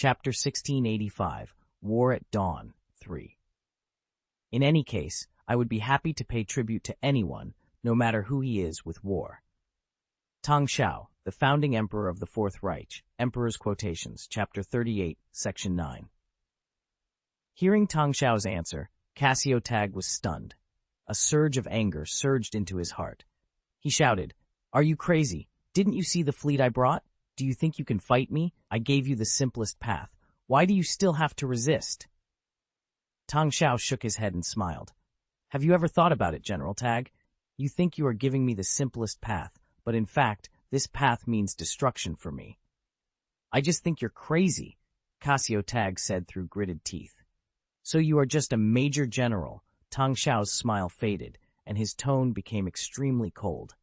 Chapter 1685, War at Dawn, 3. In any case, I would be happy to pay tribute to anyone, no matter who he is, with war. Tang Xiao, the founding emperor of the Fourth Reich, Emperor's Quotations, Chapter 38, Section 9. Hearing Tang Xiao's answer, Tag was stunned. A surge of anger surged into his heart. He shouted, "Are you crazy? Didn't you see the fleet I brought? Do you think you can fight me? I gave you the simplest path. Why do you still have to resist?" Tang Xiao shook his head and smiled. "Have you ever thought about it, General Tag? You think you are giving me the simplest path, but in fact, this path means destruction for me." "I just think you're crazy," Tag said through gritted teeth. "So you are just a major general." Tang Xiao's smile faded, and his tone became extremely cold.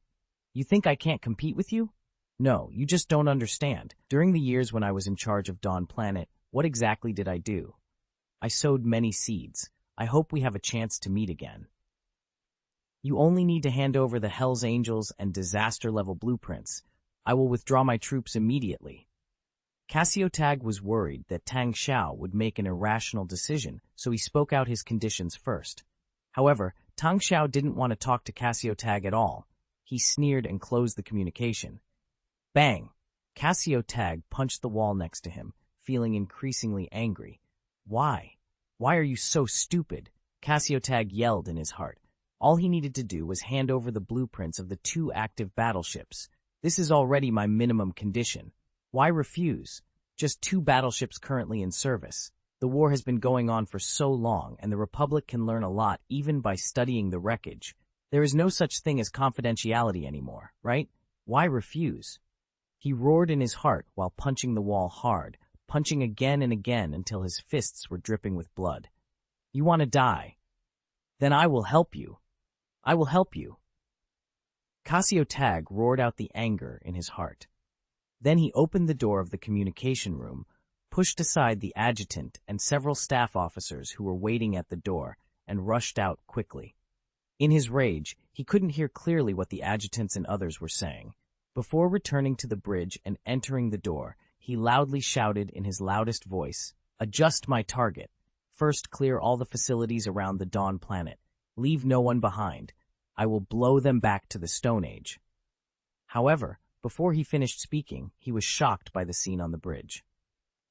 "You think I can't compete with you? No, you just don't understand. During the years when I was in charge of Dawn Planet, what exactly did I do? I sowed many seeds. I hope we have a chance to meet again. You only need to hand over the Hell's Angels and disaster-level blueprints. I will withdraw my troops immediately." Tag was worried that Tang Xiao would make an irrational decision, so he spoke out his conditions first. However, Tang Xiao didn't want to talk to Tag at all. He sneered and closed the communication. Bang! Tag punched the wall next to him, feeling increasingly angry. Why? Why are you so stupid? Tag yelled in his heart. All he needed to do was hand over the blueprints of the 2 active battleships. This is already my minimum condition. Why refuse? Just 2 battleships currently in service. The war has been going on for so long, and the Republic can learn a lot even by studying the wreckage. There is no such thing as confidentiality anymore, right? Why refuse? He roared in his heart while punching the wall hard, punching again and again until his fists were dripping with blood. "You want to die? Then I will help you. I will help you." Tag roared out the anger in his heart. Then he opened the door of the communication room, pushed aside the adjutant and several staff officers who were waiting at the door, and rushed out quickly. In his rage, he couldn't hear clearly what the adjutants and others were saying. Before returning to the bridge and entering the door, he loudly shouted in his loudest voice, "Adjust my target. First, clear all the facilities around the Dawn Planet. Leave no one behind. I will blow them back to the Stone Age." However, before he finished speaking, he was shocked by the scene on the bridge.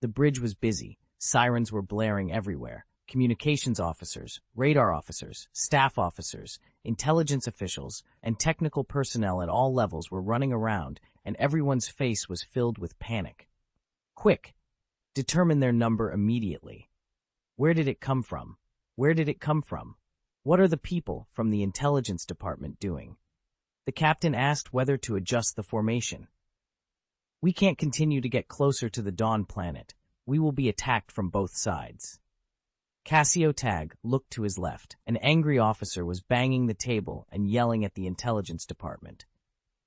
The bridge was busy. Sirens were blaring everywhere. Communications officers, radar officers, staff officers, intelligence officials, and technical personnel at all levels were running around, and everyone's face was filled with panic. "Quick! Determine their number immediately. Where did it come from? Where did it come from? What are the people from the intelligence department doing?" The captain asked whether to adjust the formation. "We can't continue to get closer to the Dawn Planet. We will be attacked from both sides." Tag looked to his left. An angry officer was banging the table and yelling at the intelligence department.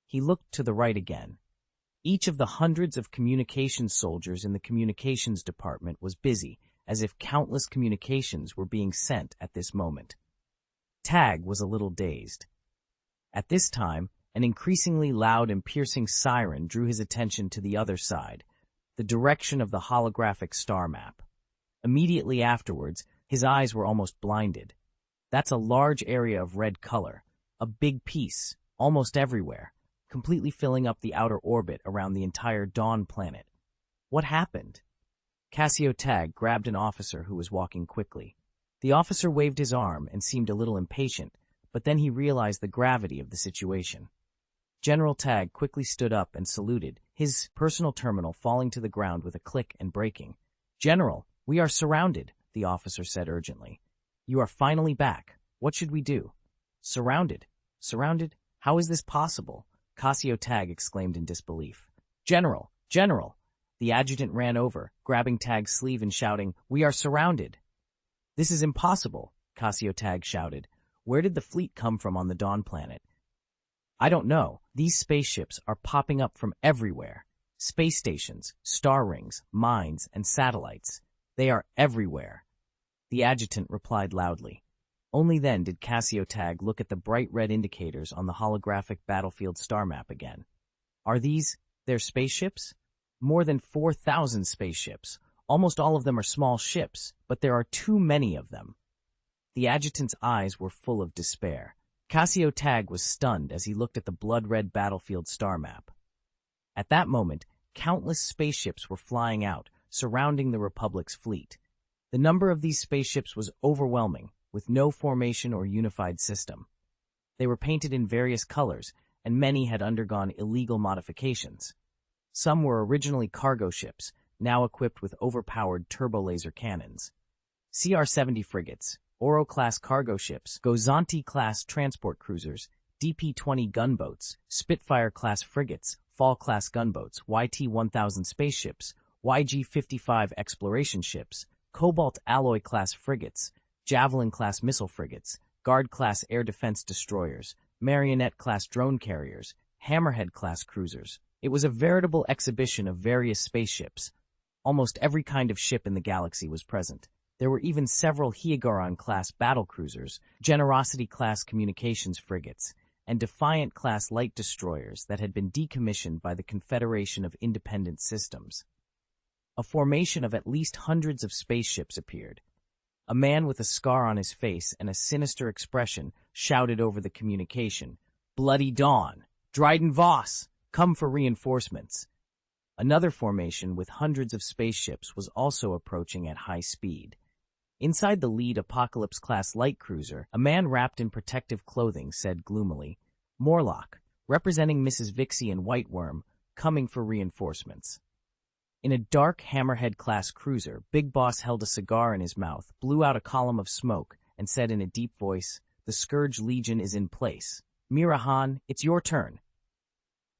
He looked to the right again. Each of the hundreds of communications soldiers in the communications department was busy, as if countless communications were being sent at this moment. Tag was a little dazed. At this time, an increasingly loud and piercing siren drew his attention to the other side, the direction of the holographic star map. Immediately afterwards, his eyes were almost blinded. That's a large area of red color, a big piece, almost everywhere, completely filling up the outer orbit around the entire Dawn Planet. What happened? Tag grabbed an officer who was walking quickly. The officer waved his arm and seemed a little impatient, but then he realized the gravity of the situation. General Tag quickly stood up and saluted, his personal terminal falling to the ground with a click and breaking. "General, we are surrounded," the officer said urgently. "You are finally back. What should we do?" "Surrounded? Surrounded? How is this possible?" Tag exclaimed in disbelief. "General! General!" The adjutant ran over, grabbing Tag's sleeve and shouting, "We are surrounded!" "This is impossible," Tag shouted. "Where did the fleet come from on the Dawn Planet?" "I don't know. These spaceships are popping up from everywhere. Space stations, star rings, mines, and satellites. They are everywhere." The adjutant replied loudly. Only then did Tag look at the bright red indicators on the holographic battlefield star map again. "Are these their spaceships?" "More than 4,000 spaceships, Almost all of them are small ships, but there are too many of them. The adjutant's eyes were full of despair. Cassio Tag was stunned as he looked at the blood-red battlefield star map. At that moment, countless spaceships were flying out, surrounding the Republic's fleet. The number of these spaceships was overwhelming, with no formation or unified system. They were painted in various colors, and many had undergone illegal modifications. Some were originally cargo ships, now equipped with overpowered turbolaser cannons. CR-70 frigates, Oro-class cargo ships, Gozanti-class transport cruisers, DP-20 gunboats, Spitfire-class frigates, Fall-class gunboats, YT-1000 spaceships, YG-55 exploration ships, Cobalt alloy-class frigates, Javelin-class missile frigates, Guard-class air defense destroyers, Marionette-class drone carriers, Hammerhead-class cruisers. It was a veritable exhibition of various spaceships. Almost every kind of ship in the galaxy was present. There were even several Hiegaron-class battlecruisers, Generosity-class communications frigates, and Defiant-class light destroyers that had been decommissioned by the Confederation of Independent Systems. A formation of at least hundreds of spaceships appeared. A man with a scar on his face and a sinister expression shouted over the communication, "Bloody Dawn! Dryden Voss! Come for reinforcements!" Another formation with hundreds of spaceships was also approaching at high speed. Inside the lead Apocalypse-class light cruiser, a man wrapped in protective clothing said gloomily, "Morlock, representing Mrs. Vixie and White Worm, coming for reinforcements." In a dark Hammerhead-class cruiser, Big Boss held a cigar in his mouth, blew out a column of smoke, and said in a deep voice, "The Scourge Legion is in place. Mirahan, it's your turn."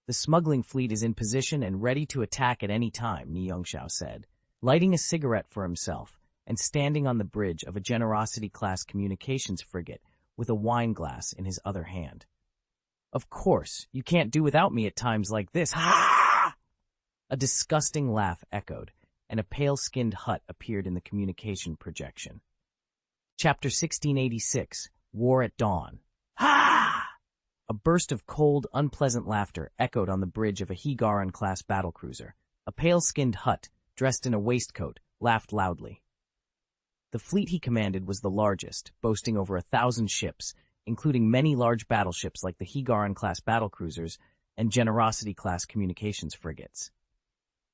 "The smuggling fleet is in position and ready to attack at any time," Tang Xiao said, lighting a cigarette for himself and standing on the bridge of a Generosity-class communications frigate with a wine glass in his other hand. "Of course, you can't do without me at times like this. Ha!" A disgusting laugh echoed, and a pale-skinned hut appeared in the communication projection. Chapter 1686, War at Dawn. Ha! A burst of cold, unpleasant laughter echoed on the bridge of a Hiegaron-class battlecruiser. A pale-skinned hut, dressed in a waistcoat, laughed loudly. The fleet he commanded was the largest, boasting over 1,000 ships, including many large battleships like the Hiegaron-class battlecruisers and Generosity-class communications frigates.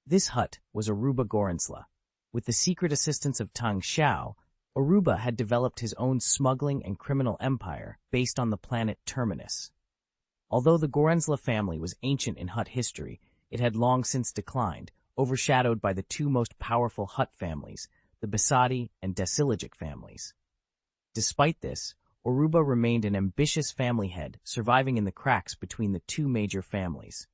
This hut was Aruba Gorensla. With the secret assistance of Tang Xiao, Aruba had developed his own smuggling and criminal empire based on the planet Terminus. Although the Gorensla family was ancient in Hutt history, it had long since declined, overshadowed by the two most powerful Hutt families, the Besadi and Desilogic families. Despite this, Aruba remained an ambitious family head, surviving in the cracks between the two major families.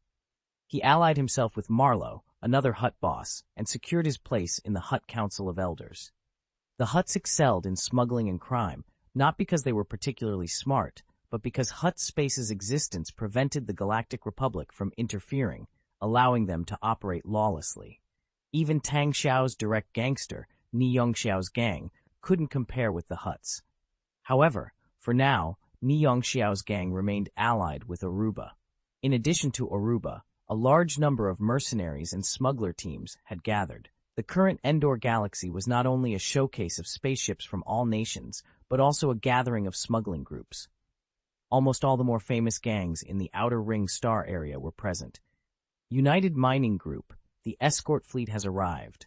He allied himself with Marlowe, another Hutt boss, and secured his place in the Hutt Council of Elders. The Hutts excelled in smuggling and crime, not because they were particularly smart, but because Hutt Space's existence prevented the Galactic Republic from interfering, allowing them to operate lawlessly. Even Tang Xiao's direct gangster, Tang Xiao's gang, couldn't compare with the Hutts. However, for now, Tang Xiao's gang remained allied with Aruba. In addition to Aruba, a large number of mercenaries and smuggler teams had gathered. The current Endor galaxy was not only a showcase of spaceships from all nations, but also a gathering of smuggling groups. Almost all the more famous gangs in the Outer Ring Star area were present. United Mining Group, the escort fleet has arrived.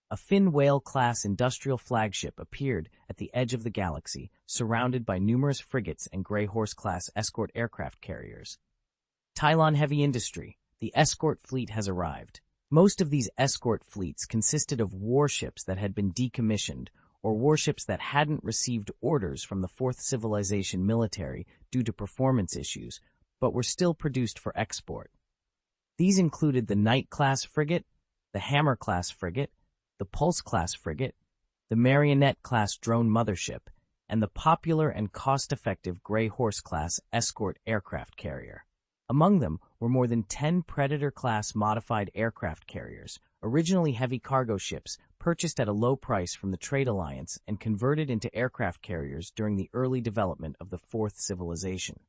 A fin whale-class industrial flagship appeared at the edge of the galaxy, surrounded by numerous frigates and Grey Horse-class escort aircraft carriers. Tylon Heavy Industry, the escort fleet has arrived. Most of these escort fleets consisted of warships that had been decommissioned or warships that hadn't received orders from the Fourth Civilization military due to performance issues, but were still produced for export. These included the Knight-class frigate, the Hammer-class frigate, the Pulse-class frigate, the Marionette-class drone mothership, and the popular and cost-effective Grey Horse-class escort aircraft carrier. Among them were more than 10 Predator-class modified aircraft carriers, originally heavy cargo ships purchased at a low price from the Trade Alliance and converted into aircraft carriers during the early development of the Fourth Civilization.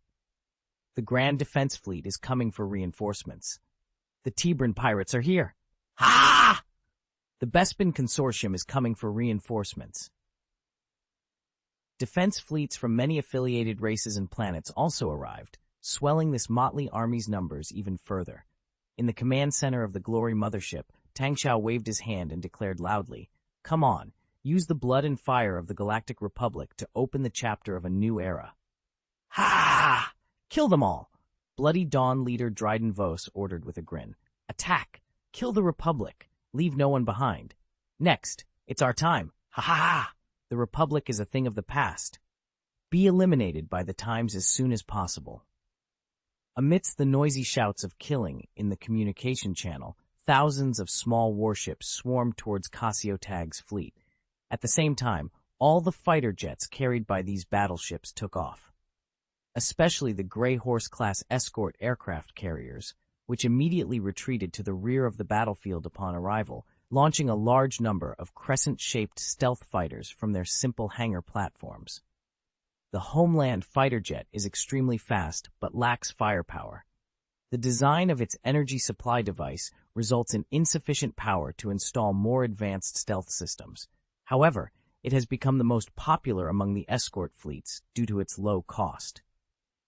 The Grand Defense Fleet is coming for reinforcements. The Tebran pirates are here. Ha! The Bespin Consortium is coming for reinforcements. Defense fleets from many affiliated races and planets also arrived, swelling this motley army's numbers even further. In the command center of the Glory Mothership, Tang Xiao waved his hand and declared loudly, "Come on, use the blood and fire of the Galactic Republic to open the chapter of a new era." "Ha! Kill them all!" Bloody Dawn leader Dryden Vos ordered with a grin. "Attack! Kill the Republic! Leave no one behind. Next, it's our time! Ha ha ha! The Republic is a thing of the past. Be eliminated by the times as soon as possible." Amidst the noisy shouts of killing in the communication channel, thousands of small warships swarmed towards Tag's fleet. At the same time, all the fighter jets carried by these battleships took off. Especially the Grey Horse-class escort aircraft carriers, which immediately retreated to the rear of the battlefield upon arrival, launching a large number of crescent-shaped stealth fighters from their simple hangar platforms. The Homeland fighter jet is extremely fast but lacks firepower. The design of its energy supply device results in insufficient power to install more advanced stealth systems. However, it has become the most popular among the escort fleets due to its low cost.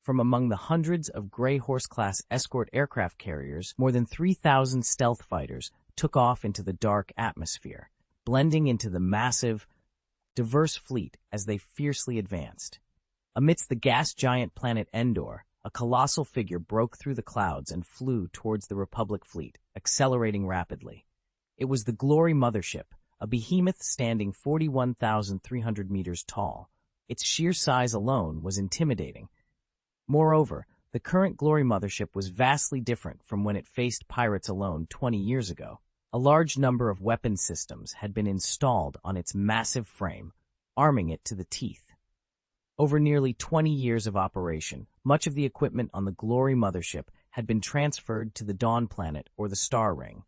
From among the hundreds of Grey Horse-class escort aircraft carriers, more than 3,000 stealth fighters took off into the dark atmosphere, blending into the massive, diverse fleet as they fiercely advanced. Amidst the gas giant planet Endor, a colossal figure broke through the clouds and flew towards the Republic fleet, accelerating rapidly. It was the Glory Mothership, a behemoth standing 41,300 meters tall. Its sheer size alone was intimidating. Moreover, the current Glory Mothership was vastly different from when it faced pirates alone 20 years ago. A large number of weapon systems had been installed on its massive frame, arming it to the teeth. Over nearly 20 years of operation, much of the equipment on the Glory Mothership had been transferred to the Dawn Planet or the Star Ring.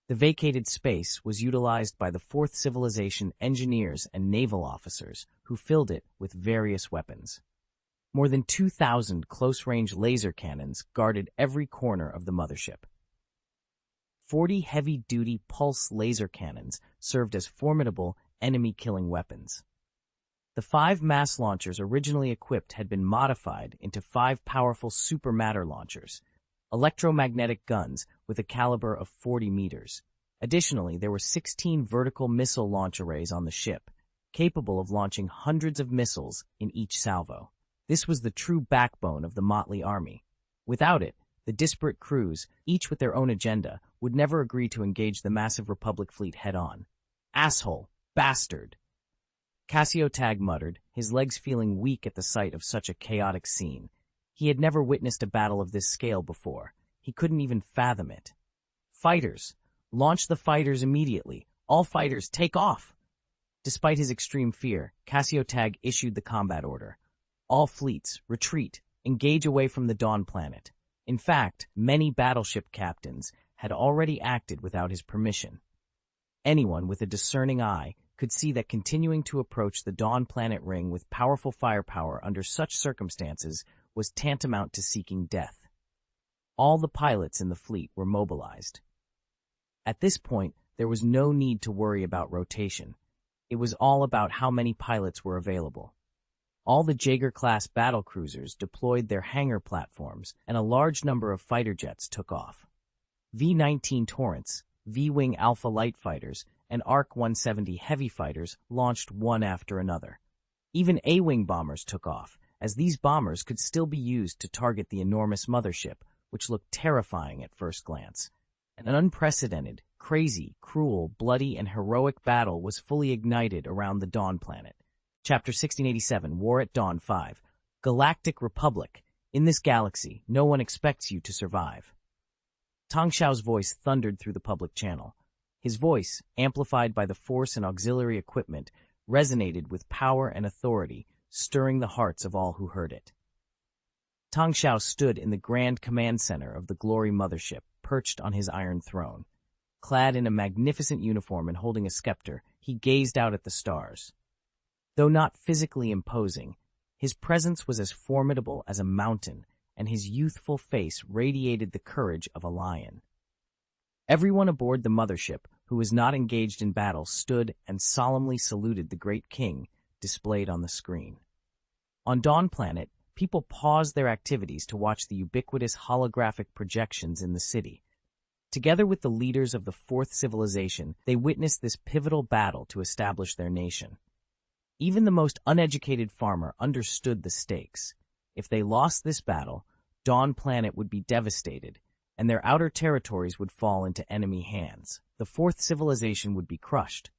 The vacated space was utilized by the Fourth Civilization engineers and naval officers who filled it with various weapons. More than 2,000 close-range laser cannons guarded every corner of the mothership. 40 heavy-duty pulse laser cannons served as formidable enemy-killing weapons. The 5 mass launchers originally equipped had been modified into 5 powerful supermatter launchers, electromagnetic guns with a caliber of 40 meters. Additionally, there were 16 vertical missile launch arrays on the ship, capable of launching hundreds of missiles in each salvo. This was the true backbone of the motley army. Without it, the disparate crews, each with their own agenda, would never agree to engage the massive Republic fleet head-on. "Asshole! Bastard!" Tag muttered, his legs feeling weak at the sight of such a chaotic scene. He had never witnessed a battle of this scale before. He couldn't even fathom it. "Fighters! Launch the fighters immediately! All fighters, take off!" Despite his extreme fear, Tag issued the combat order. "All fleets, retreat, engage away from the Dawn Planet." In fact, many battleship captains had already acted without his permission. Anyone with a discerning eye could see that continuing to approach the Dawn Planet ring with powerful firepower under such circumstances was tantamount to seeking death. All the pilots in the fleet were mobilized. At this point, there was no need to worry about rotation. It was all about how many pilots were available. All the Jaeger-class battlecruisers deployed their hangar platforms, and a large number of fighter jets took off. V-19 Torrents, V-Wing Alpha light fighters, and ARC-170 heavy fighters launched one after another. Even A-Wing bombers took off, as these bombers could still be used to target the enormous mothership, which looked terrifying at first glance. An unprecedented, crazy, cruel, bloody, and heroic battle was fully ignited around the Dawn Planet. Chapter 1687, War at Dawn 5. Galactic Republic. In this galaxy, no one expects you to survive. Tang Xiao's voice thundered through the public channel. His voice, amplified by the force and auxiliary equipment, resonated with power and authority, stirring the hearts of all who heard it. Tang Xiao stood in the grand command center of the Glory Mothership, perched on his iron throne. Clad in a magnificent uniform and holding a scepter, he gazed out at the stars. Though not physically imposing, his presence was as formidable as a mountain, and his youthful face radiated the courage of a lion. Everyone aboard the mothership who was not engaged in battle, stood and solemnly saluted the great king displayed on the screen. On Dawn Planet, people paused their activities to watch the ubiquitous holographic projections in the city. Together with the leaders of the Fourth Civilization, they witnessed this pivotal battle to establish their nation. Even the most uneducated farmer understood the stakes. If they lost this battle, Dawn Planet would be devastated, and their outer territories would fall into enemy hands. The Fourth Civilization would be crushed.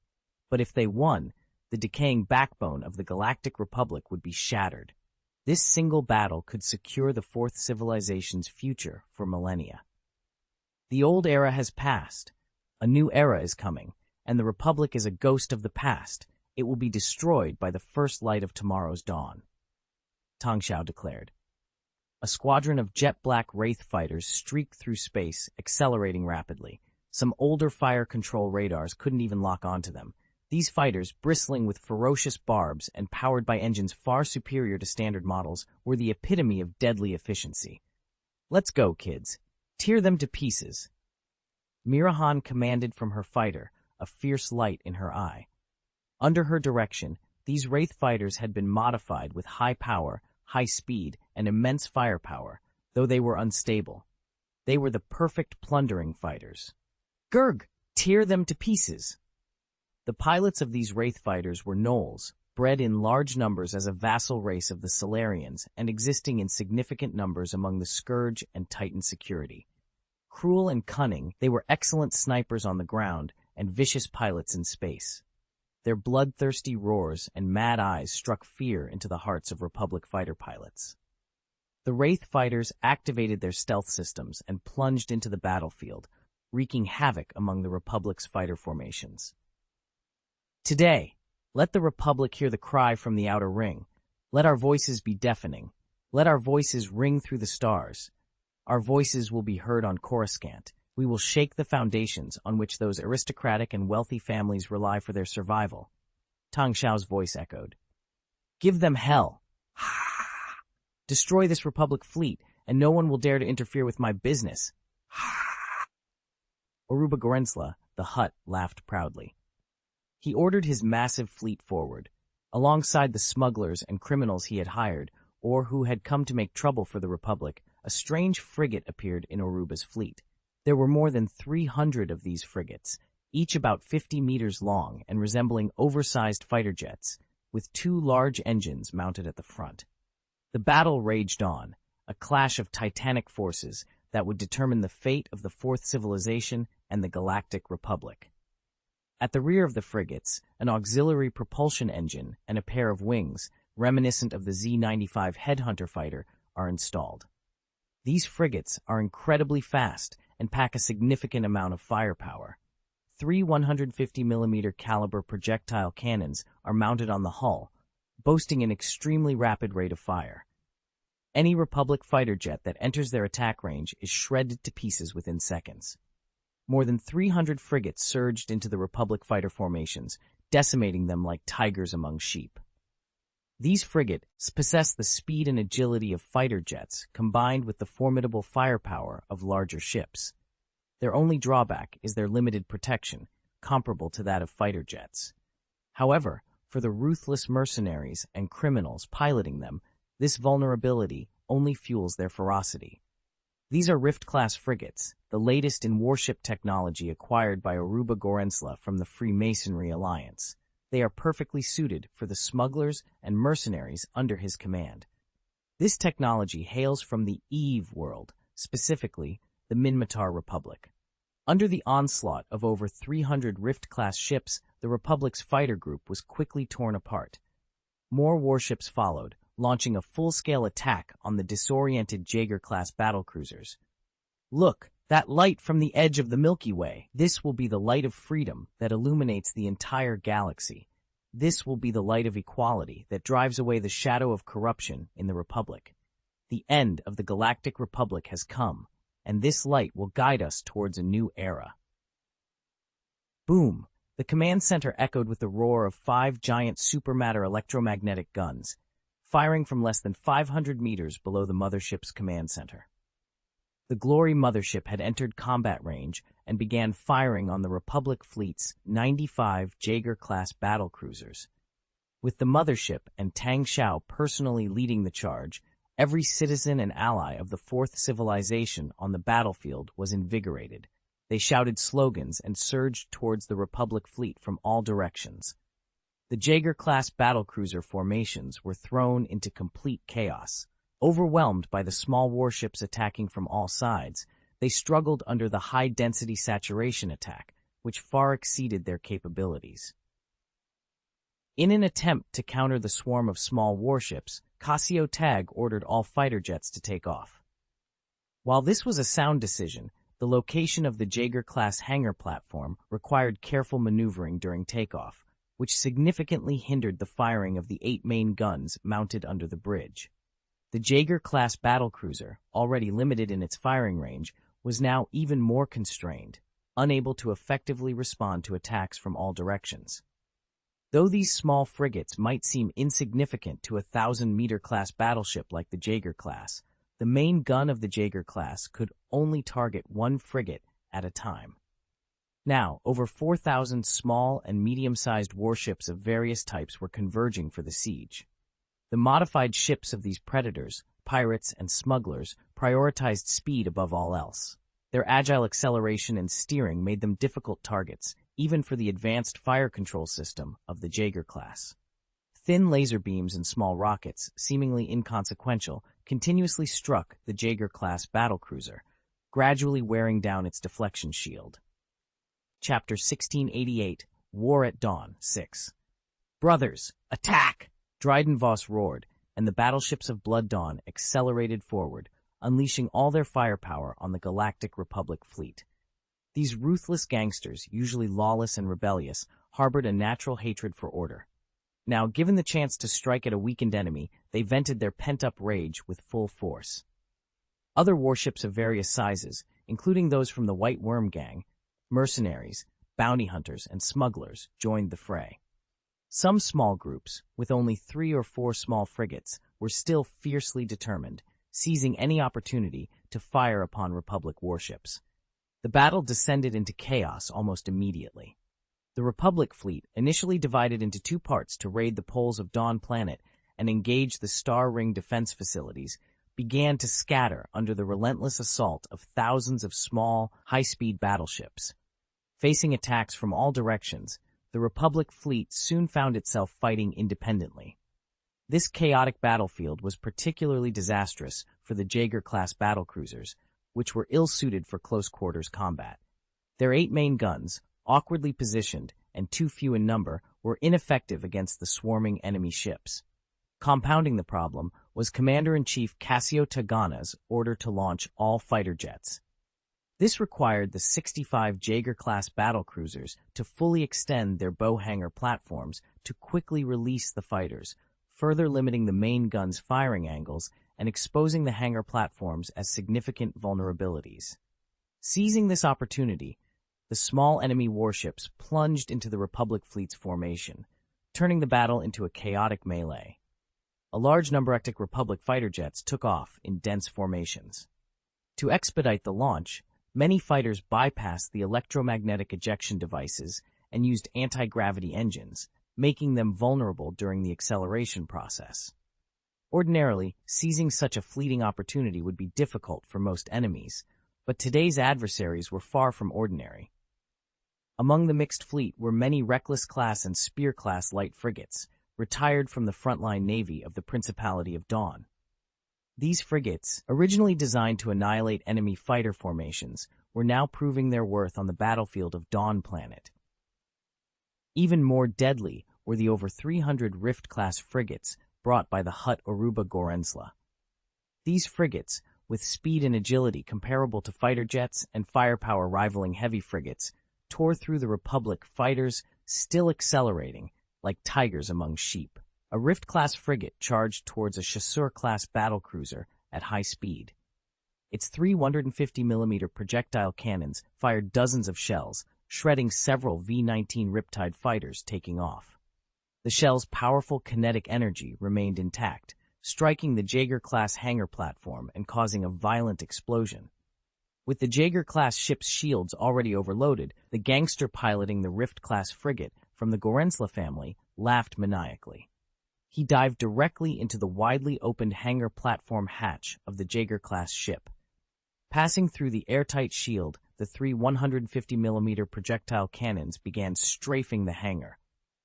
But if they won, the decaying backbone of the Galactic Republic would be shattered. This single battle could secure the Fourth Civilization's future for millennia. The old era has passed. A new era is coming, and the Republic is a ghost of the past. It will be destroyed by the first light of tomorrow's dawn, Tang Xiao declared. A squadron of jet-black wraith fighters streaked through space, accelerating rapidly. Some older fire control radars couldn't even lock onto them. These fighters, bristling with ferocious barbs and powered by engines far superior to standard models, were the epitome of deadly efficiency. "Let's go, kids. Tear them to pieces." Mirahan commanded from her fighter, a fierce light in her eye. Under her direction, these wraith fighters had been modified with high power, high speed, and immense firepower, though they were unstable. They were the perfect plundering fighters. "Gurg, tear them to pieces." The pilots of these wraith fighters were gnolls, bred in large numbers as a vassal race of the Solarians and existing in significant numbers among the Scourge and Titan security. Cruel and cunning, they were excellent snipers on the ground and vicious pilots in space. Their bloodthirsty roars and mad eyes struck fear into the hearts of Republic fighter pilots. The Wraith fighters activated their stealth systems and plunged into the battlefield, wreaking havoc among the Republic's fighter formations. Today, let the Republic hear the cry from the outer ring. Let our voices be deafening. Let our voices ring through the stars. Our voices will be heard on Coruscant. We will shake the foundations on which those aristocratic and wealthy families rely for their survival. Tang Xiao's voice echoed. "Give them hell. Destroy this Republic fleet, and no one will dare to interfere with my business." Oruba Gorensla, the Hutt, laughed proudly. He ordered his massive fleet forward. Alongside the smugglers and criminals he had hired, or who had come to make trouble for the Republic, a strange frigate appeared in Oruba's fleet. There were more than 300 of these frigates, each about 50 meters long and resembling oversized fighter jets, with 2 large engines mounted at the front. The battle raged on, a clash of titanic forces that would determine the fate of the Fourth Civilization and the Galactic Republic. At the rear of the frigates, an auxiliary propulsion engine and a pair of wings, reminiscent of the Z-95 Headhunter fighter, are installed. These frigates are incredibly fast and pack a significant amount of firepower. 3 150mm caliber projectile cannons are mounted on the hull, boasting an extremely rapid rate of fire. Any Republic fighter jet that enters their attack range is shredded to pieces within seconds. More than 300 frigates surged into the Republic fighter formations, decimating them like tigers among sheep. These frigates possess the speed and agility of fighter jets combined with the formidable firepower of larger ships. Their only drawback is their limited protection, comparable to that of fighter jets. However, for the ruthless mercenaries and criminals piloting them, this vulnerability only fuels their ferocity. These are Rift-class frigates, the latest in warship technology acquired by Oruba Gorensla from the Freemasonry Alliance. They are perfectly suited for the smugglers and mercenaries under his command. This technology hails from the Eve world, specifically the Minmatar Republic. Under the onslaught of over 300 Rift-class ships, the Republic's fighter group was quickly torn apart. More warships followed, launching a full-scale attack on the disoriented Jaeger-class battlecruisers. "Look, that light from the edge of the Milky Way. This will be the light of freedom that illuminates the entire galaxy. This will be the light of equality that drives away the shadow of corruption in the Republic. The end of the Galactic Republic has come, and this light will guide us towards a new era." Boom! The command center echoed with the roar of 5 giant supermatter electromagnetic guns, firing from less than 500 meters below the Mothership's command center. The Glory Mothership had entered combat range and began firing on the Republic fleet's 95 Jaeger-class battlecruisers. With the Mothership and Tang Xiao personally leading the charge, every citizen and ally of the Fourth Civilization on the battlefield was invigorated. They shouted slogans and surged towards the Republic fleet from all directions. The Jaeger-class battlecruiser formations were thrown into complete chaos. Overwhelmed by the small warships attacking from all sides, they struggled under the high-density saturation attack, which far exceeded their capabilities. In an attempt to counter the swarm of small warships, Cassio Tag ordered all fighter jets to take off. While this was a sound decision, the location of the Jaeger-class hangar platform required careful maneuvering during takeoff, which significantly hindered the firing of the 8 main guns mounted under the bridge. The Jaeger-class battlecruiser, already limited in its firing range, was now even more constrained, unable to effectively respond to attacks from all directions. Though these small frigates might seem insignificant to a 1,000-meter class battleship like the Jaeger-class, the main gun of the Jaeger-class could only target one frigate at a time. Now, over 4,000 small and medium-sized warships of various types were converging for the siege. The modified ships of these predators, pirates, and smugglers prioritized speed above all else. Their agile acceleration and steering made them difficult targets, even for the advanced fire control system of the Jaeger-class. Thin laser beams and small rockets, seemingly inconsequential, continuously struck the Jaeger-class battlecruiser, gradually wearing down its deflection shield. Chapter 1688, War at Dawn 6. Brothers, attack! Dryden Voss roared, and the battleships of Blood Dawn accelerated forward, unleashing all their firepower on the Galactic Republic fleet. These ruthless gangsters, usually lawless and rebellious, harbored a natural hatred for order. Now, given the chance to strike at a weakened enemy, they vented their pent-up rage with full force. Other warships of various sizes, including those from the White Worm Gang, mercenaries, bounty hunters, and smugglers, joined the fray. Some small groups, with only 3 or 4 small frigates, were still fiercely determined, seizing any opportunity to fire upon Republic warships. The battle descended into chaos almost immediately. The Republic fleet, initially divided into 2 parts to raid the poles of Dawn Planet and engage the Star Ring defense facilities, began to scatter under the relentless assault of thousands of small, high-speed battleships. Facing attacks from all directions, the Republic fleet soon found itself fighting independently. This chaotic battlefield was particularly disastrous for the Jaeger-class battlecruisers, which were ill-suited for close-quarters combat. Their 8 main guns, awkwardly positioned and too few in number, were ineffective against the swarming enemy ships. Compounding the problem was Commander-in-Chief Cassio Tagana's order to launch all fighter jets. This required the 65 Jaeger-class battlecruisers to fully extend their bow hangar platforms to quickly release the fighters, further limiting the main gun's firing angles and exposing the hangar platforms as significant vulnerabilities. Seizing this opportunity, the small enemy warships plunged into the Republic fleet's formation, turning the battle into a chaotic melee. A large number of Republic fighter jets took off in dense formations. To expedite the launch, many fighters bypassed the electromagnetic ejection devices and used anti-gravity engines, making them vulnerable during the acceleration process. Ordinarily, seizing such a fleeting opportunity would be difficult for most enemies, but today's adversaries were far from ordinary. Among the mixed fleet were many Reckless-class and Spear-class light frigates, retired from the frontline navy of the Principality of Dawn. These frigates, originally designed to annihilate enemy fighter formations, were now proving their worth on the battlefield of Dawn Planet. Even more deadly were the over 300 Rift-class frigates brought by the Hutt Oruba Gorensla. These frigates, with speed and agility comparable to fighter jets and firepower rivaling heavy frigates, tore through the Republic fighters, still accelerating like tigers among sheep. A Rift-class frigate charged towards a Chasseur-class battlecruiser at high speed. Its 3 150mm projectile cannons fired dozens of shells, shredding several V-19 Riptide fighters taking off. The shell's powerful kinetic energy remained intact, striking the Jaeger-class hangar platform and causing a violent explosion. With the Jaeger-class ship's shields already overloaded, the gangster piloting the Rift-class frigate from the Gorensla family laughed maniacally. He dived directly into the widely opened hangar platform hatch of the Jaeger-class ship. Passing through the airtight shield, the three 150mm projectile cannons began strafing the hangar.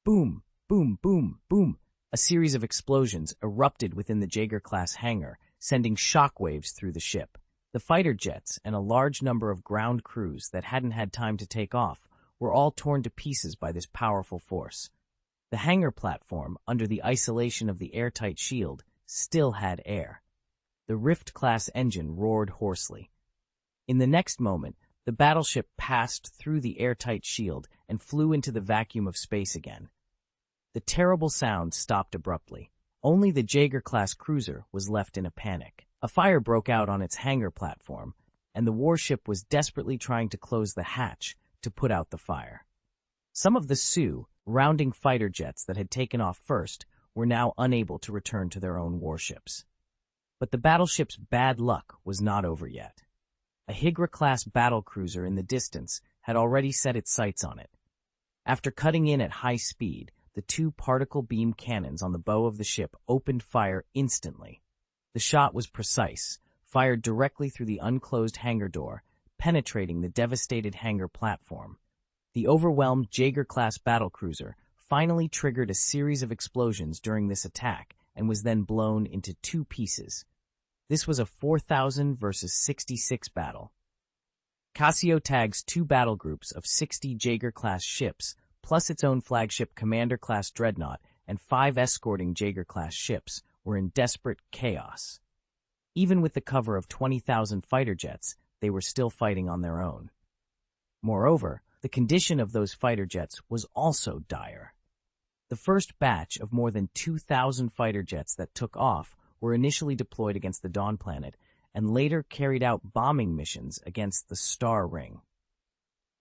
Boom, boom, boom, boom. A series of explosions erupted within the Jaeger-class hangar, sending shockwaves through the ship. The fighter jets and a large number of ground crews that hadn't had time to take off were all torn to pieces by this powerful force. The hangar platform, under the isolation of the airtight shield, still had air. The Rift-class engine roared hoarsely. In the next moment, the battleship passed through the airtight shield and flew into the vacuum of space again. The terrible sound stopped abruptly. Only the Jaeger-class cruiser was left in a panic. A fire broke out on its hangar platform, and the warship was desperately trying to close the hatch to put out the fire. Some of the Sioux, rounding fighter jets that had taken off first, were now unable to return to their own warships. But the battleship's bad luck was not over yet. A Higra-class battlecruiser in the distance had already set its sights on it. After cutting in at high speed, the two particle beam cannons on the bow of the ship opened fire instantly. The shot was precise, fired directly through the unclosed hangar door, penetrating the devastated hangar platform. The overwhelmed Jaeger-class battlecruiser finally triggered a series of explosions during this attack and was then blown into two pieces. This was a 4,000 versus 66 battle. Cassio tags two battle groups of 60 Jaeger-class ships, plus its own flagship Commander-class dreadnought and 5 escorting Jaeger-class ships, were in desperate chaos. Even with the cover of 20,000 fighter jets, they were still fighting on their own. Moreover, the condition of those fighter jets was also dire. The first batch of more than 2,000 fighter jets that took off were initially deployed against the Dawn planet and later carried out bombing missions against the Star Ring.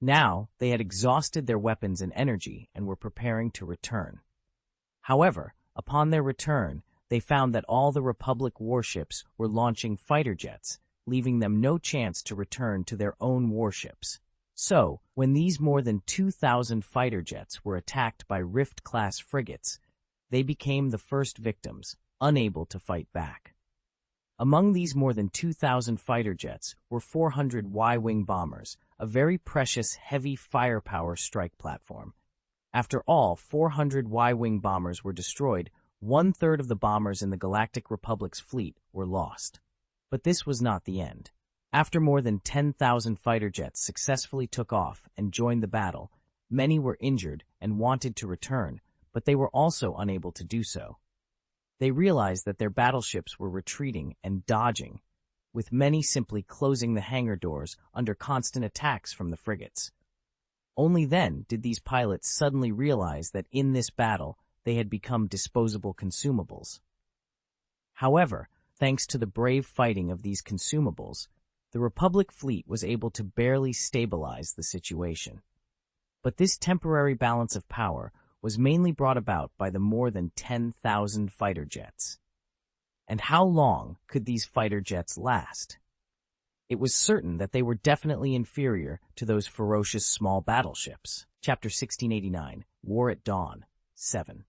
Now, they had exhausted their weapons and energy and were preparing to return. However, upon their return, they found that all the Republic warships were launching fighter jets, leaving them no chance to return to their own warships. So, when these more than 2,000 fighter jets were attacked by Rift-class frigates, they became the first victims, unable to fight back. Among these more than 2,000 fighter jets were 400 Y-wing bombers, a very precious heavy firepower strike platform. After all 400 Y-wing bombers were destroyed, 1/3 of the bombers in the Galactic Republic's fleet were lost. But this was not the end. After more than 10,000 fighter jets successfully took off and joined the battle, many were injured and wanted to return, but they were also unable to do so. They realized that their battleships were retreating and dodging, with many simply closing the hangar doors under constant attacks from the frigates. Only then did these pilots suddenly realize that in this battle, they had become disposable consumables. However, thanks to the brave fighting of these consumables, the Republic fleet was able to barely stabilize the situation. But this temporary balance of power was mainly brought about by the more than 10,000 fighter jets. And how long could these fighter jets last? It was certain that they were definitely inferior to those ferocious small battleships. Chapter 1689, War at Dawn, 7.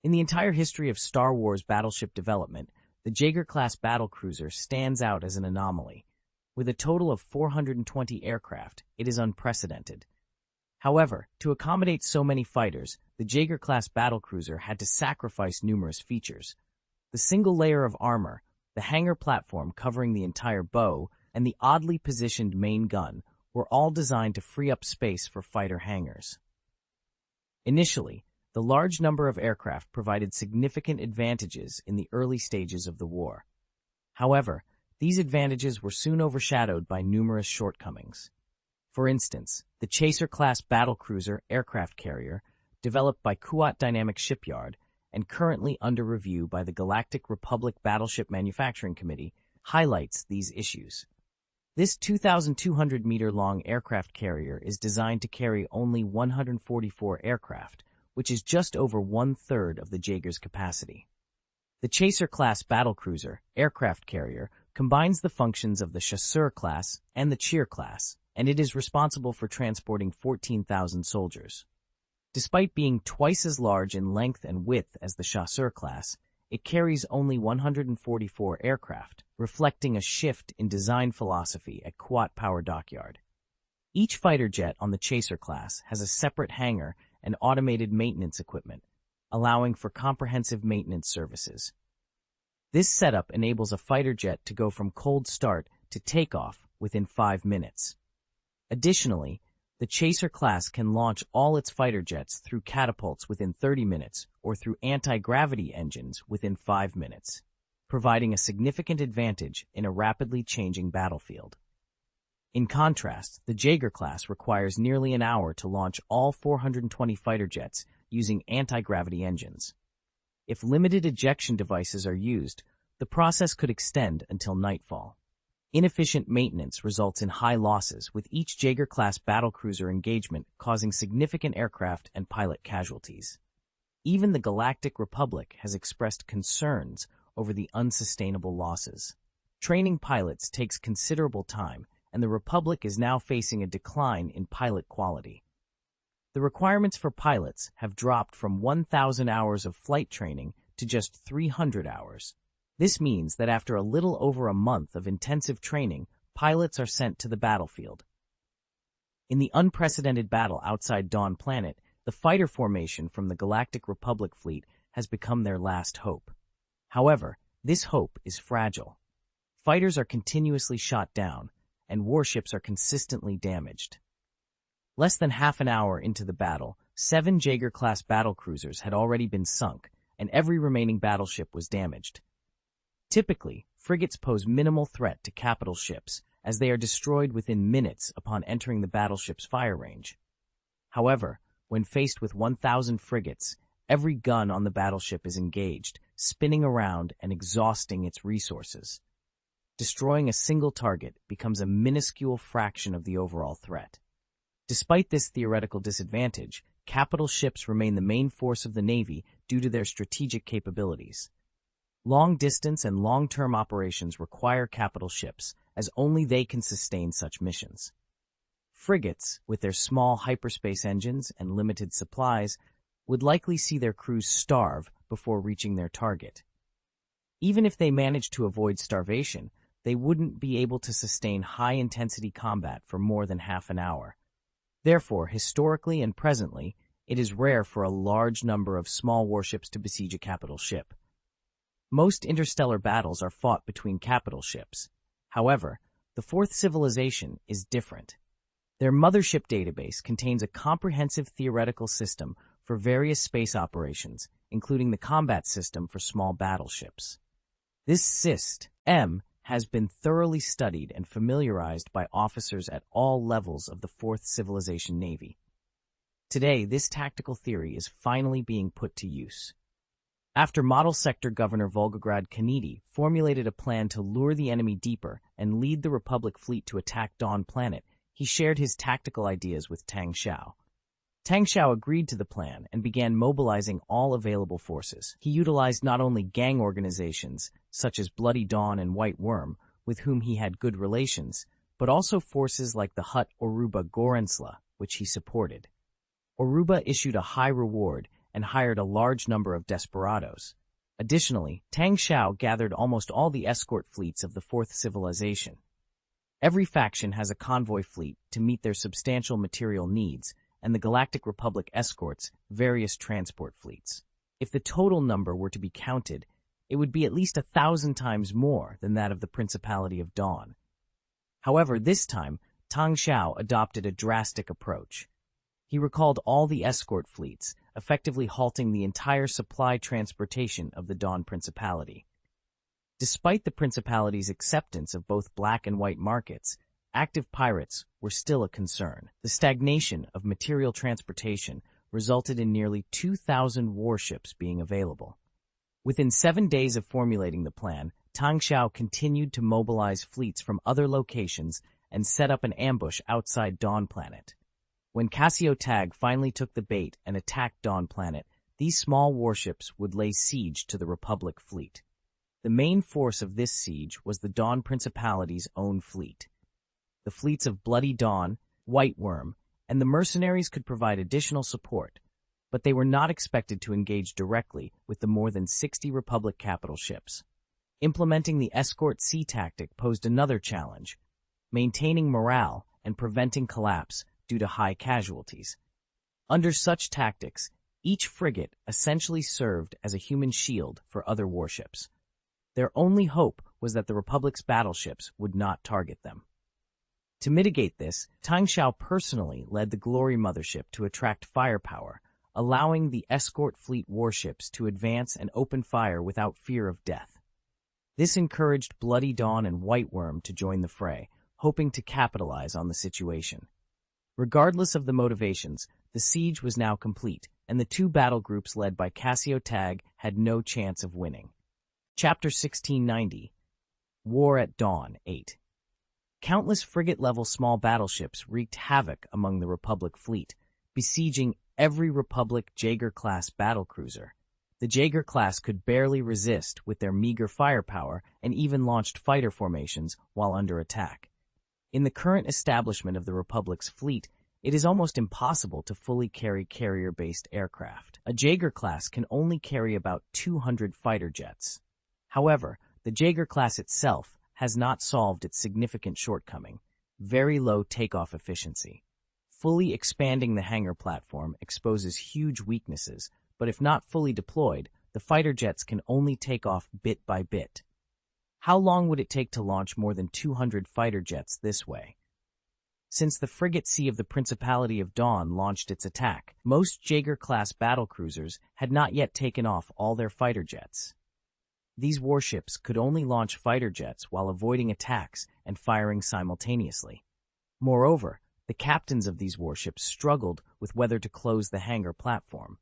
In the entire history of Star Wars battleship development, the Jaeger-class battlecruiser stands out as an anomaly. With a total of 420 aircraft, it is unprecedented. However, to accommodate so many fighters, the Jaeger-class battlecruiser had to sacrifice numerous features. The single layer of armor, the hangar platform covering the entire bow, and the oddly positioned main gun were all designed to free up space for fighter hangars. Initially, the large number of aircraft provided significant advantages in the early stages of the war. However, these advantages were soon overshadowed by numerous shortcomings. For instance, the Chaser-class battlecruiser aircraft carrier, developed by Kuat Dynamic Shipyard and currently under review by the Galactic Republic Battleship Manufacturing Committee, highlights these issues. This 2,200-meter-long aircraft carrier is designed to carry only 144 aircraft, which is just over 1/3 of the Jaeger's capacity. The Chaser-class battlecruiser aircraft carrier combines the functions of the Chasseur class and the Cheer class, and it is responsible for transporting 14,000 soldiers. Despite being twice as large in length and width as the Chasseur class, it carries only 144 aircraft, reflecting a shift in design philosophy at Kuat Power Dockyard. Each fighter jet on the Chaser class has a separate hangar and automated maintenance equipment, allowing for comprehensive maintenance services. This setup enables a fighter jet to go from cold start to takeoff within 5 minutes. Additionally, the Chaser class can launch all its fighter jets through catapults within 30 minutes or through anti-gravity engines within 5 minutes, providing a significant advantage in a rapidly changing battlefield. In contrast, the Jaeger class requires nearly an hour to launch all 420 fighter jets using anti-gravity engines. If limited ejection devices are used, the process could extend until nightfall. Inefficient maintenance results in high losses, with each Jaeger-class battlecruiser engagement causing significant aircraft and pilot casualties. Even the Galactic Republic has expressed concerns over the unsustainable losses. Training pilots takes considerable time, and the Republic is now facing a decline in pilot quality. The requirements for pilots have dropped from 1,000 hours of flight training to just 300 hours. This means that after a little over a month of intensive training, pilots are sent to the battlefield. In the unprecedented battle outside Dawn Planet, the fighter formation from the Galactic Republic fleet has become their last hope. However, this hope is fragile. Fighters are continuously shot down, and warships are consistently damaged. Less than half an hour into the battle, 7 Jaeger-class battlecruisers had already been sunk, and every remaining battleship was damaged. Typically, frigates pose minimal threat to capital ships, as they are destroyed within minutes upon entering the battleship's fire range. However, when faced with 1,000 frigates, every gun on the battleship is engaged, spinning around and exhausting its resources. Destroying a single target becomes a minuscule fraction of the overall threat. Despite this theoretical disadvantage, capital ships remain the main force of the Navy due to their strategic capabilities. Long-distance and long-term operations require capital ships, as only they can sustain such missions. Frigates, with their small hyperspace engines and limited supplies, would likely see their crews starve before reaching their target. Even if they managed to avoid starvation, they wouldn't be able to sustain high-intensity combat for more than half an hour. Therefore, historically and presently, it is rare for a large number of small warships to besiege a capital ship. Most interstellar battles are fought between capital ships. However, the Fourth Civilization is different. Their Mothership database contains a comprehensive theoretical system for various space operations, including the combat system for small battleships. This system has been thoroughly studied and familiarized by officers at all levels of the Fourth Civilization Navy. Today, this tactical theory is finally being put to use. After Model Sector Governor Volgograd Kanedi formulated a plan to lure the enemy deeper and lead the Republic fleet to attack Dawn Planet, he shared his tactical ideas with Tang Xiao. Tang Xiao agreed to the plan and began mobilizing all available forces. He utilized not only gang organizations, such as Bloody Dawn and White Worm, with whom he had good relations, but also forces like the Hutt Oruba Gorensla, which he supported. Oruba issued a high reward and hired a large number of desperados. Additionally, Tang Xiao gathered almost all the escort fleets of the Fourth Civilization. Every faction has a convoy fleet to meet their substantial material needs, and the Galactic Republic escorts various transport fleets. If the total number were to be counted, it would be at least 1,000 times more than that of the Principality of Dawn. However, this time, Tang Xiao adopted a drastic approach. He recalled all the escort fleets, effectively halting the entire supply transportation of the Dawn Principality. Despite the Principality's acceptance of both black and white markets, active pirates were still a concern. The stagnation of material transportation resulted in nearly 2,000 warships being available. Within 7 days of formulating the plan, Tang Xiao continued to mobilize fleets from other locations and set up an ambush outside Dawn Planet. When Cassio Tag finally took the bait and attacked Dawn Planet, these small warships would lay siege to the Republic fleet. The main force of this siege was the Dawn Principality's own fleet. The fleets of Bloody Dawn, White Worm, and the mercenaries could provide additional support, but they were not expected to engage directly with the more than 60 Republic capital ships. Implementing the escort sea tactic posed another challenge, maintaining morale and preventing collapse due to high casualties. Under such tactics, each frigate essentially served as a human shield for other warships. Their only hope was that the Republic's battleships would not target them. To mitigate this, Tang Xiao personally led the Glory Mothership to attract firepower, allowing the escort fleet warships to advance and open fire without fear of death. This encouraged Bloody Dawn and White Worm to join the fray, hoping to capitalize on the situation. Regardless of the motivations, the siege was now complete, and the two battle groups led by Tang Xiao had no chance of winning. Chapter 1690, War at Dawn 8. Countless frigate-level small battleships wreaked havoc among the Republic fleet, besieging every Republic Jaeger-class battlecruiser. The Jaeger-class could barely resist with their meager firepower and even launched fighter formations while under attack. In the current establishment of the Republic's fleet, it is almost impossible to fully carry carrier-based aircraft. A Jaeger-class can only carry about 200 fighter jets. However, the Jaeger-class itself has not solved its significant shortcoming, very low takeoff efficiency. Fully expanding the hangar platform exposes huge weaknesses, but if not fully deployed, the fighter jets can only take off bit by bit. How long would it take to launch more than 200 fighter jets this way? Since the frigate Sea of the Principality of Dawn launched its attack, most Jaeger-class battlecruisers had not yet taken off all their fighter jets. These warships could only launch fighter jets while avoiding attacks and firing simultaneously. Moreover, the captains of these warships struggled with whether to close the hangar platform.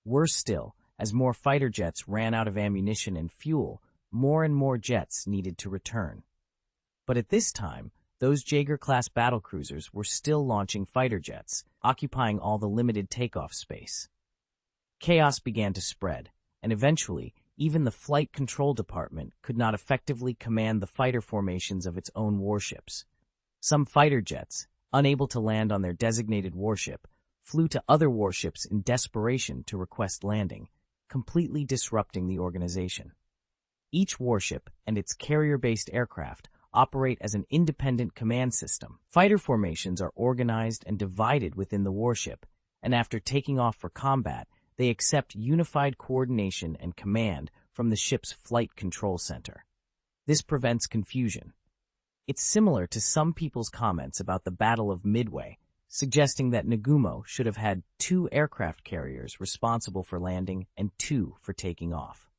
Worse still, as more fighter jets ran out of ammunition and fuel, more and more jets needed to return. But at this time, those Jaeger-class battlecruisers were still launching fighter jets, occupying all the limited takeoff space. Chaos began to spread, and eventually, even the Flight Control Department could not effectively command the fighter formations of its own warships. Some fighter jets, unable to land on their designated warship, flew to other warships in desperation to request landing, completely disrupting the organization. Each warship and its carrier-based aircraft operate as an independent command system. Fighter formations are organized and divided within the warship, and after taking off for combat, they accept unified coordination and command from the ship's flight control center. This prevents confusion. It's similar to some people's comments about the Battle of Midway, suggesting that Nagumo should have had 2 aircraft carriers responsible for landing and 2 for taking off.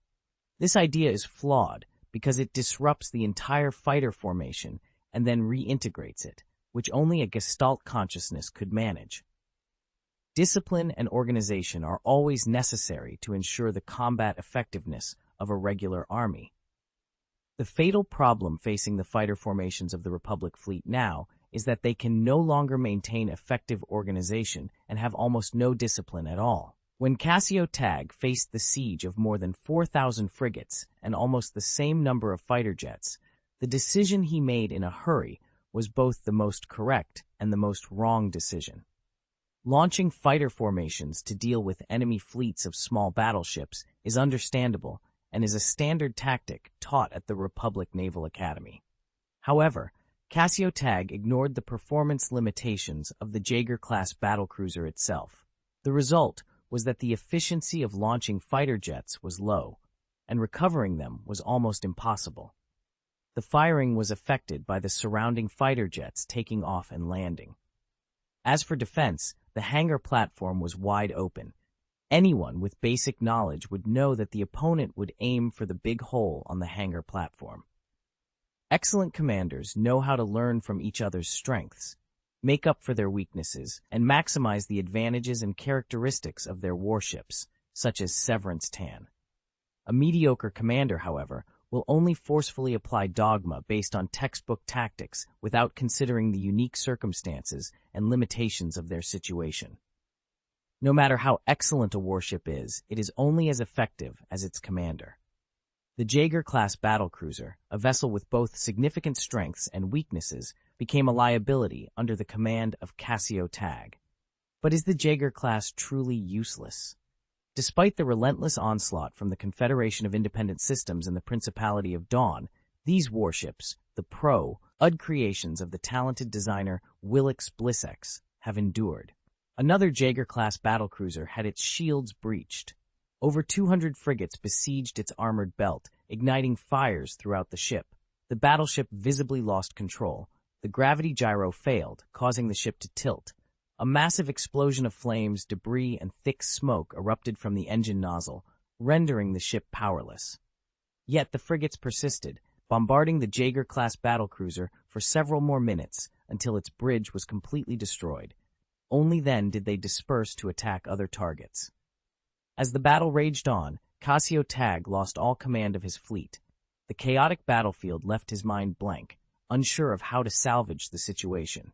This idea is flawed because it disrupts the entire fighter formation and then reintegrates it, which only a Gestalt consciousness could manage. Discipline and organization are always necessary to ensure the combat effectiveness of a regular army. The fatal problem facing the fighter formations of the Republic fleet now is that they can no longer maintain effective organization and have almost no discipline at all. When Tang faced the siege of more than 4,000 frigates and almost the same number of fighter jets, the decision he made in a hurry was both the most correct and the most wrong decision. Launching fighter formations to deal with enemy fleets of small battleships is understandable and is a standard tactic taught at the Republic Naval Academy. However, Tang ignored the performance limitations of the Jaeger-class battlecruiser itself. The result was that the efficiency of launching fighter jets was low, and recovering them was almost impossible. The firing was affected by the surrounding fighter jets taking off and landing. As for defense, the hangar platform was wide open. Anyone with basic knowledge would know that the opponent would aim for the big hole on the hangar platform. Excellent commanders know how to learn from each other's strengths, make up for their weaknesses, and maximize the advantages and characteristics of their warships, such as Severance Tan. A mediocre commander, however, will only forcefully apply dogma based on textbook tactics without considering the unique circumstances and limitations of their situation. No matter how excellent a warship is, it is only as effective as its commander. The Jaeger-class battlecruiser, a vessel with both significant strengths and weaknesses, became a liability under the command of Tang Xiao. But is the Jaeger-class truly useless? Despite the relentless onslaught from the Confederation of Independent Systems and the Principality of Dawn, these warships, the UD creations of the talented designer Willix Blissex, have endured. Another Jaeger-class battlecruiser had its shields breached. Over 200 frigates besieged its armored belt, igniting fires throughout the ship. The battleship visibly lost control. The gravity gyro failed, causing the ship to tilt. A massive explosion of flames, debris, and thick smoke erupted from the engine nozzle, rendering the ship powerless. Yet the frigates persisted, bombarding the Jaeger-class battlecruiser for several more minutes until its bridge was completely destroyed. Only then did they disperse to attack other targets. As the battle raged on, Tang Xiao lost all command of his fleet. The chaotic battlefield left his mind blank, unsure of how to salvage the situation.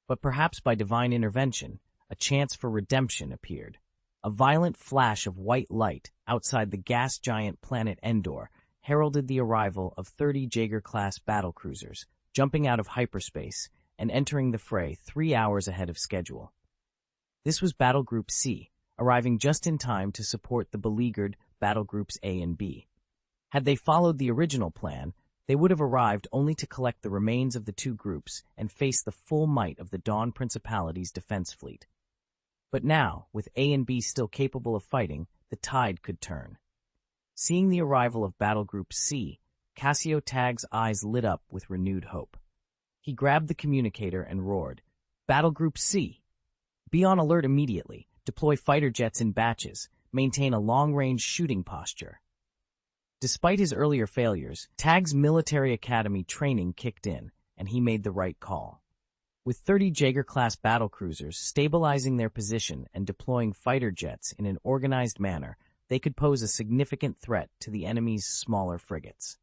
But perhaps by divine intervention, a chance for redemption appeared. A violent flash of white light outside the gas giant planet Endor heralded the arrival of 30 Jaeger-class battlecruisers, jumping out of hyperspace and entering the fray 3 hours ahead of schedule. This was Battle Group C, arriving just in time to support the beleaguered Battle Groups A and B. Had they followed the original plan, they would have arrived only to collect the remains of the two groups and face the full might of the Dawn Principality's defense fleet. But now, with A and B still capable of fighting, the tide could turn. Seeing the arrival of Battle Group C, Tang Xiao's eyes lit up with renewed hope. He grabbed the communicator and roared, "Battle Group C! Be on alert immediately, deploy fighter jets in batches, maintain a long-range shooting posture." Despite his earlier failures, Tag's military academy training kicked in, and he made the right call. With 30 Jaeger-class battlecruisers stabilizing their position and deploying fighter jets in an organized manner, they could pose a significant threat to the enemy's smaller frigates.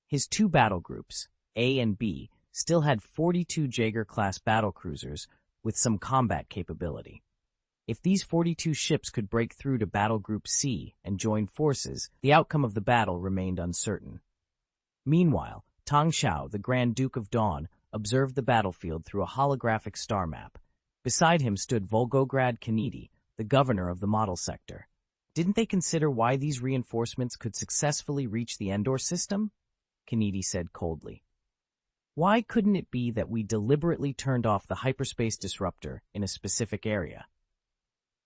His two battle groups, A and B, still had 42 Jaeger-class battlecruisers with some combat capability. If these 42 ships could break through to Battle Group C and join forces, the outcome of the battle remained uncertain. Meanwhile, Tang Xiao, the Grand Duke of Dawn, observed the battlefield through a holographic star map. Beside him stood Volgograd Kennedy, the governor of the model sector. Didn't they consider why these reinforcements could successfully reach the Endor system? Kennedy said coldly. Why couldn't it be that we deliberately turned off the hyperspace disruptor in a specific area?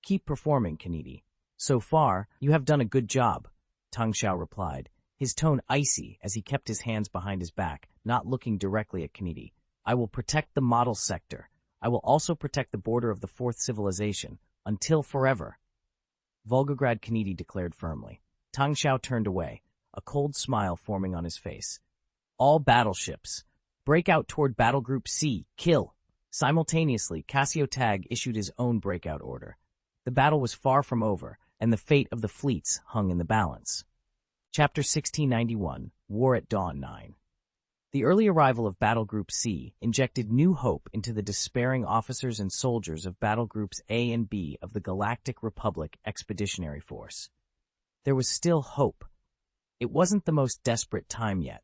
Keep performing, Kennedy. So far, you have done a good job, Tang Xiao replied, his tone icy as he kept his hands behind his back, not looking directly at Kennedy. I will protect the model sector. I will also protect the border of the Fourth Civilization, until forever. Volgograd Kennedy declared firmly. Tang Xiao turned away, a cold smile forming on his face. All battleships. Break out toward Battle Group C. Kill. Simultaneously, Tang Xiao issued his own breakout order. The battle was far from over, and the fate of the fleets hung in the balance. Chapter 1691, War at Dawn 9. The early arrival of Battle Group C injected new hope into the despairing officers and soldiers of Battle Groups A and B of the Galactic Republic Expeditionary Force. There was still hope. It wasn't the most desperate time yet.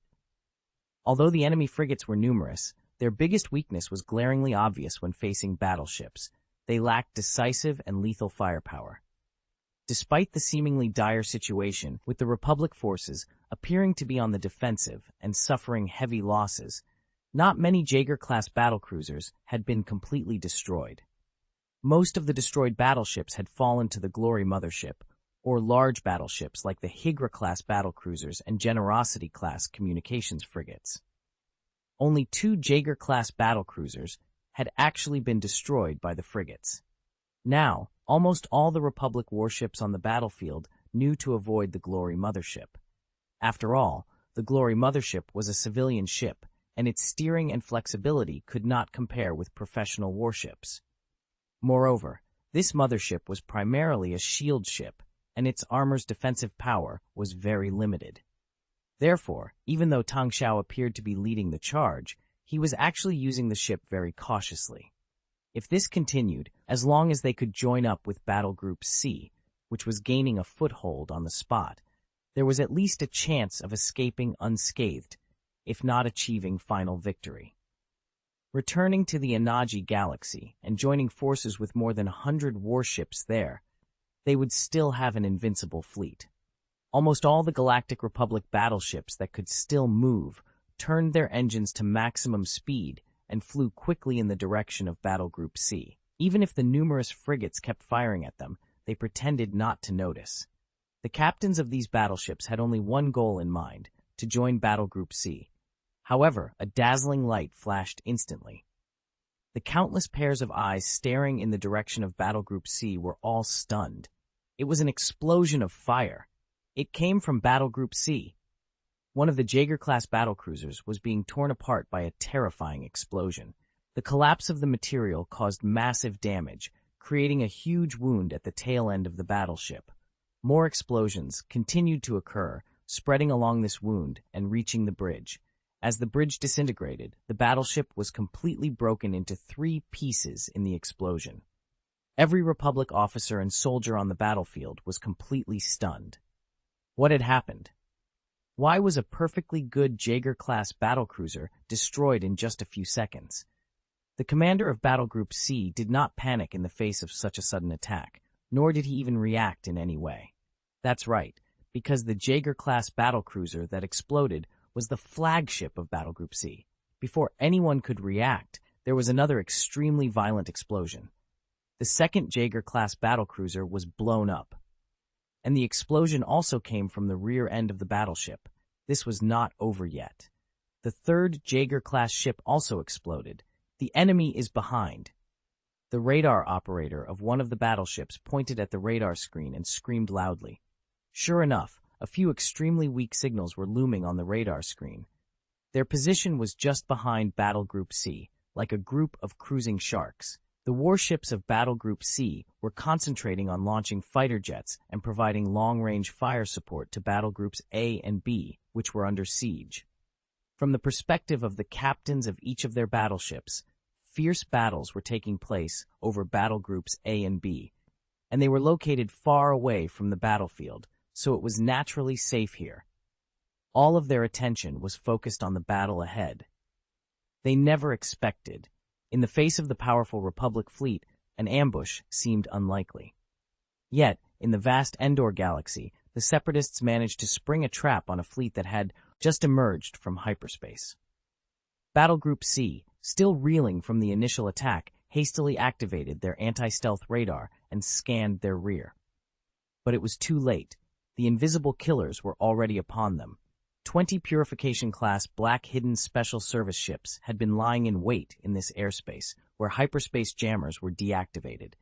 Although the enemy frigates were numerous, their biggest weakness was glaringly obvious when facing battleships. They lacked decisive and lethal firepower. Despite the seemingly dire situation, with the Republic forces appearing to be on the defensive and suffering heavy losses, not many Jaeger-class battlecruisers had been completely destroyed. Most of the destroyed battleships had fallen to the Glory Mothership, or large battleships like the Higra-class battlecruisers and Generosity-class communications frigates. Only 2 Jaeger-class battlecruisers had actually been destroyed by the frigates. Now, almost all the Republic warships on the battlefield knew to avoid the Glory Mothership. After all, the Glory Mothership was a civilian ship, and its steering and flexibility could not compare with professional warships. Moreover, this mothership was primarily a shield ship, and its armor's defensive power was very limited. Therefore, even though Tang Xiao appeared to be leading the charge, he was actually using the ship very cautiously. If this continued, as long as they could join up with Battle Group C, which was gaining a foothold on the spot, there was at least a chance of escaping unscathed, if not achieving final victory. Returning to the Anaji galaxy and joining forces with more than 100 warships there, they would still have an invincible fleet. Almost all the Galactic Republic battleships that could still move turned their engines to maximum speed and flew quickly in the direction of Battle Group C. Even if the numerous frigates kept firing at them, they pretended not to notice. The captains of these battleships had only one goal in mind, to join Battle Group C. However, a dazzling light flashed instantly. The countless pairs of eyes staring in the direction of Battle Group C were all stunned. It was an explosion of fire. It came from Battle Group C. One of the Jaeger-class battlecruisers was being torn apart by a terrifying explosion. The collapse of the material caused massive damage, creating a huge wound at the tail end of the battleship. More explosions continued to occur, spreading along this wound and reaching the bridge. As the bridge disintegrated, the battleship was completely broken into 3 pieces in the explosion. Every Republic officer and soldier on the battlefield was completely stunned. What had happened? Why was a perfectly good Jaeger-class battlecruiser destroyed in just a few seconds? The commander of Battle Group C did not panic in the face of such a sudden attack, nor did he even react in any way. That's right, because the Jaeger-class battlecruiser that exploded was the flagship of Battle Group C. Before anyone could react, there was another extremely violent explosion. The second Jaeger-class battlecruiser was blown up, and the explosion also came from the rear end of the battleship. This was not over yet. The third Jaeger-class ship also exploded. The enemy is behind. The radar operator of one of the battleships pointed at the radar screen and screamed loudly. Sure enough, a few extremely weak signals were looming on the radar screen. Their position was just behind Battle Group C, like a group of cruising sharks. The warships of Battle Group C were concentrating on launching fighter jets and providing long-range fire support to Battle Groups A and B, which were under siege. From the perspective of the captains of each of their battleships, fierce battles were taking place over Battle Groups A and B, and they were located far away from the battlefield, so it was naturally safe here. All of their attention was focused on the battle ahead. They never expected. In the face of the powerful Republic fleet, an ambush seemed unlikely. Yet, in the vast Endor galaxy, the Separatists managed to spring a trap on a fleet that had just emerged from hyperspace. Battle Group C, still reeling from the initial attack, hastily activated their anti-stealth radar and scanned their rear. But it was too late. The invisible killers were already upon them. 20 Purification-class Black Hidden Special Service ships had been lying in wait in this airspace, where hyperspace jammers were deactivated.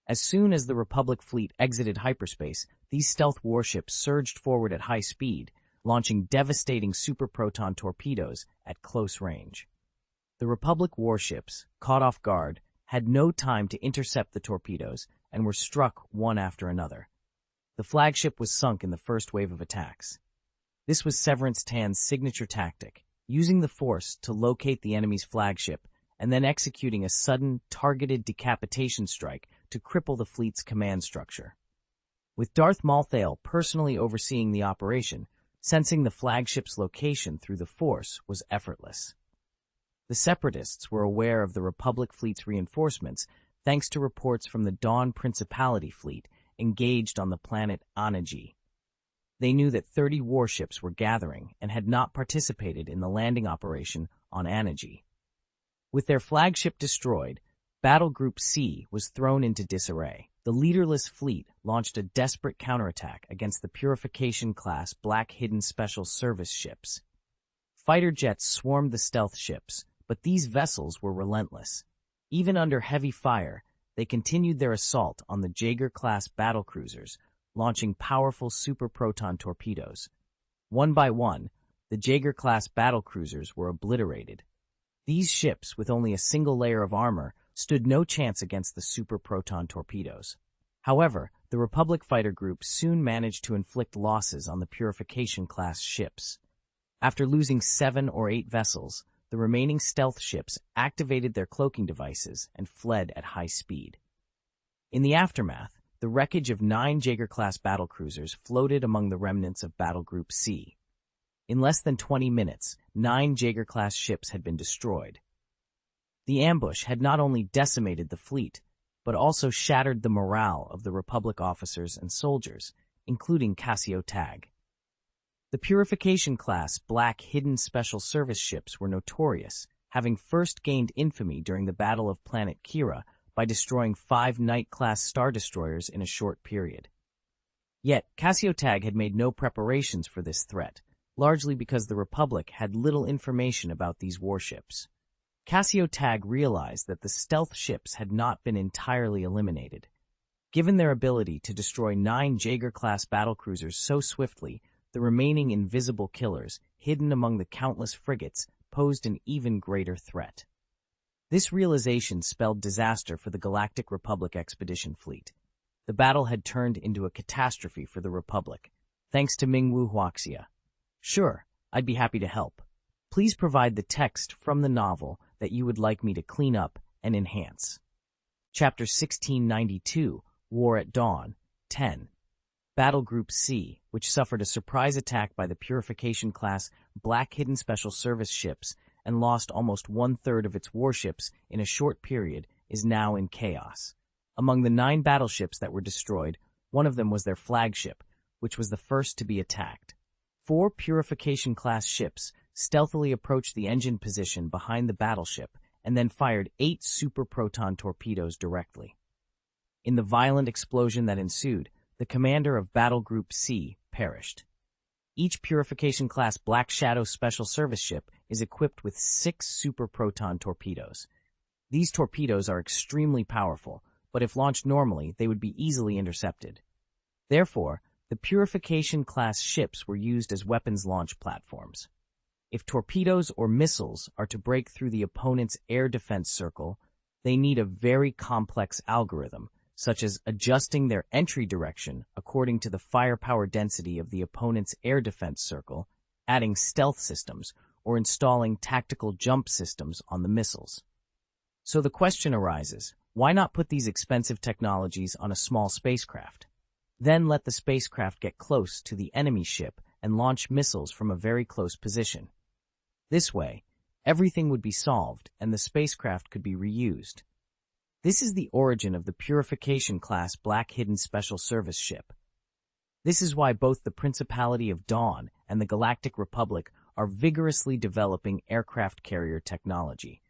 As soon as the Republic fleet exited hyperspace, these stealth warships surged forward at high speed, launching devastating superproton torpedoes at close range. The Republic warships, caught off guard, had no time to intercept the torpedoes and were struck one after another. The flagship was sunk in the first wave of attacks. This was Severance Tan's signature tactic, using the Force to locate the enemy's flagship and then executing a sudden, targeted decapitation strike to cripple the fleet's command structure. With Darth Malthael personally overseeing the operation, sensing the flagship's location through the Force was effortless. The Separatists were aware of the Republic fleet's reinforcements thanks to reports from the Dawn Principality fleet engaged on the planet Anaji. They knew that 30 warships were gathering and had not participated in the landing operation on Anaji. With their flagship destroyed, Battle Group C was thrown into disarray. The leaderless fleet launched a desperate counterattack against the Purification-class Black Hidden Special Service ships. Fighter jets swarmed the stealth ships, but these vessels were relentless. Even under heavy fire, they continued their assault on the Jaeger-class battlecruisers, launching powerful superproton torpedoes. One by one, the Jaeger-class battlecruisers were obliterated. These ships, with only a single layer of armor, stood no chance against the superproton torpedoes. However, the Republic fighter group soon managed to inflict losses on the Purification-class ships. After losing 7 or 8 vessels, the remaining stealth ships activated their cloaking devices and fled at high speed. In the aftermath, the wreckage of 9 Jaeger-class battlecruisers floated among the remnants of Battle Group C. In less than 20 minutes, 9 Jaeger-class ships had been destroyed. The ambush had not only decimated the fleet, but also shattered the morale of the Republic officers and soldiers, including Cassio Tag. The Purification-class Black Hidden Special Service ships were notorious, having first gained infamy during the Battle of Planet Kira by destroying 5 Knight-class Star Destroyers in a short period. Yet, Cassio Tag had made no preparations for this threat, largely because the Republic had little information about these warships. Cassio Tag realized that the stealth ships had not been entirely eliminated. Given their ability to destroy 9 Jaeger-class battlecruisers so swiftly, the remaining invisible killers, hidden among the countless frigates, posed an even greater threat. This realization spelled disaster for the Galactic Republic expedition fleet. The battle had turned into a catastrophe for the Republic, thanks to Mingwu Huaxia. Sure, I'd be happy to help. Please provide the text from the novel that you would like me to clean up and enhance. Chapter 1692, War at Dawn, 10. Battle Group C, which suffered a surprise attack by the Purification-class Black Hidden Special Service ships and lost almost 1/3 of its warships in a short period, is now in chaos. Among the 9 battleships that were destroyed, one of them was their flagship, which was the first to be attacked. 4 Purification-class ships stealthily approached the engine position behind the battleship and then fired 8 super-proton torpedoes directly. In the violent explosion that ensued, the commander of Battle Group C perished. Each Purification-class Black Shadow Special Service ship is equipped with 6 super-proton torpedoes. These torpedoes are extremely powerful, but if launched normally, they would be easily intercepted. Therefore, the Purification-class ships were used as weapons launch platforms. If torpedoes or missiles are to break through the opponent's air defense circle, they need a very complex algorithm, such as adjusting their entry direction according to the firepower density of the opponent's air defense circle, adding stealth systems, or installing tactical jump systems on the missiles. So the question arises, why not put these expensive technologies on a small spacecraft? Then let the spacecraft get close to the enemy ship and launch missiles from a very close position. This way, everything would be solved and the spacecraft could be reused. This is the origin of the Purification-class Black Hidden Special Service ship. This is why both the Principality of Dawn and the Galactic Republic are vigorously developing aircraft carrier technology.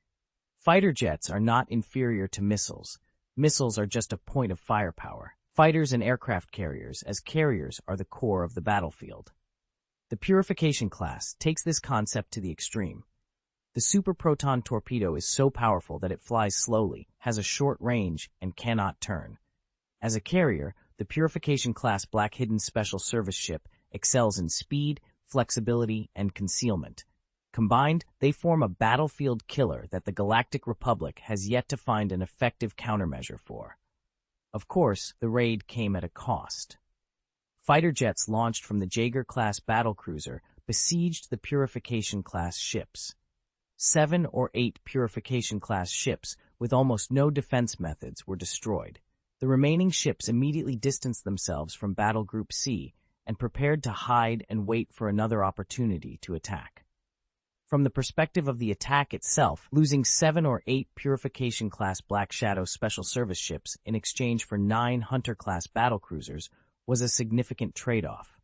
Fighter jets are not inferior to missiles. Missiles are just a point of firepower. Fighters and aircraft carriers, as carriers, are the core of the battlefield. The Purification class takes this concept to the extreme. The super-proton torpedo is so powerful that it flies slowly, has a short range, and cannot turn. As a carrier, the Purification-class Black Hidden Special Service ship excels in speed, flexibility, and concealment. Combined, they form a battlefield killer that the Galactic Republic has yet to find an effective countermeasure for. Of course, the raid came at a cost. Fighter jets launched from the Jaeger-class battlecruiser besieged the Purification-class ships. 7 or 8 Purification-class ships with almost no defense methods were destroyed. The remaining ships immediately distanced themselves from Battle Group C and prepared to hide and wait for another opportunity to attack. From the perspective of the attack itself, losing 7 or 8 Purification-class Black Shadow Special Service ships in exchange for 9 Hunter-class battlecruisers was a significant trade-off.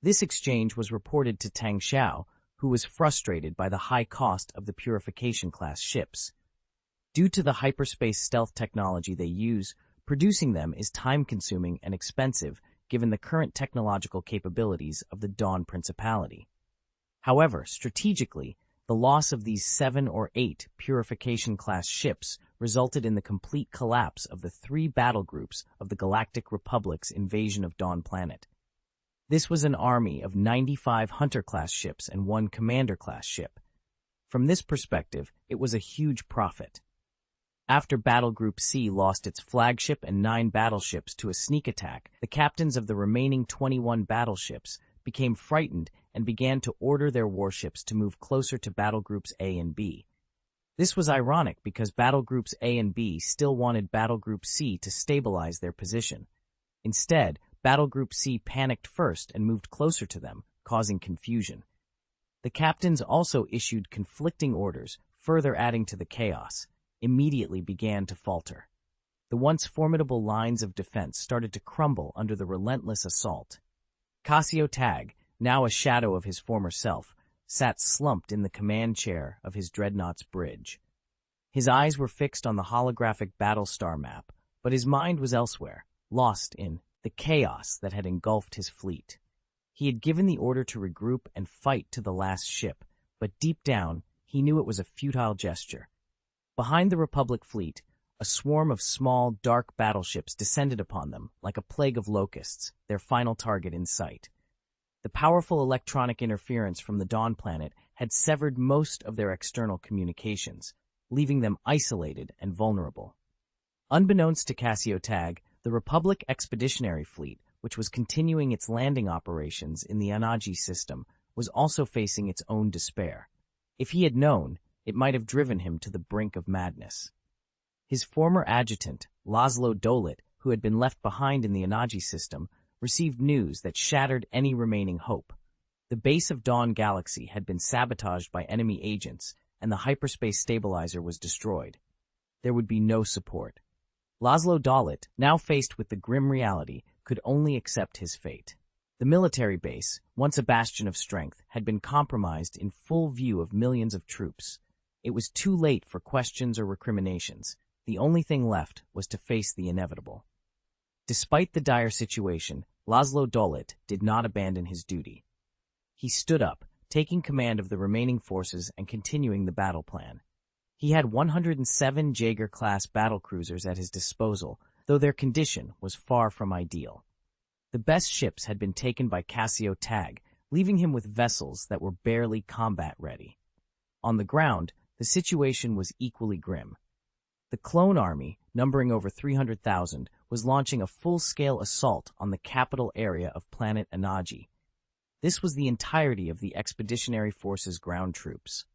This exchange was reported to Tang Xiao, who was frustrated by the high cost of the Purification-class ships. Due to the hyperspace stealth technology they use, producing them is time-consuming and expensive given the current technological capabilities of the Dawn Principality. However, strategically, the loss of these 7 or 8 Purification-class ships resulted in the complete collapse of the 3 battle groups of the Galactic Republic's invasion of Dawn Planet. This was an army of 95 Hunter-class ships and 1 Commander-class ship. From this perspective, it was a huge profit. After Battle Group C lost its flagship and 9 battleships to a sneak attack, the captains of the remaining 21 battleships became frightened and began to order their warships to move closer to Battle Groups A and B. This was ironic because Battle Groups A and B still wanted Battle Group C to stabilize their position. Instead, Battle Group C panicked first and moved closer to them, causing confusion. The captains also issued conflicting orders, further adding to the chaos, immediately began to falter. The once formidable lines of defense started to crumble under the relentless assault. Cassio Tag, now a shadow of his former self, sat slumped in the command chair of his dreadnought's bridge. His eyes were fixed on the holographic Battlestar map, but his mind was elsewhere, lost in the chaos that had engulfed his fleet. He had given the order to regroup and fight to the last ship, but deep down, he knew it was a futile gesture. Behind the Republic fleet, a swarm of small, dark battleships descended upon them like a plague of locusts, their final target in sight. The powerful electronic interference from the Dawn planet had severed most of their external communications, leaving them isolated and vulnerable. Unbeknownst to Cassio Tag, the Republic Expeditionary Fleet, which was continuing its landing operations in the Anaji system, was also facing its own despair. If he had known, it might have driven him to the brink of madness. His former adjutant, Laszlo Dolit, who had been left behind in the Anaji system, received news that shattered any remaining hope. The base of Dawn Galaxy had been sabotaged by enemy agents, and the hyperspace stabilizer was destroyed. There would be no support. Laszlo Dolit, now faced with the grim reality, could only accept his fate. The military base, once a bastion of strength, had been compromised in full view of millions of troops. It was too late for questions or recriminations. The only thing left was to face the inevitable. Despite the dire situation, Laszlo Dolit did not abandon his duty. He stood up, taking command of the remaining forces and continuing the battle plan. He had 107 Jaeger-class battlecruisers at his disposal, though their condition was far from ideal. The best ships had been taken by Cassio Tag, leaving him with vessels that were barely combat-ready. On the ground, the situation was equally grim. The clone army, numbering over 300,000, was launching a full-scale assault on the capital area of planet Anaji. This was the entirety of the Expeditionary Force's ground troops.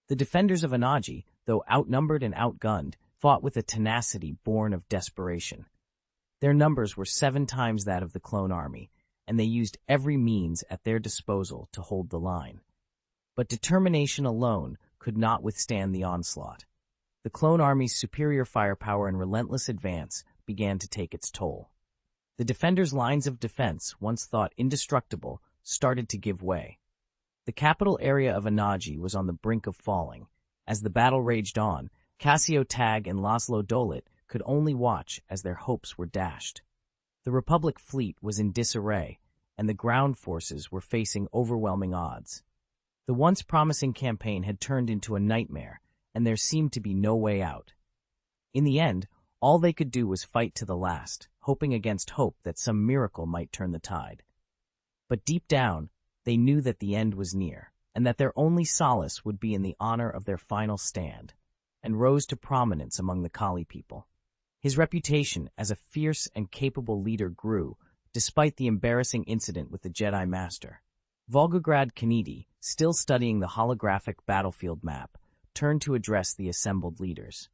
The defenders of Anaji, though outnumbered and outgunned, fought with a tenacity born of desperation. Their numbers were 7 times that of the clone army, and they used every means at their disposal to hold the line. But determination alone could not withstand the onslaught. The clone army's superior firepower and relentless advance began to take its toll. The defenders' lines of defense, once thought indestructible, started to give way. The capital area of Anaji was on the brink of falling. As the battle raged on, Cassio Tag and Laszlo Dolit could only watch as their hopes were dashed. The Republic fleet was in disarray, and the ground forces were facing overwhelming odds. The once promising campaign had turned into a nightmare, and there seemed to be no way out. In the end, all they could do was fight to the last, hoping against hope that some miracle might turn the tide. But deep down, they knew that the end was near, and that their only solace would be in the honor of their final stand, and rose to prominence among the Kali people. His reputation as a fierce and capable leader grew, despite the embarrassing incident with the Jedi Master. Volgograd Kennedy, still studying the holographic battlefield map, turned to address the assembled leaders.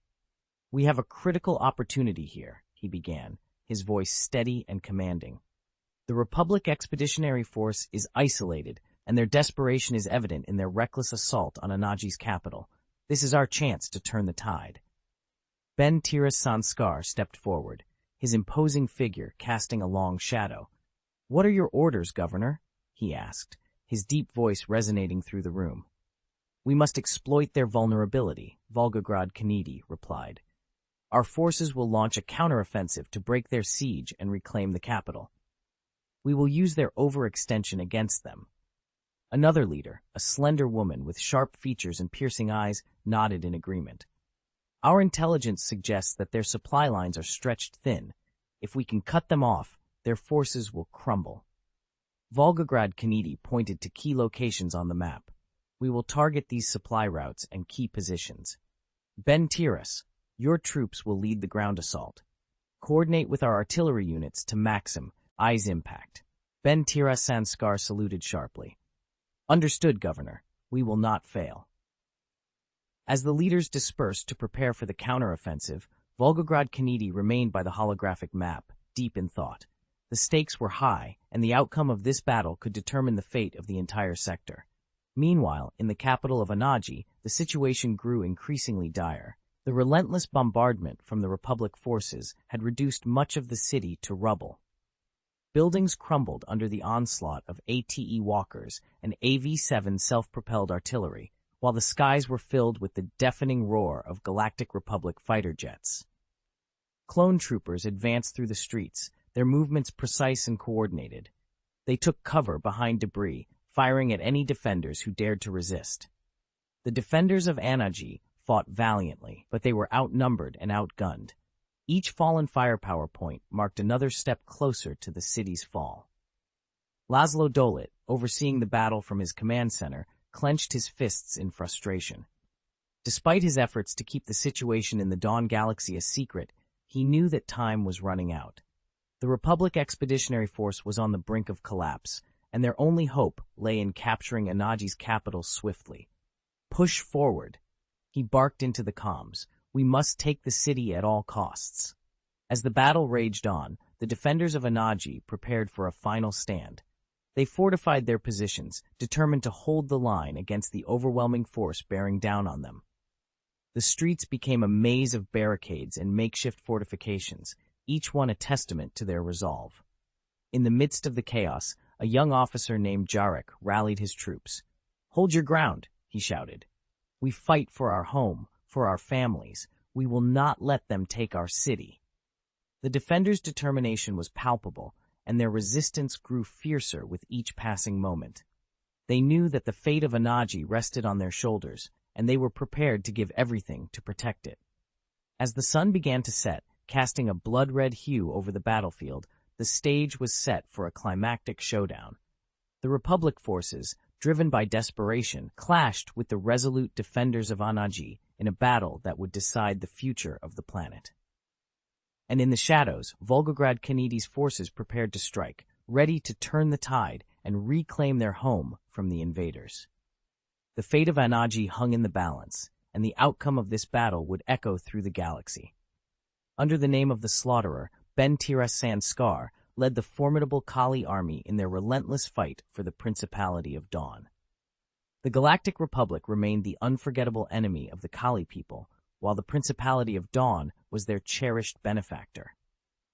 "We have a critical opportunity here," he began, his voice steady and commanding. "The Republic Expeditionary Force is isolated, and their desperation is evident in their reckless assault on Anaji's capital. This is our chance to turn the tide." Ben Tiras Sanskar stepped forward, his imposing figure casting a long shadow. "What are your orders, Governor?" he asked, his deep voice resonating through the room. "We must exploit their vulnerability," Volgograd Kennedy replied. "Our forces will launch a counteroffensive to break their siege and reclaim the capital. We will use their overextension against them." Another leader, a slender woman with sharp features and piercing eyes, nodded in agreement. "Our intelligence suggests that their supply lines are stretched thin. If we can cut them off, their forces will crumble." Volgograd Kennedy pointed to key locations on the map. "We will target these supply routes and key positions. Ben Tiras, your troops will lead the ground assault. Coordinate with our artillery units to maximum eyes impact." Ben Tiras Sanskar saluted sharply. "Understood, Governor. We will not fail." As the leaders dispersed to prepare for the counteroffensive, Volgograd Kennedy remained by the holographic map, deep in thought. The stakes were high, and the outcome of this battle could determine the fate of the entire sector. Meanwhile, in the capital of Anaji, the situation grew increasingly dire. The relentless bombardment from the Republic forces had reduced much of the city to rubble. Buildings crumbled under the onslaught of ATE walkers and AV-7 self-propelled artillery, while the skies were filled with the deafening roar of Galactic Republic fighter jets. Clone troopers advanced through the streets, their movements precise and coordinated. They took cover behind debris, firing at any defenders who dared to resist. The defenders of Anaji fought valiantly, but they were outnumbered and outgunned. Each fallen firepower point marked another step closer to the city's fall. Laszlo Dolit, overseeing the battle from his command center, clenched his fists in frustration. Despite his efforts to keep the situation in the Dawn Galaxy a secret, he knew that time was running out. The Republic Expeditionary Force was on the brink of collapse, and their only hope lay in capturing Anaji's capital swiftly. Push forward, he barked into the comms. We must take the city at all costs. As the battle raged on, the defenders of Anaji prepared for a final stand. They fortified their positions, determined to hold the line against the overwhelming force bearing down on them. The streets became a maze of barricades and makeshift fortifications, each one a testament to their resolve. In the midst of the chaos, a young officer named Jarek rallied his troops. "Hold your ground," he shouted. "We fight for our home, for our families. We will not let them take our city." The defenders' determination was palpable, and their resistance grew fiercer with each passing moment. They knew that the fate of Anaji rested on their shoulders, and they were prepared to give everything to protect it. As the sun began to set, casting a blood-red hue over the battlefield, the stage was set for a climactic showdown. The Republic forces, driven by desperation, clashed with the resolute defenders of Anaji in a battle that would decide the future of the planet. And in the shadows, Volgograd Kennedy's forces prepared to strike, ready to turn the tide and reclaim their home from the invaders. The fate of Anaji hung in the balance, and the outcome of this battle would echo through the galaxy. Under the name of the Slaughterer, Ben Tira Sanskar led the formidable Kali army in their relentless fight for the Principality of Dawn. The Galactic Republic remained the unforgettable enemy of the Kali people, while the Principality of Dawn was their cherished benefactor.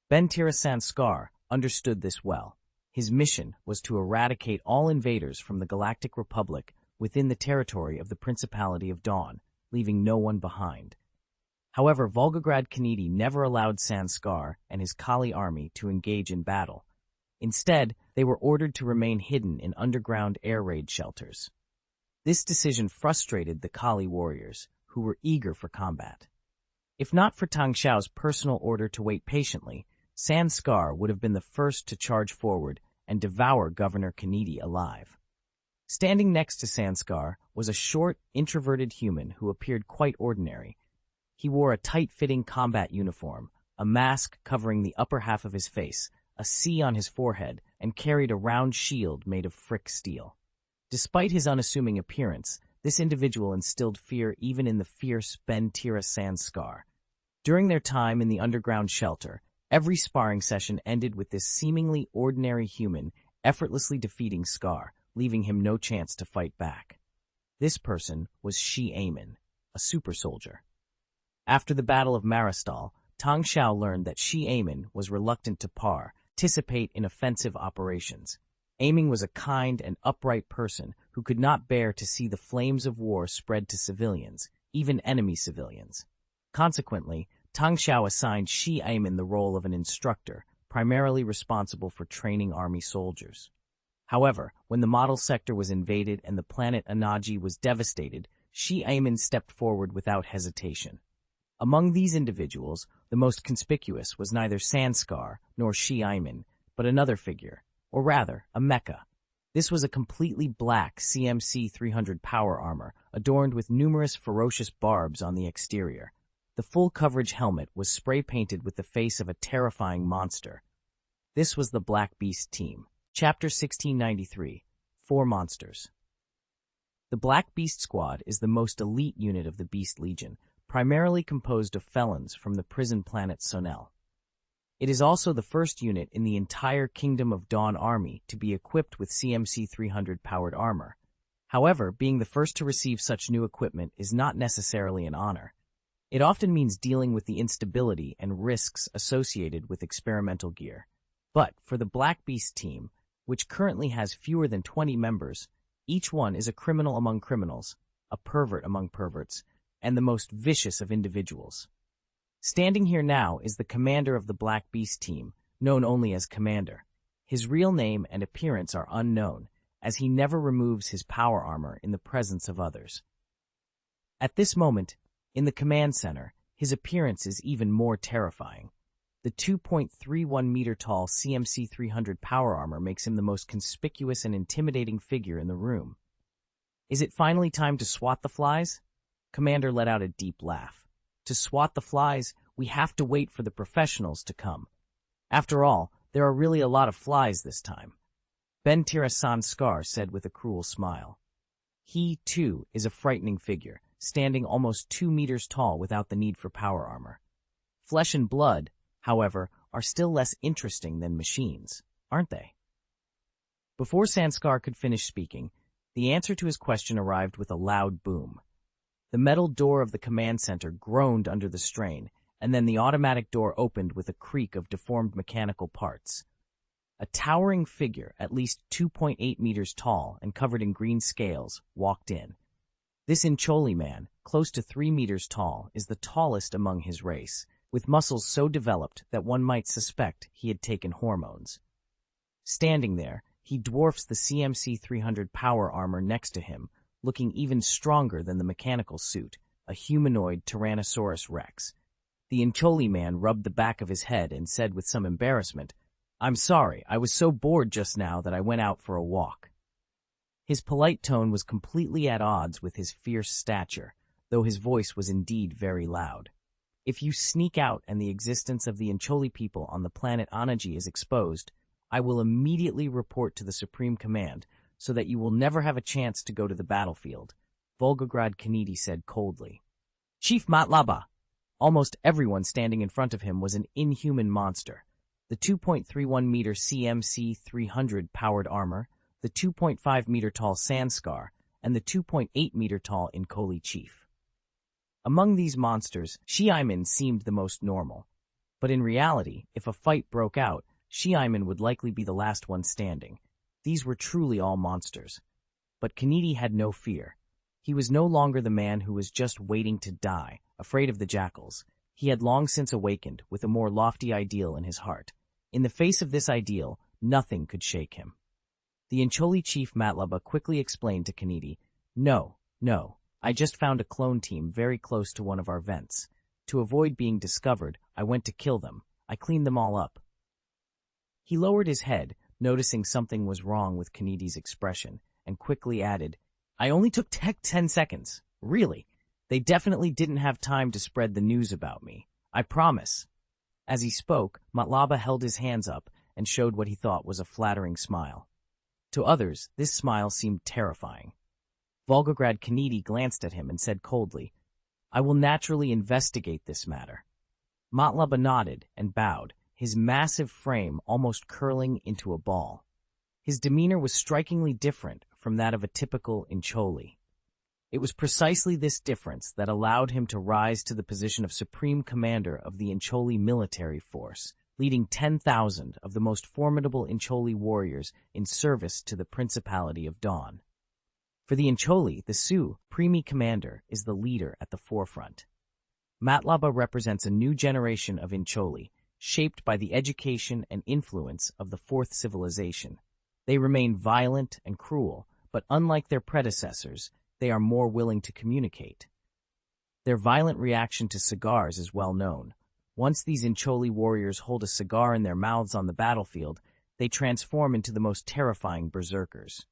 Ben Tira Sanskar understood this well. His mission was to eradicate all invaders from the Galactic Republic within the territory of the Principality of Dawn, leaving no one behind. However, Volgograd Kennedy never allowed Sanskar and his Kali army to engage in battle. Instead, they were ordered to remain hidden in underground air raid shelters. This decision frustrated the Kali warriors, who were eager for combat. If not for Tang Xiao's personal order to wait patiently, Sanskar would have been the first to charge forward and devour Governor Kennedy alive. Standing next to Sanskar was a short, introverted human who appeared quite ordinary. He wore a tight-fitting combat uniform, a mask covering the upper half of his face, a C on his forehead, and carried a round shield made of frick steel. Despite his unassuming appearance, this individual instilled fear even in the fierce Ben Tira Sanskar. During their time in the underground shelter, every sparring session ended with this seemingly ordinary human effortlessly defeating Scar, leaving him no chance to fight back. This person was Shi Amin, a super soldier. After the Battle of Maristal, Tang Xiao learned that Shi Amin was reluctant to participate in offensive operations. Amin was a kind and upright person who could not bear to see the flames of war spread to civilians, even enemy civilians. Consequently, Tang Xiao assigned Shi Amin the role of an instructor, primarily responsible for training army soldiers. However, when the model sector was invaded and the planet Anaji was devastated, Shi Amin stepped forward without hesitation. Among these individuals, the most conspicuous was neither Sanskar nor Shi Amin, but another figure, or rather, a mecha. This was a completely black CMC 300 power armor, adorned with numerous ferocious barbs on the exterior. The full coverage helmet was spray-painted with the face of a terrifying monster. This was the Black Beast team. Chapter 1693, 4 Monsters. The Black Beast Squad is the most elite unit of the Beast Legion, primarily composed of felons from the prison planet Sonel. It is also the first unit in the entire Kingdom of Dawn army to be equipped with CMC-300 powered armor. However, being the first to receive such new equipment is not necessarily an honor. It often means dealing with the instability and risks associated with experimental gear. But for the Black Beast team, which currently has fewer than 20 members, each one is a criminal among criminals, a pervert among perverts, and the most vicious of individuals. Standing here now is the commander of the Black Beast team, known only as Commander. His real name and appearance are unknown, as he never removes his power armor in the presence of others. At this moment, in the command center, his appearance is even more terrifying. The 2.31-meter-tall CMC-300 power armor makes him the most conspicuous and intimidating figure in the room. Is it finally time to swat the flies? Commander let out a deep laugh. To swat the flies, we have to wait for the professionals to come. After all, there are really a lot of flies this time. Ben Tirasan Scar said with a cruel smile. He, too, is a frightening figure, standing almost 2 meters tall without the need for power armor. Flesh and blood, however, are still less interesting than machines, aren't they? Before Sanskar could finish speaking, the answer to his question arrived with a loud boom. The metal door of the command center groaned under the strain, and then the automatic door opened with a creak of deformed mechanical parts. A towering figure, at least 2.8 meters tall and covered in green scales, walked in. This Incholi man, close to 3 meters tall, is the tallest among his race, with muscles so developed that one might suspect he had taken hormones. Standing there, he dwarfs the CMC-300 power armor next to him, looking even stronger than the mechanical suit, a humanoid Tyrannosaurus Rex. The Incholi man rubbed the back of his head and said with some embarrassment, "I'm sorry, I was so bored just now that I went out for a walk." His polite tone was completely at odds with his fierce stature, though his voice was indeed very loud. If you sneak out and the existence of the Incholi people on the planet Anaji is exposed, I will immediately report to the Supreme Command so that you will never have a chance to go to the battlefield, Volgograd Kanedi said coldly. Chief Matlaba! Almost everyone standing in front of him was an inhuman monster. The 2.31-meter CMC-300 powered armor, the 2.5-meter-tall Sanskar, and the 2.8-meter-tall Incholi chief. Among these monsters, Xiaimin seemed the most normal. But in reality, if a fight broke out, Xiaimin would likely be the last one standing. These were truly all monsters. But Kanedi had no fear. He was no longer the man who was just waiting to die, afraid of the jackals. He had long since awakened with a more lofty ideal in his heart. In the face of this ideal, nothing could shake him. The Incholi chief Matlaba quickly explained to Kanedi, No, I just found a clone team very close to one of our vents. To avoid being discovered, I went to kill them. I cleaned them all up." He lowered his head, noticing something was wrong with Kanedi's expression, and quickly added, "I only took 10 seconds. Really. They definitely didn't have time to spread the news about me. I promise." As he spoke, Matlaba held his hands up and showed what he thought was a flattering smile. To others, this smile seemed terrifying. Volgograd Kanedi glanced at him and said coldly, "I will naturally investigate this matter." Matlaba nodded and bowed, his massive frame almost curling into a ball. His demeanor was strikingly different from that of a typical Incholi. It was precisely this difference that allowed him to rise to the position of Supreme Commander of the Incholi military force, leading 10,000 of the most formidable Incholi warriors in service to the Principality of Dawn. For the Incholi, the Supreme Commander is the leader at the forefront. Matlaba represents a new generation of Incholi, shaped by the education and influence of the Fourth Civilization. They remain violent and cruel, but unlike their predecessors, they are more willing to communicate. Their violent reaction to cigars is well known. Once these Incholi warriors hold a cigar in their mouths on the battlefield, they transform into the most terrifying berserkers.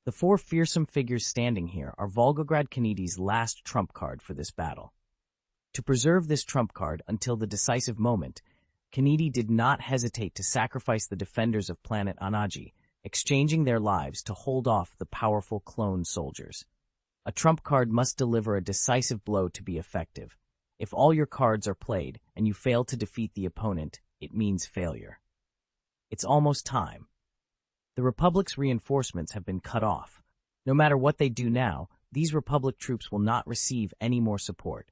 The 4 fearsome figures standing here are Volgograd Kanedi's last trump card for this battle. To preserve this trump card until the decisive moment, Kanedi did not hesitate to sacrifice the defenders of planet Anaji, exchanging their lives to hold off the powerful clone soldiers. A trump card must deliver a decisive blow to be effective. If all your cards are played and you fail to defeat the opponent, it means failure. It's almost time. The Republic's reinforcements have been cut off. No matter what they do now, these Republic troops will not receive any more support,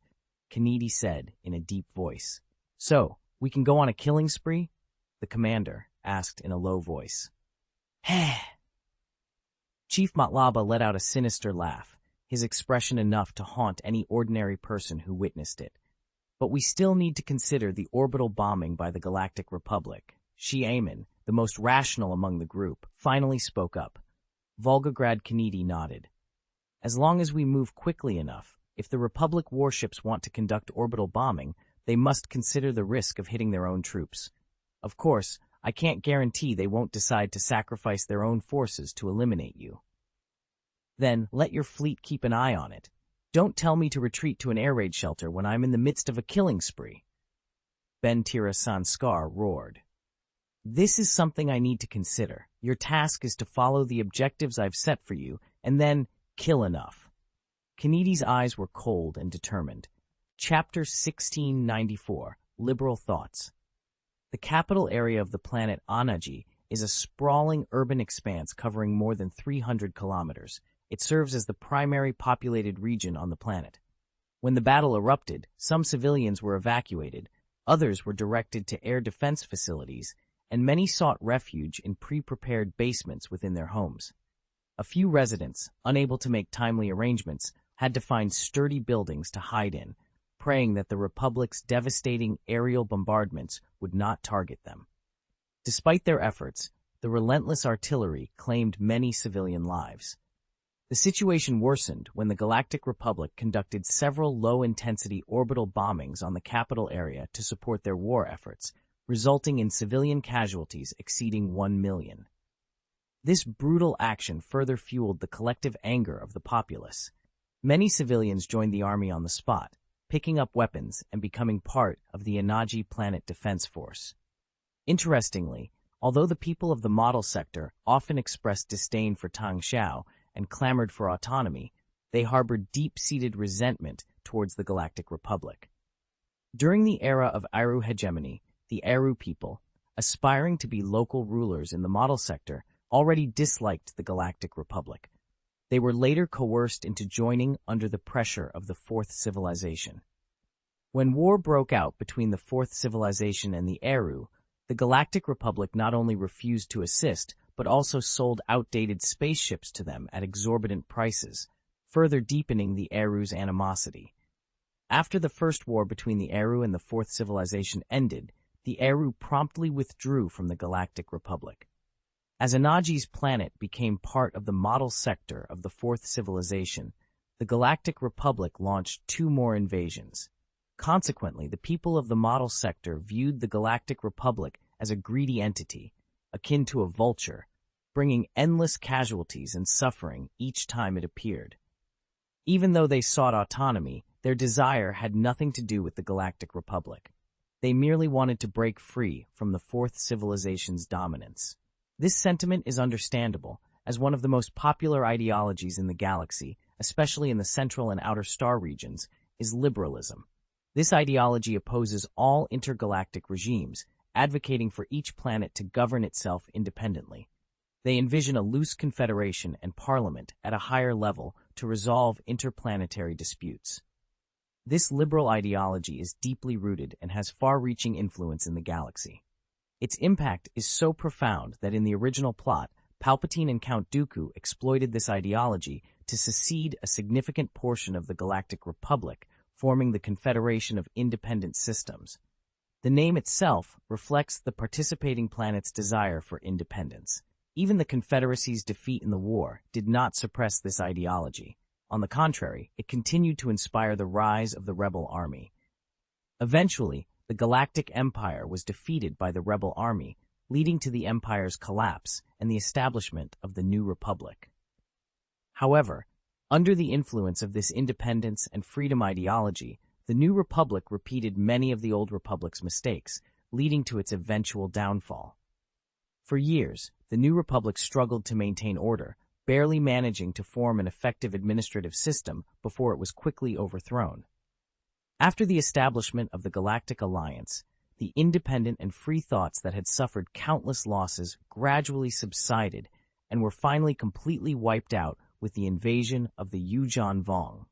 Kennedy said in a deep voice. So, we can go on a killing spree? The commander asked in a low voice. Heh! Chief Matlaba let out a sinister laugh, his expression enough to haunt any ordinary person who witnessed it. But we still need to consider the orbital bombing by the Galactic Republic. Xiamen, the most rational among the group, finally spoke up. Volgograd Kennedy nodded. As long as we move quickly enough, if the Republic warships want to conduct orbital bombing, they must consider the risk of hitting their own troops. Of course, I can't guarantee they won't decide to sacrifice their own forces to eliminate you. Then let your fleet keep an eye on it. Don't tell me to retreat to an air raid shelter when I'm in the midst of a killing spree. Ben Tira Sanskar roared. This is something I need to consider. Your task is to follow the objectives I've set for you, and then kill enough. Kennedy's eyes were cold and determined. Chapter 1694, Liberal Thoughts. The capital area of the planet Anaji is a sprawling urban expanse covering more than 300 kilometers. It serves as the primary populated region on the planet. When the battle erupted, some civilians were evacuated, others were directed to air defense facilities, and many sought refuge in pre-prepared basements within their homes. A few residents, unable to make timely arrangements, had to find sturdy buildings to hide in, praying that the Republic's devastating aerial bombardments would not target them. Despite their efforts, the relentless artillery claimed many civilian lives. The situation worsened when the Galactic Republic conducted several low-intensity orbital bombings on the capital area to support their war efforts, resulting in civilian casualties exceeding 1 million. This brutal action further fueled the collective anger of the populace. Many civilians joined the army on the spot, picking up weapons and becoming part of the Anaji Planet Defense Force. Interestingly, although the people of the model sector often expressed disdain for Tang Xiao and clamored for autonomy, they harbored deep-seated resentment towards the Galactic Republic. During the era of Aru hegemony, the Aru people, aspiring to be local rulers in the model sector, already disliked the Galactic Republic. They were later coerced into joining under the pressure of the Fourth Civilization. When war broke out between the Fourth Civilization and the Aru, the Galactic Republic not only refused to assist, but also sold outdated spaceships to them at exorbitant prices, further deepening the Aru's animosity. After the first war between the Aru and the Fourth Civilization ended, the Aru promptly withdrew from the Galactic Republic. As Anaji's planet became part of the model sector of the Fourth Civilization, the Galactic Republic launched 2 more invasions. Consequently, the people of the model sector viewed the Galactic Republic as a greedy entity, akin to a vulture, bringing endless casualties and suffering each time it appeared. Even though they sought autonomy, their desire had nothing to do with the Galactic Republic. They merely wanted to break free from the Fourth Civilization's dominance. This sentiment is understandable, as one of the most popular ideologies in the galaxy, especially in the central and outer star regions, is liberalism. This ideology opposes all intergalactic regimes, advocating for each planet to govern itself independently. They envision a loose confederation and parliament at a higher level to resolve interplanetary disputes. This liberal ideology is deeply rooted and has far-reaching influence in the galaxy. Its impact is so profound that in the original plot, Palpatine and Count Dooku exploited this ideology to secede a significant portion of the Galactic Republic, forming the Confederation of Independent Systems. The name itself reflects the participating planet's desire for independence. Even the Confederacy's defeat in the war did not suppress this ideology. On the contrary, it continued to inspire the rise of the rebel army. Eventually, the Galactic Empire was defeated by the rebel army, leading to the Empire's collapse and the establishment of the New Republic. However, under the influence of this independence and freedom ideology, the New Republic repeated many of the Old Republic's mistakes, leading to its eventual downfall. For years, the New Republic struggled to maintain order, barely managing to form an effective administrative system before it was quickly overthrown. After the establishment of the Galactic Alliance, the independent and free thoughts that had suffered countless losses gradually subsided and were finally completely wiped out with the invasion of the Yuuzhan Vong.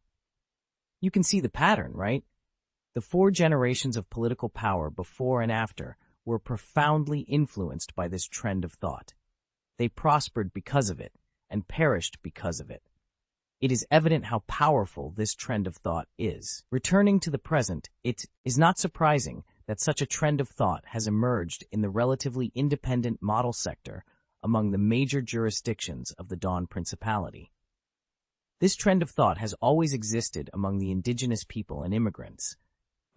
You can see the pattern, right? The 4 generations of political power before and after were profoundly influenced by this trend of thought. They prospered because of it, and perished because of it. It is evident how powerful this trend of thought is. Returning to the present, it is not surprising that such a trend of thought has emerged in the relatively independent model sector among the major jurisdictions of the Dawn Principality. This trend of thought has always existed among the indigenous people and immigrants,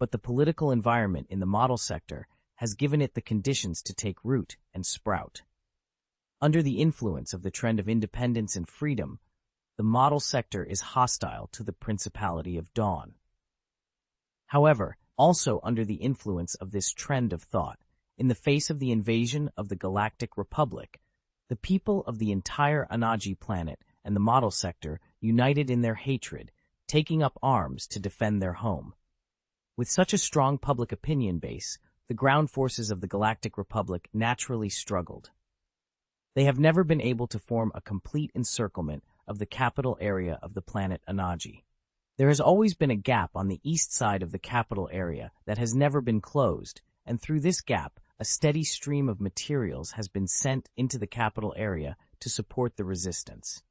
but the political environment in the model sector has given it the conditions to take root and sprout. Under the influence of the trend of independence and freedom, the model sector is hostile to the Principality of Dawn. However, also under the influence of this trend of thought, in the face of the invasion of the Galactic Republic, the people of the entire Anaji planet and the model sector united in their hatred, taking up arms to defend their home. With such a strong public opinion base, the ground forces of the Galactic Republic naturally struggled. They have never been able to form a complete encirclement of the capital area of the planet Anaji. There has always been a gap on the east side of the capital area that has never been closed, and through this gap, a steady stream of materials has been sent into the capital area to support the resistance.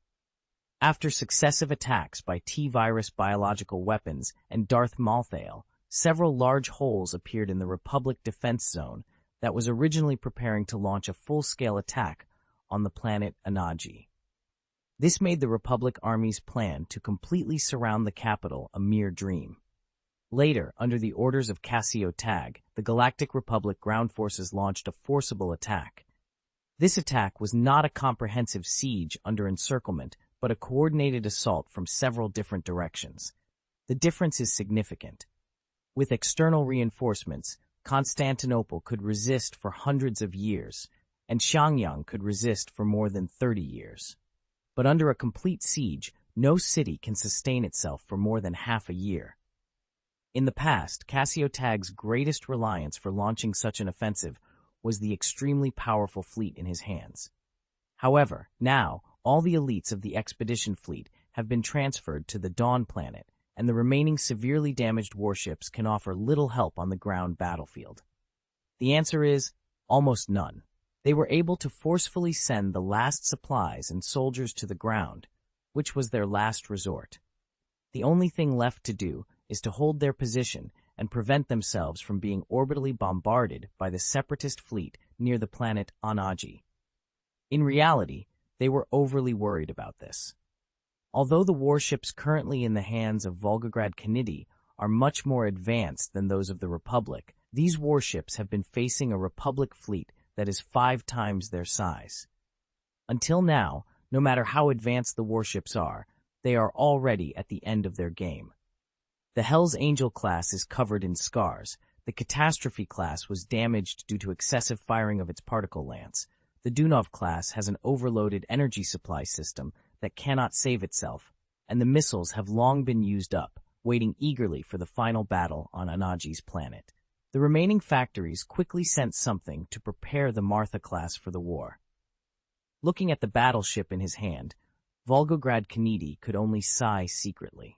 After successive attacks by T-virus biological weapons and Darth Malthael, several large holes appeared in the Republic defense zone that was originally preparing to launch a full-scale attack on the planet Anaji. This made the Republic Army's plan to completely surround the capital a mere dream. Later, under the orders of Cassio Tag, the Galactic Republic ground forces launched a forcible attack. This attack was not a comprehensive siege under encirclement, but a coordinated assault from several different directions. The difference is significant. With external reinforcements, Constantinople could resist for hundreds of years, and Xiangyang could resist for more than 30 years. But under a complete siege, no city can sustain itself for more than half a year. In the past, Cassio Tag's greatest reliance for launching such an offensive was the extremely powerful fleet in his hands. However, now, all the elites of the expedition fleet have been transferred to the Dawn planet, and the remaining severely damaged warships can offer little help on the ground battlefield. The answer is almost none. They were able to forcefully send the last supplies and soldiers to the ground, which was their last resort. The only thing left to do is to hold their position and prevent themselves from being orbitally bombarded by the separatist fleet near the planet Anaji. In reality, they were overly worried about this. Although the warships currently in the hands of Volgograd Khanidi are much more advanced than those of the Republic, these warships have been facing a Republic fleet that is 5 times their size. Until now, no matter how advanced the warships are, they are already at the end of their game. The Hell's Angel class is covered in scars. The Catastrophe class was damaged due to excessive firing of its particle lance. The Dunov class has an overloaded energy supply system that cannot save itself, and the missiles have long been used up, waiting eagerly for the final battle on Anaji's planet. The remaining factories quickly sent something to prepare the Martha class for the war. Looking at the battleship in his hand, Volgograd Khanidi could only sigh secretly.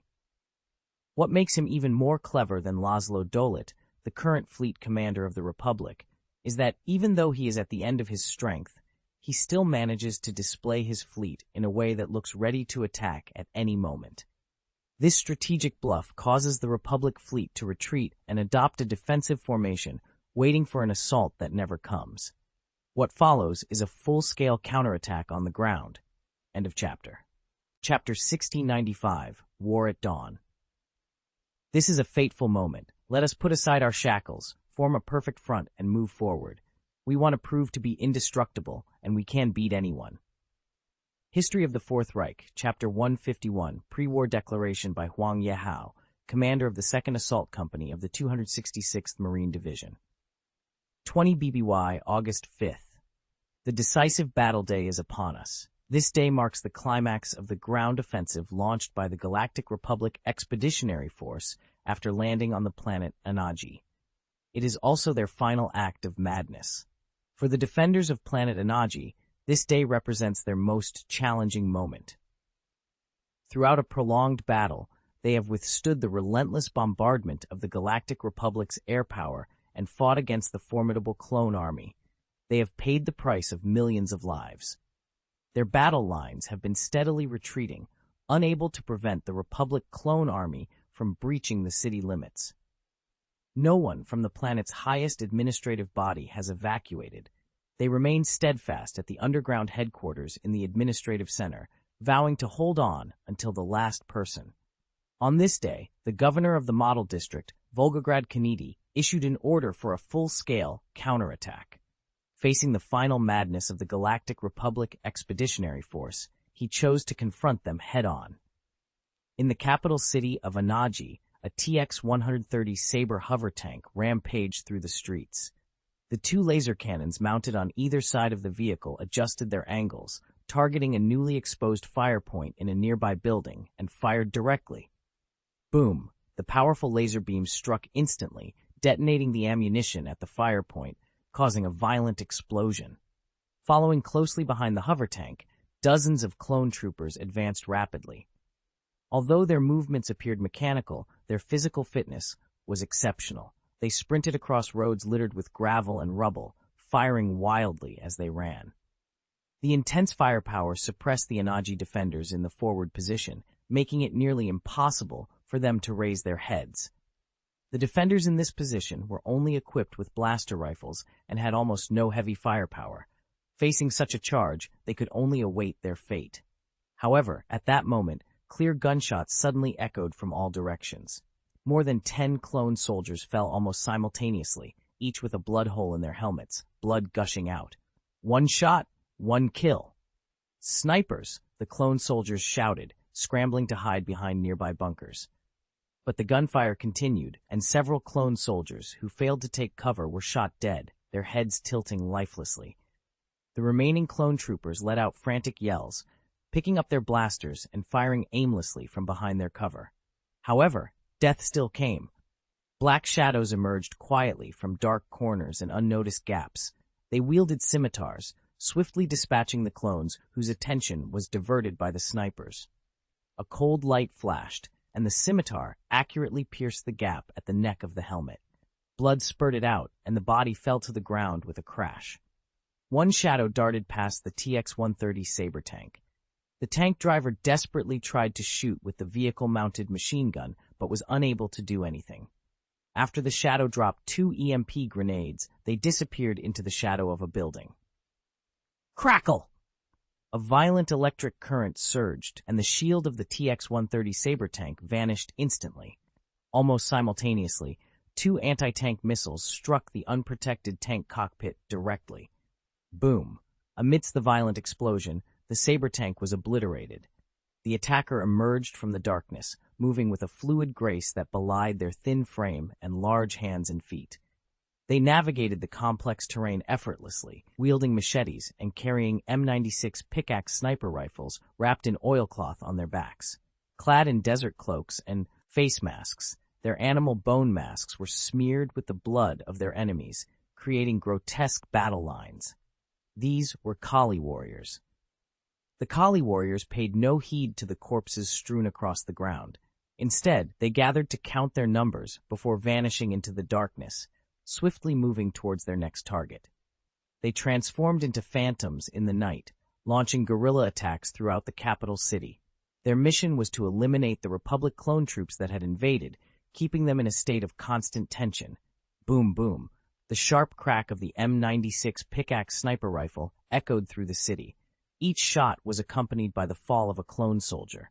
What makes him even more clever than Laszlo Dolit, the current fleet commander of the Republic, is that even though he is at the end of his strength, he still manages to display his fleet in a way that looks ready to attack at any moment. This strategic bluff causes the Republic fleet to retreat and adopt a defensive formation, waiting for an assault that never comes. What follows is a full-scale counterattack on the ground. End of chapter. Chapter 1695, War at Dawn. This is a fateful moment. Let us put aside our shackles, form a perfect front, and move forward. We want to prove to be indestructible, and we can beat anyone. History of the Fourth Reich, Chapter 151, Pre-War Declaration by Huang Yehao, commander of the 2nd Assault Company of the 266th Marine Division. 20 BBY, August 5th. The decisive battle day is upon us. This day marks the climax of the ground offensive launched by the Galactic Republic Expeditionary Force after landing on the planet Anaji. It is also their final act of madness. For the defenders of planet Anaji, this day represents their most challenging moment. Throughout a prolonged battle, they have withstood the relentless bombardment of the Galactic Republic's air power and fought against the formidable clone army. They have paid the price of millions of lives. Their battle lines have been steadily retreating, unable to prevent the Republic clone army from breaching the city limits. No one from the planet's highest administrative body has evacuated. They remain steadfast at the underground headquarters in the administrative center, vowing to hold on until the last person. On this day, the governor of the model district, Volgograd Kanedi, issued an order for a full-scale counterattack. Facing the final madness of the Galactic Republic Expeditionary Force, he chose to confront them head-on. In the capital city of Anaji, a TX-130 Saber hover tank rampaged through the streets. The two laser cannons mounted on either side of the vehicle adjusted their angles, targeting a newly exposed fire point in a nearby building, and fired directly. Boom! The powerful laser beams struck instantly, detonating the ammunition at the fire point, causing a violent explosion. Following closely behind the hover tank, dozens of clone troopers advanced rapidly. Although their movements appeared mechanical, their physical fitness was exceptional. They sprinted across roads littered with gravel and rubble, firing wildly as they ran. The intense firepower suppressed the Anaji defenders in the forward position, making it nearly impossible for them to raise their heads. The defenders in this position were only equipped with blaster rifles and had almost no heavy firepower. Facing such a charge, they could only await their fate. However, at that moment, clear gunshots suddenly echoed from all directions. More than 10 clone soldiers fell almost simultaneously, each with a blood hole in their helmets, blood gushing out. One shot, one kill. Snipers, the clone soldiers shouted, scrambling to hide behind nearby bunkers. But the gunfire continued, and several clone soldiers who failed to take cover were shot dead, their heads tilting lifelessly. The remaining clone troopers let out frantic yells, picking up their blasters and firing aimlessly from behind their cover. However, death still came. Black shadows emerged quietly from dark corners and unnoticed gaps. They wielded scimitars, swiftly dispatching the clones whose attention was diverted by the snipers. A cold light flashed, and the scimitar accurately pierced the gap at the neck of the helmet. Blood spurted out, and the body fell to the ground with a crash. One shadow darted past the TX-130 Saber tank. The tank driver desperately tried to shoot with the vehicle-mounted machine gun, but was unable to do anything. After the shadow dropped 2 EMP grenades, they disappeared into the shadow of a building. Crackle! A violent electric current surged, and the shield of the TX-130 Saber tank vanished instantly. Almost simultaneously, 2 anti-tank missiles struck the unprotected tank cockpit directly. Boom! Amidst the violent explosion, the Saber tank was obliterated. The attacker emerged from the darkness, moving with a fluid grace that belied their thin frame and large hands and feet. They navigated the complex terrain effortlessly, wielding machetes and carrying M96 pickaxe sniper rifles wrapped in oilcloth on their backs. Clad in desert cloaks and face masks, their animal bone masks were smeared with the blood of their enemies, creating grotesque battle lines. These were Kali warriors. The Kali warriors paid no heed to the corpses strewn across the ground. Instead, they gathered to count their numbers before vanishing into the darkness, swiftly moving towards their next target. They transformed into phantoms in the night, launching guerrilla attacks throughout the capital city. Their mission was to eliminate the Republic clone troops that had invaded, keeping them in a state of constant tension. Boom, boom. The sharp crack of the M96 pickaxe sniper rifle echoed through the city. Each shot was accompanied by the fall of a clone soldier.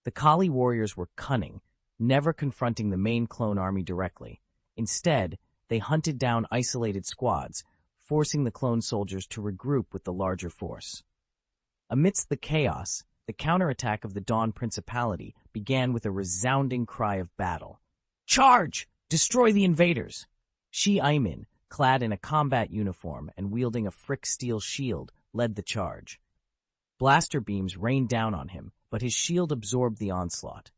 The Kali warriors were cunning, never confronting the main clone army directly. Instead, they hunted down isolated squads, forcing the clone soldiers to regroup with the larger force. Amidst the chaos, the counterattack of the Dawn Principality began with a resounding cry of battle. Charge! Destroy the invaders! Shi Aimin, clad in a combat uniform and wielding a frick steel shield, led the charge. Blaster beams rained down on him, but his shield absorbed the onslaught.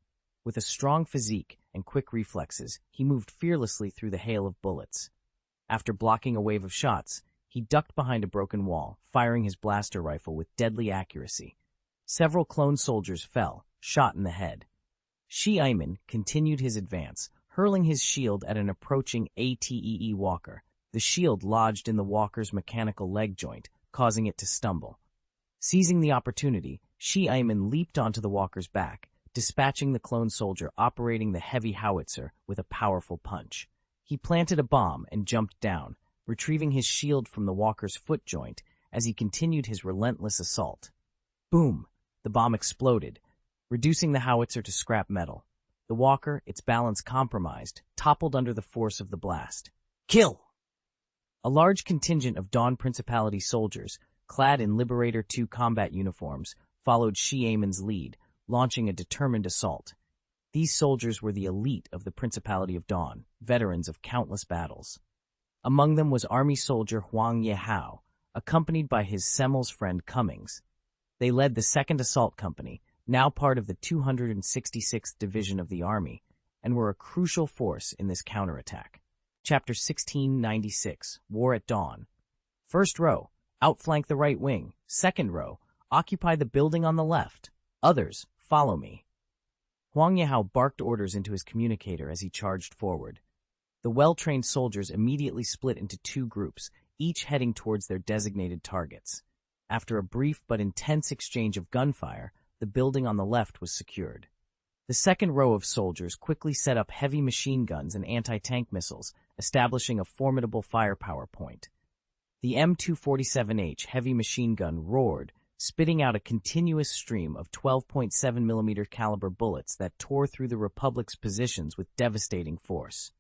With a strong physique and quick reflexes, he moved fearlessly through the hail of bullets. After blocking a wave of shots, he ducked behind a broken wall, firing his blaster rifle with deadly accuracy. Several clone soldiers fell, shot in the head. Shi-Iman continued his advance, hurling his shield at an approaching ATEE walker. The shield lodged in the walker's mechanical leg joint, causing it to stumble. Seizing the opportunity, Shi-Iman leaped onto the walker's back, dispatching the clone soldier operating the heavy howitzer with a powerful punch. He planted a bomb and jumped down, retrieving his shield from the walker's foot joint as he continued his relentless assault. Boom! The bomb exploded, reducing the howitzer to scrap metal. The walker, its balance compromised, toppled under the force of the blast. Kill! A large contingent of Dawn Principality soldiers, clad in Liberator II combat uniforms, followed Shi-Iman's lead, launching a determined assault. These soldiers were the elite of the Principality of Dawn, veterans of countless battles. Among them was Army soldier Huang Yehao, accompanied by his Semmel's friend Cummings. They led the 2nd Assault Company, now part of the 266th Division of the Army, and were a crucial force in this counterattack. Chapter 1696, War at Dawn. First row, outflank the right wing. Second row, occupy the building on the left. Others, follow me. Huang Yehao barked orders into his communicator as he charged forward. The well-trained soldiers immediately split into two groups, each heading towards their designated targets. After a brief but intense exchange of gunfire, the building on the left was secured. The second row of soldiers quickly set up heavy machine guns and anti-tank missiles, establishing a formidable firepower point. The M247H heavy machine gun roared, spitting out a continuous stream of 12.7mm caliber bullets that tore through the Republic's positions with devastating force.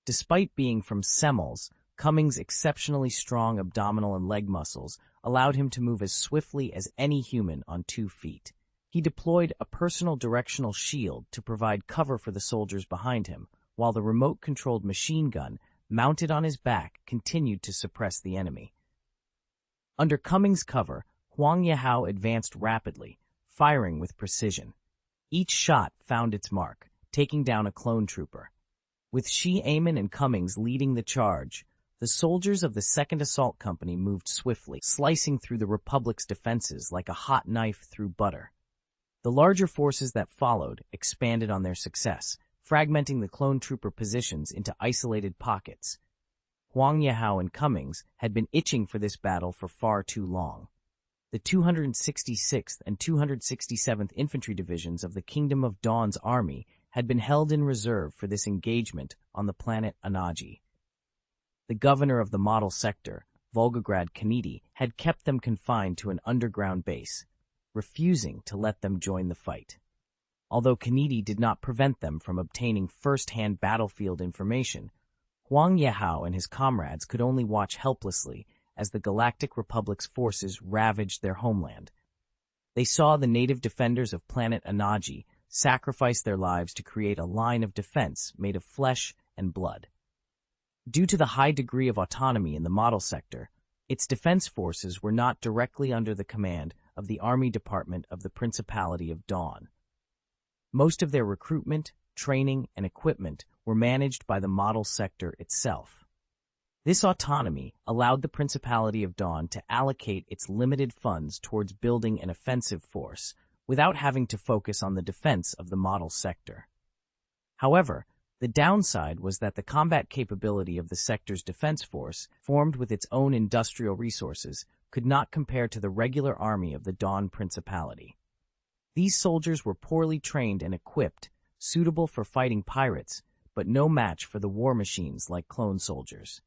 Despite being from Semmel's, Cummings' exceptionally strong abdominal and leg muscles allowed him to move as swiftly as any human on 2 feet. He deployed a personal directional shield to provide cover for the soldiers behind him, while the remote-controlled machine gun, mounted on his back, continued to suppress the enemy. Under Cummings' cover, Huang Yehao advanced rapidly, firing with precision. Each shot found its mark, taking down a clone trooper. With Shi-Iman and Cummings leading the charge, the soldiers of the 2nd Assault Company moved swiftly, slicing through the Republic's defenses like a hot knife through butter. The larger forces that followed expanded on their success, fragmenting the clone trooper positions into isolated pockets. Huang Yehao and Cummings had been itching for this battle for far too long. The 266th and 267th Infantry Divisions of the Kingdom of Dawn's army had been held in reserve for this engagement on the planet Anaji. The governor of the model sector, Volgograd Kanedi, had kept them confined to an underground base, refusing to let them join the fight. Although Kanedi did not prevent them from obtaining first-hand battlefield information, Huang Yehao and his comrades could only watch helplessly as the Galactic Republic's forces ravaged their homeland. They saw the native defenders of planet Anaji sacrifice their lives to create a line of defense made of flesh and blood. Due to the high degree of autonomy in the model sector, its defense forces were not directly under the command of the Army Department of the Principality of Dawn. Most of their recruitment, training, and equipment were managed by the model sector itself. This autonomy allowed the Principality of Dawn to allocate its limited funds towards building an offensive force without having to focus on the defense of the model sector. However, the downside was that the combat capability of the sector's defense force, formed with its own industrial resources, could not compare to the regular army of the Dawn Principality. These soldiers were poorly trained and equipped, suitable for fighting pirates, but no match for the war machines like clone soldiers.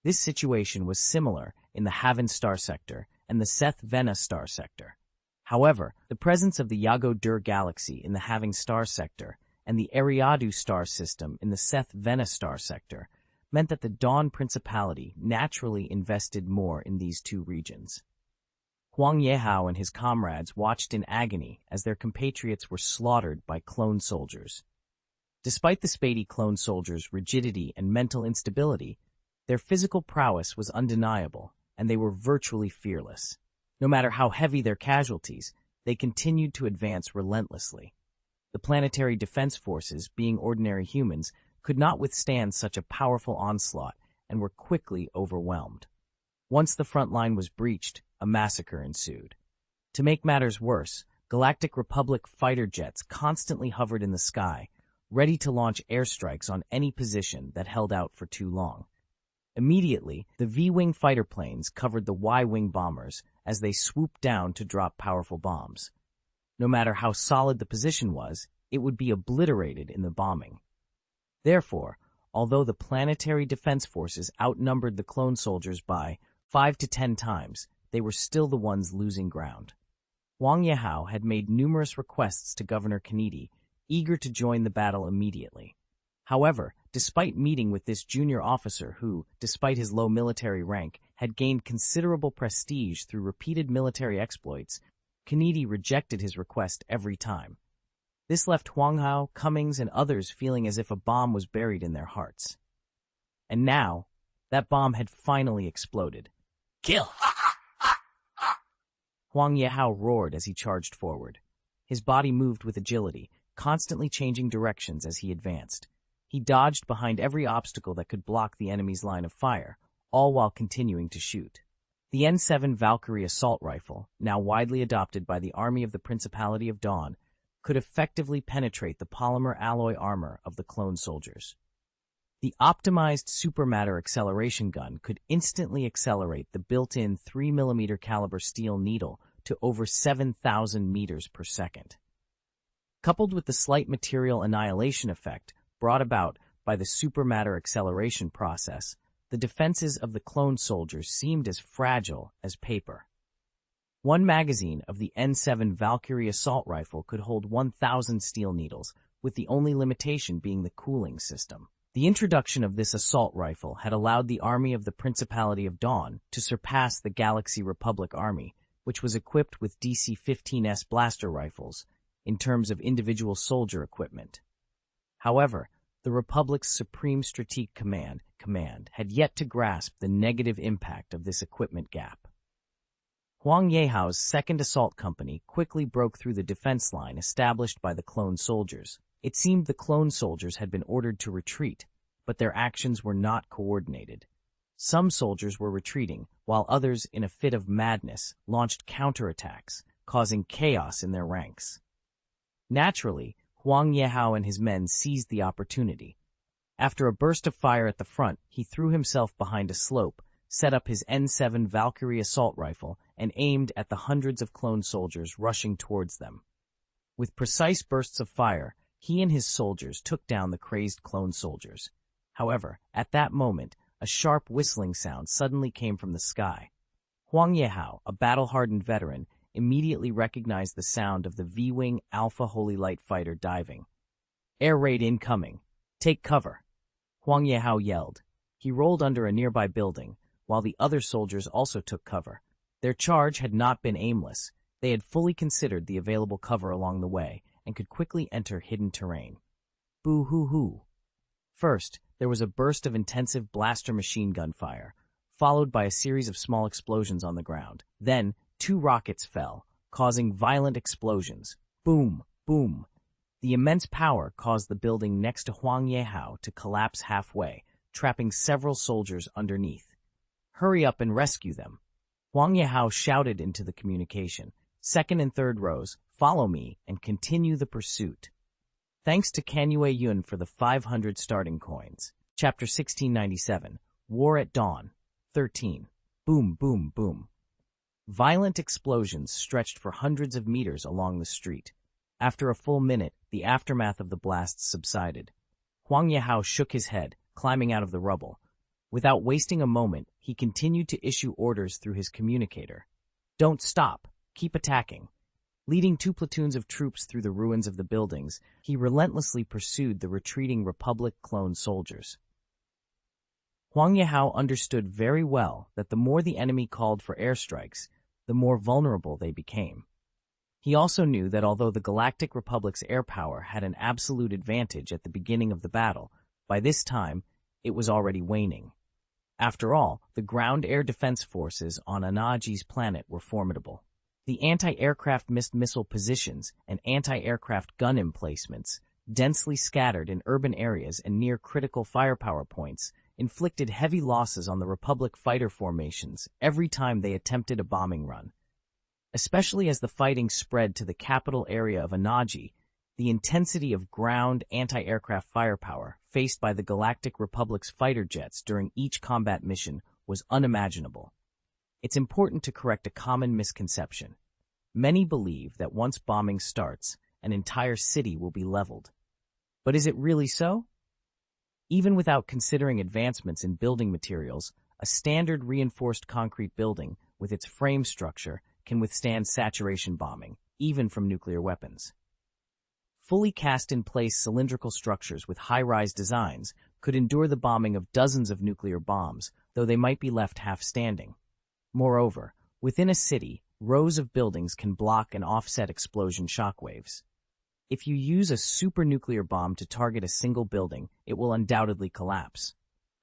This situation was similar in the Haven Star Sector and the Seth Vena Star Sector. However, the presence of the Yago Dur Galaxy in the Haven Star Sector and the Eriadu Star System in the Seth Vena Star Sector meant that the Dawn Principality naturally invested more in these two regions. Huang Yehao and his comrades watched in agony as their compatriots were slaughtered by clone soldiers. Despite the Spady clone soldiers' rigidity and mental instability, their physical prowess was undeniable, and they were virtually fearless. No matter how heavy their casualties, they continued to advance relentlessly. The planetary defense forces, being ordinary humans, could not withstand such a powerful onslaught and were quickly overwhelmed. Once the front line was breached, a massacre ensued. To make matters worse, Galactic Republic fighter jets constantly hovered in the sky, ready to launch airstrikes on any position that held out for too long. Immediately, the V-wing fighter planes covered the Y-wing bombers as they swooped down to drop powerful bombs. No matter how solid the position was, it would be obliterated in the bombing. Therefore, although the planetary defense forces outnumbered the clone soldiers by 5 to 10 times, they were still the ones losing ground. Huang Yehao had made numerous requests to Governor Kennedy, eager to join the battle immediately. However, despite meeting with this junior officer who, despite his low military rank, had gained considerable prestige through repeated military exploits, Kennedy rejected his request every time. This left Huang Hao, Cummings, and others feeling as if a bomb was buried in their hearts. And now, that bomb had finally exploded. Kill! Huang Yehao roared as he charged forward. His body moved with agility, constantly changing directions as he advanced. He dodged behind every obstacle that could block the enemy's line of fire, all while continuing to shoot. The N7 Valkyrie assault rifle, now widely adopted by the Army of the Principality of Dawn, could effectively penetrate the polymer alloy armor of the clone soldiers. The optimized supermatter acceleration gun could instantly accelerate the built-in 3mm caliber steel needle to over 7,000 meters per second. Coupled with the slight material annihilation effect brought about by the supermatter acceleration process, the defenses of the clone soldiers seemed as fragile as paper. One magazine of the N7 Valkyrie assault rifle could hold 1,000 steel needles, with the only limitation being the cooling system. The introduction of this assault rifle had allowed the Army of the Principality of Dawn to surpass the Galaxy Republic Army, which was equipped with DC-15S blaster rifles, in terms of individual soldier equipment. However, the Republic's Supreme Strategic Command had yet to grasp the negative impact of this equipment gap. Huang Yehao's second assault company quickly broke through the defense line established by the clone soldiers. It seemed the clone soldiers had been ordered to retreat, but their actions were not coordinated. Some soldiers were retreating, while others, in a fit of madness, launched counterattacks, causing chaos in their ranks. Naturally, Huang Yehao and his men seized the opportunity. After a burst of fire at the front, he threw himself behind a slope, set up his N7 Valkyrie assault rifle, and aimed at the hundreds of clone soldiers rushing towards them. With precise bursts of fire, he and his soldiers took down the crazed clone soldiers. However, at that moment, a sharp whistling sound suddenly came from the sky. Huang Yehao, a battle-hardened veteran, immediately recognized the sound of the V-Wing Alpha Holy Light fighter diving. "Air raid incoming! Take cover!" Huang Yehao yelled. He rolled under a nearby building, while the other soldiers also took cover. Their charge had not been aimless. They had fully considered the available cover along the way, and could quickly enter hidden terrain. Boo-hoo-hoo. First, there was a burst of intensive blaster machine gun fire, followed by a series of small explosions on the ground. Then, 2 rockets fell, causing violent explosions. Boom, boom. The immense power caused the building next to Huang Yehao to collapse halfway, trapping several soldiers underneath. "Hurry up and rescue them." Huang Yehao shouted into the communication. "Second and third rows, follow me and continue the pursuit." Thanks to Kanyue Yun for the 500 starting coins. Chapter 1697, War at Dawn. 13. Boom, boom, boom. Violent explosions stretched for hundreds of meters along the street. After a full minute, the aftermath of the blasts subsided. Huang Yehao shook his head, climbing out of the rubble. Without wasting a moment, he continued to issue orders through his communicator. "Don't stop. Keep attacking." Leading 2 platoons of troops through the ruins of the buildings, he relentlessly pursued the retreating Republic clone soldiers. Huang Yehao understood very well that the more the enemy called for airstrikes, the more vulnerable they became. He also knew that although the Galactic Republic's air power had an absolute advantage at the beginning of the battle, by this time, it was already waning. After all, the ground-air defense forces on Anaji's planet were formidable. The anti-aircraft missile positions and anti-aircraft gun emplacements, densely scattered in urban areas and near critical firepower points, inflicted heavy losses on the Republic fighter formations every time they attempted a bombing run. Especially as the fighting spread to the capital area of Anaji, the intensity of ground anti-aircraft firepower faced by the Galactic Republic's fighter jets during each combat mission was unimaginable. It's important to correct a common misconception. Many believe that once bombing starts, an entire city will be leveled. But is it really so? Even without considering advancements in building materials, a standard reinforced concrete building with its frame structure can withstand saturation bombing, even from nuclear weapons. Fully cast-in-place cylindrical structures with high-rise designs could endure the bombing of dozens of nuclear bombs, though they might be left half-standing. Moreover, within a city, rows of buildings can block and offset explosion shockwaves. If you use a supernuclear bomb to target a single building, it will undoubtedly collapse.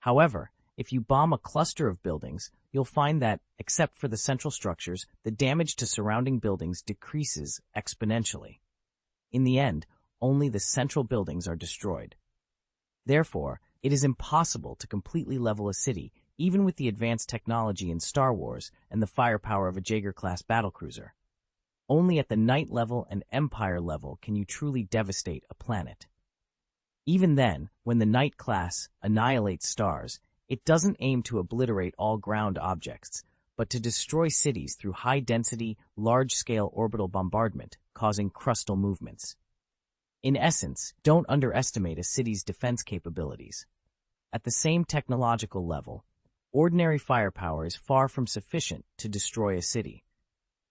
However, if you bomb a cluster of buildings, you'll find that, except for the central structures, the damage to surrounding buildings decreases exponentially. In the end, only the central buildings are destroyed. Therefore, it is impossible to completely level a city, even with the advanced technology in Star Wars and the firepower of a Jaeger-class battlecruiser. Only at the Knight level and Empire level can you truly devastate a planet. Even then, when the Knight class annihilates stars, it doesn't aim to obliterate all ground objects, but to destroy cities through high-density, large-scale orbital bombardment, causing crustal movements. In essence, don't underestimate a city's defense capabilities. At the same technological level, ordinary firepower is far from sufficient to destroy a city.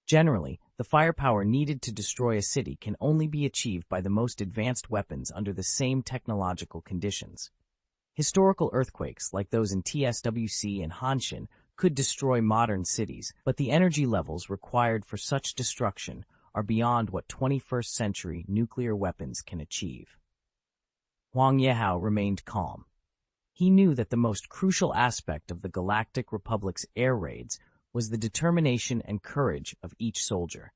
Generally, the firepower needed to destroy a city can only be achieved by the most advanced weapons under the same technological conditions. Historical earthquakes, like those in TSWC and Hanshin, could destroy modern cities, but the energy levels required for such destruction are beyond what 21st century nuclear weapons can achieve. Huang Yehao remained calm. He knew that the most crucial aspect of the Galactic Republic's air raids was the determination and courage of each soldier.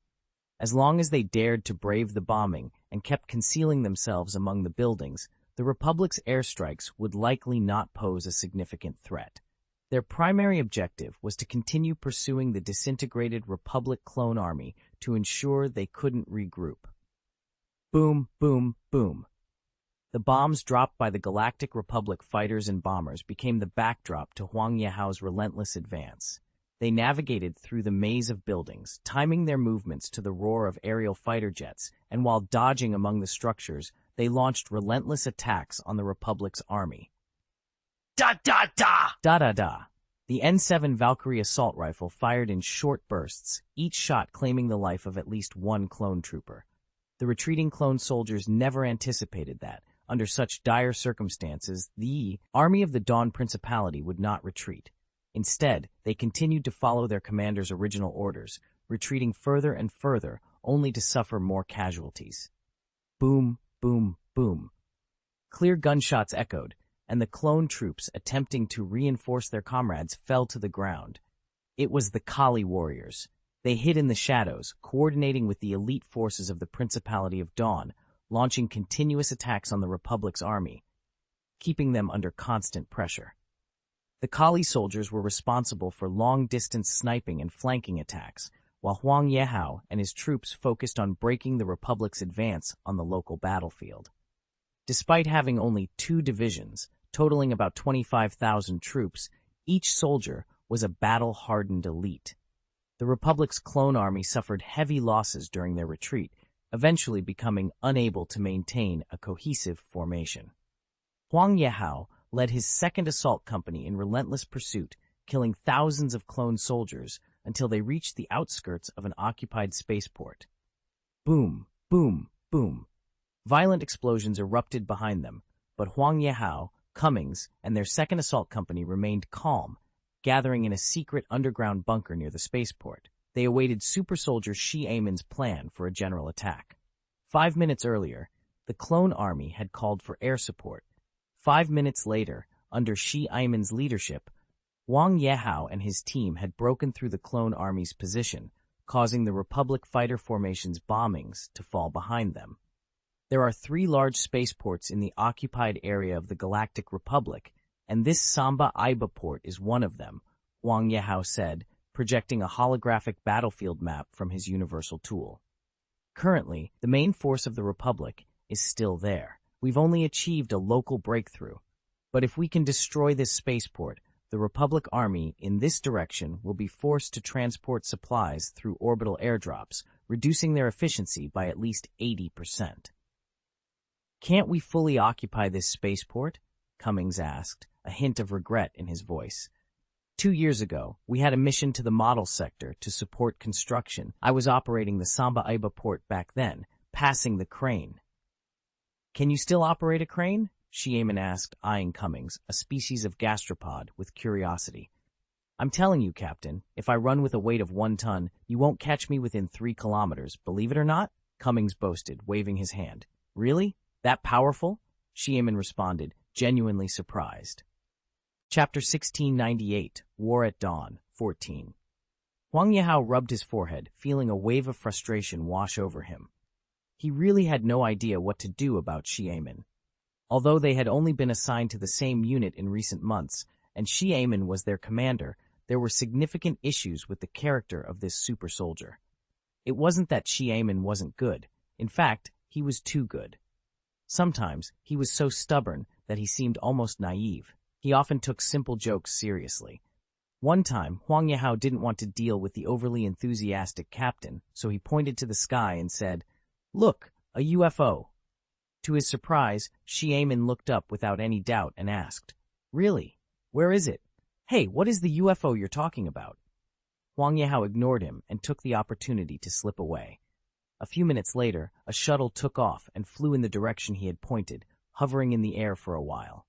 As long as they dared to brave the bombing and kept concealing themselves among the buildings, the Republic's airstrikes would likely not pose a significant threat. Their primary objective was to continue pursuing the disintegrated Republic clone army to ensure they couldn't regroup. Boom, boom, boom. The bombs dropped by the Galactic Republic fighters and bombers became the backdrop to Huang Yehao's relentless advance. They navigated through the maze of buildings, timing their movements to the roar of aerial fighter jets, and while dodging among the structures, they launched relentless attacks on the Republic's army. Da-da-da! Da-da-da! The N7 Valkyrie assault rifle fired in short bursts, each shot claiming the life of at least one clone trooper. The retreating clone soldiers never anticipated that, under such dire circumstances, the Army of the Dawn Principality would not retreat. Instead, they continued to follow their commander's original orders, retreating further and further, only to suffer more casualties. Boom, boom, boom. Clear gunshots echoed, and the clone troops attempting to reinforce their comrades fell to the ground. It was the Kali warriors. They hid in the shadows, coordinating with the elite forces of the Principality of Dawn, launching continuous attacks on the Republic's army, keeping them under constant pressure. The Kali soldiers were responsible for long-distance sniping and flanking attacks, while Huang Yehao and his troops focused on breaking the Republic's advance on the local battlefield. Despite having only 2 divisions, totaling about 25,000 troops, each soldier was a battle-hardened elite. The Republic's clone army suffered heavy losses during their retreat, eventually becoming unable to maintain a cohesive formation. Huang Yehao led his second assault company in relentless pursuit, killing thousands of clone soldiers until they reached the outskirts of an occupied spaceport. Boom, boom, boom. Violent explosions erupted behind them, but Huang Yehao, Cummings, and their second assault company remained calm, gathering in a secret underground bunker near the spaceport. They awaited super soldier Shi Aimon's plan for a general attack. 5 minutes earlier, the clone army had called for air support. 5 minutes later, under Shi Aimon's leadership, Wang Yehao and his team had broken through the clone army's position, causing the Republic fighter formation's bombings to fall behind them. There are 3 large spaceports in the occupied area of the Galactic Republic, and this Samba Iba port is one of them, Wang Yehao said, projecting a holographic battlefield map from his universal tool. Currently, the main force of the Republic is still there. We've only achieved a local breakthrough. But if we can destroy this spaceport, the Republic Army in this direction will be forced to transport supplies through orbital airdrops, reducing their efficiency by at least 80%. Can't we fully occupy this spaceport? Cummings asked, a hint of regret in his voice. 2 years ago, we had a mission to the model sector to support construction. I was operating the Samba Iba port back then, passing the crane. Can you still operate a crane? Xiamen asked, eyeing Cummings, a species of gastropod, with curiosity. I'm telling you, Captain, if I run with a weight of 1 ton, you won't catch me within 3 kilometers, believe it or not? Cummings boasted, waving his hand. Really? That powerful? Xiamen responded, genuinely surprised. Chapter 1698, War at Dawn, 14. Wang Yehao rubbed his forehead, feeling a wave of frustration wash over him. He really had no idea what to do about Xiamen. Although they had only been assigned to the same unit in recent months, and Xiamen was their commander, there were significant issues with the character of this super soldier. It wasn't that Xiamen wasn't good. In fact, he was too good. Sometimes, he was so stubborn that he seemed almost naive. He often took simple jokes seriously. One time, Wang Yehao didn't want to deal with the overly enthusiastic captain, so he pointed to the sky and said, "Look, a UFO." To his surprise, Xiamen looked up without any doubt and asked, "Really? Where is it? Hey, what is the UFO you're talking about?" Wang Yehao ignored him and took the opportunity to slip away. A few minutes later, a shuttle took off and flew in the direction he had pointed, hovering in the air for a while.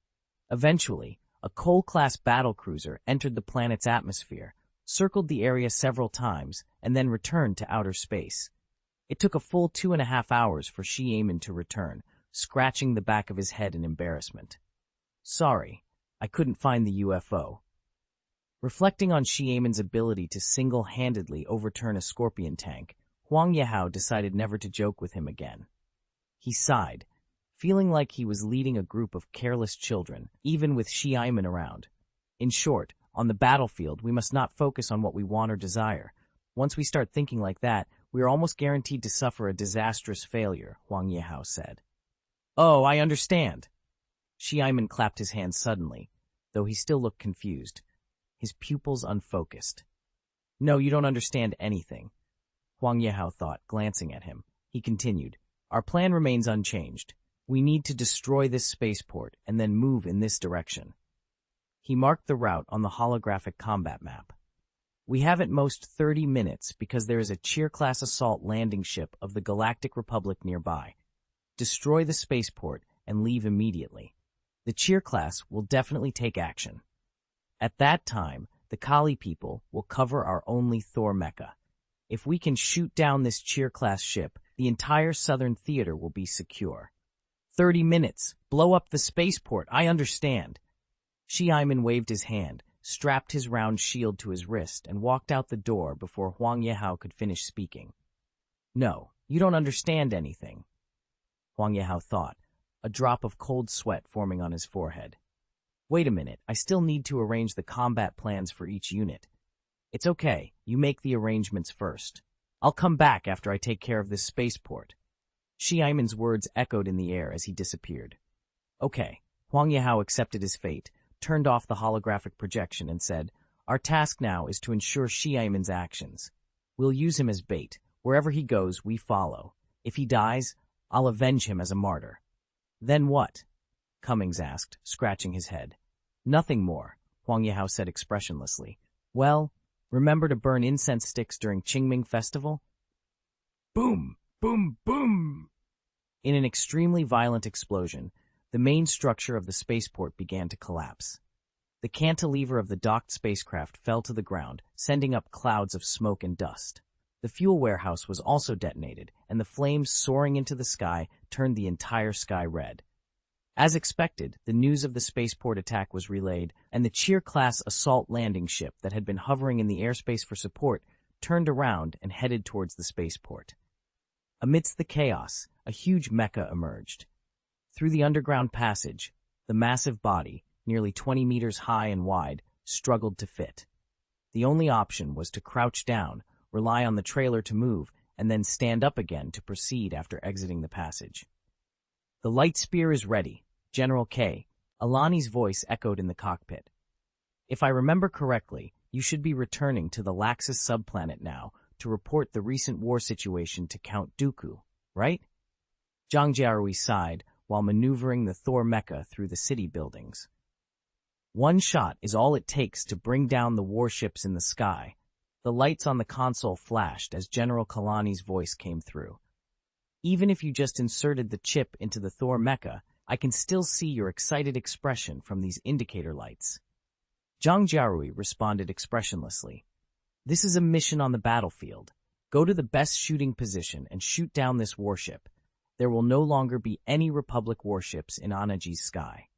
Eventually, a Cole-class battlecruiser entered the planet's atmosphere, circled the area several times, and then returned to outer space. It took a full 2.5 hours for Xiamen to return, scratching the back of his head in embarrassment. "Sorry, I couldn't find the UFO." Reflecting on Xiamen's ability to single-handedly overturn a Scorpion tank, Wang Yehao decided never to joke with him again. He sighed, feeling like he was leading a group of careless children, even with Xiamen around. In short, on the battlefield, we must not focus on what we want or desire. Once we start thinking like that, we are almost guaranteed to suffer a disastrous failure, Wang Yehao said. "Oh, I understand." Xiamen clapped his hands suddenly, though he still looked confused, his pupils unfocused. "No, you don't understand anything," Wang Yehao thought, glancing at him. He continued, "Our plan remains unchanged. We need to destroy this spaceport and then move in this direction." He marked the route on the holographic combat map. "We have at most 30 minutes because there is a Cheer-class assault landing ship of the Galactic Republic nearby. Destroy the spaceport and leave immediately. The Cheer-class will definitely take action. At that time, the Kali people will cover our only Thor mecha. If we can shoot down this Cheer-class ship, the entire southern theater will be secure." 30 minutes. Blow up the spaceport. I understand." Xiamen waved his hand, strapped his round shield to his wrist, and walked out the door before Wang Yehao could finish speaking. "No, you don't understand anything," Wang Yehao thought, a drop of cold sweat forming on his forehead. "Wait a minute, I still need to arrange the combat plans for each unit." "It's okay, you make the arrangements first. I'll come back after I take care of this spaceport." Xiamen's words echoed in the air as he disappeared. "Okay." Wang Yehao accepted his fate, turned off the holographic projection, and said, "Our task now is to ensure Xiamen's actions. We'll use him as bait. Wherever he goes, we follow. If he dies, I'll avenge him as a martyr." "Then what?" Cummings asked, scratching his head. "Nothing more," Wang Yehao said expressionlessly. "Well, remember to burn incense sticks during Qingming Festival?" Boom! Boom! Boom! In an extremely violent explosion, the main structure of the spaceport began to collapse. The cantilever of the docked spacecraft fell to the ground, sending up clouds of smoke and dust. The fuel warehouse was also detonated, and the flames soaring into the sky turned the entire sky red. As expected, the news of the spaceport attack was relayed, and the Cheer-class assault landing ship that had been hovering in the airspace for support turned around and headed towards the spaceport. Amidst the chaos, a huge mecha emerged. Through the underground passage, the massive body, nearly 20 meters high and wide, struggled to fit. The only option was to crouch down, rely on the trailer to move, and then stand up again to proceed after exiting the passage. "The light spear is ready, General K," Alani's voice echoed in the cockpit. "If I remember correctly, you should be returning to the Laxus subplanet now to report the recent war situation to Count Dooku, right?" Zhang Jiarui sighed while maneuvering the Thor mecha through the city buildings. "One shot is all it takes to bring down the warships in the sky." The lights on the console flashed as General Kalani's voice came through. "Even if you just inserted the chip into the Thor mecha, I can still see your excited expression from these indicator lights." Zhang Jiarui responded expressionlessly. "This is a mission on the battlefield. Go to the best shooting position and shoot down this warship. There will no longer be any Republic warships in Anaji's sky."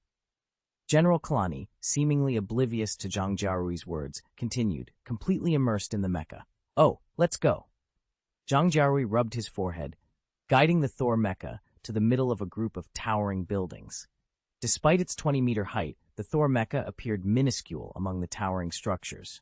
General Kalani, seemingly oblivious to Zhang Jiarui's words, continued, completely immersed in the mecha. "Oh, let's go." Zhang Jiarui rubbed his forehead, guiding the Thor mecha to the middle of a group of towering buildings. Despite its 20-meter height, the Thor mecha appeared minuscule among the towering structures.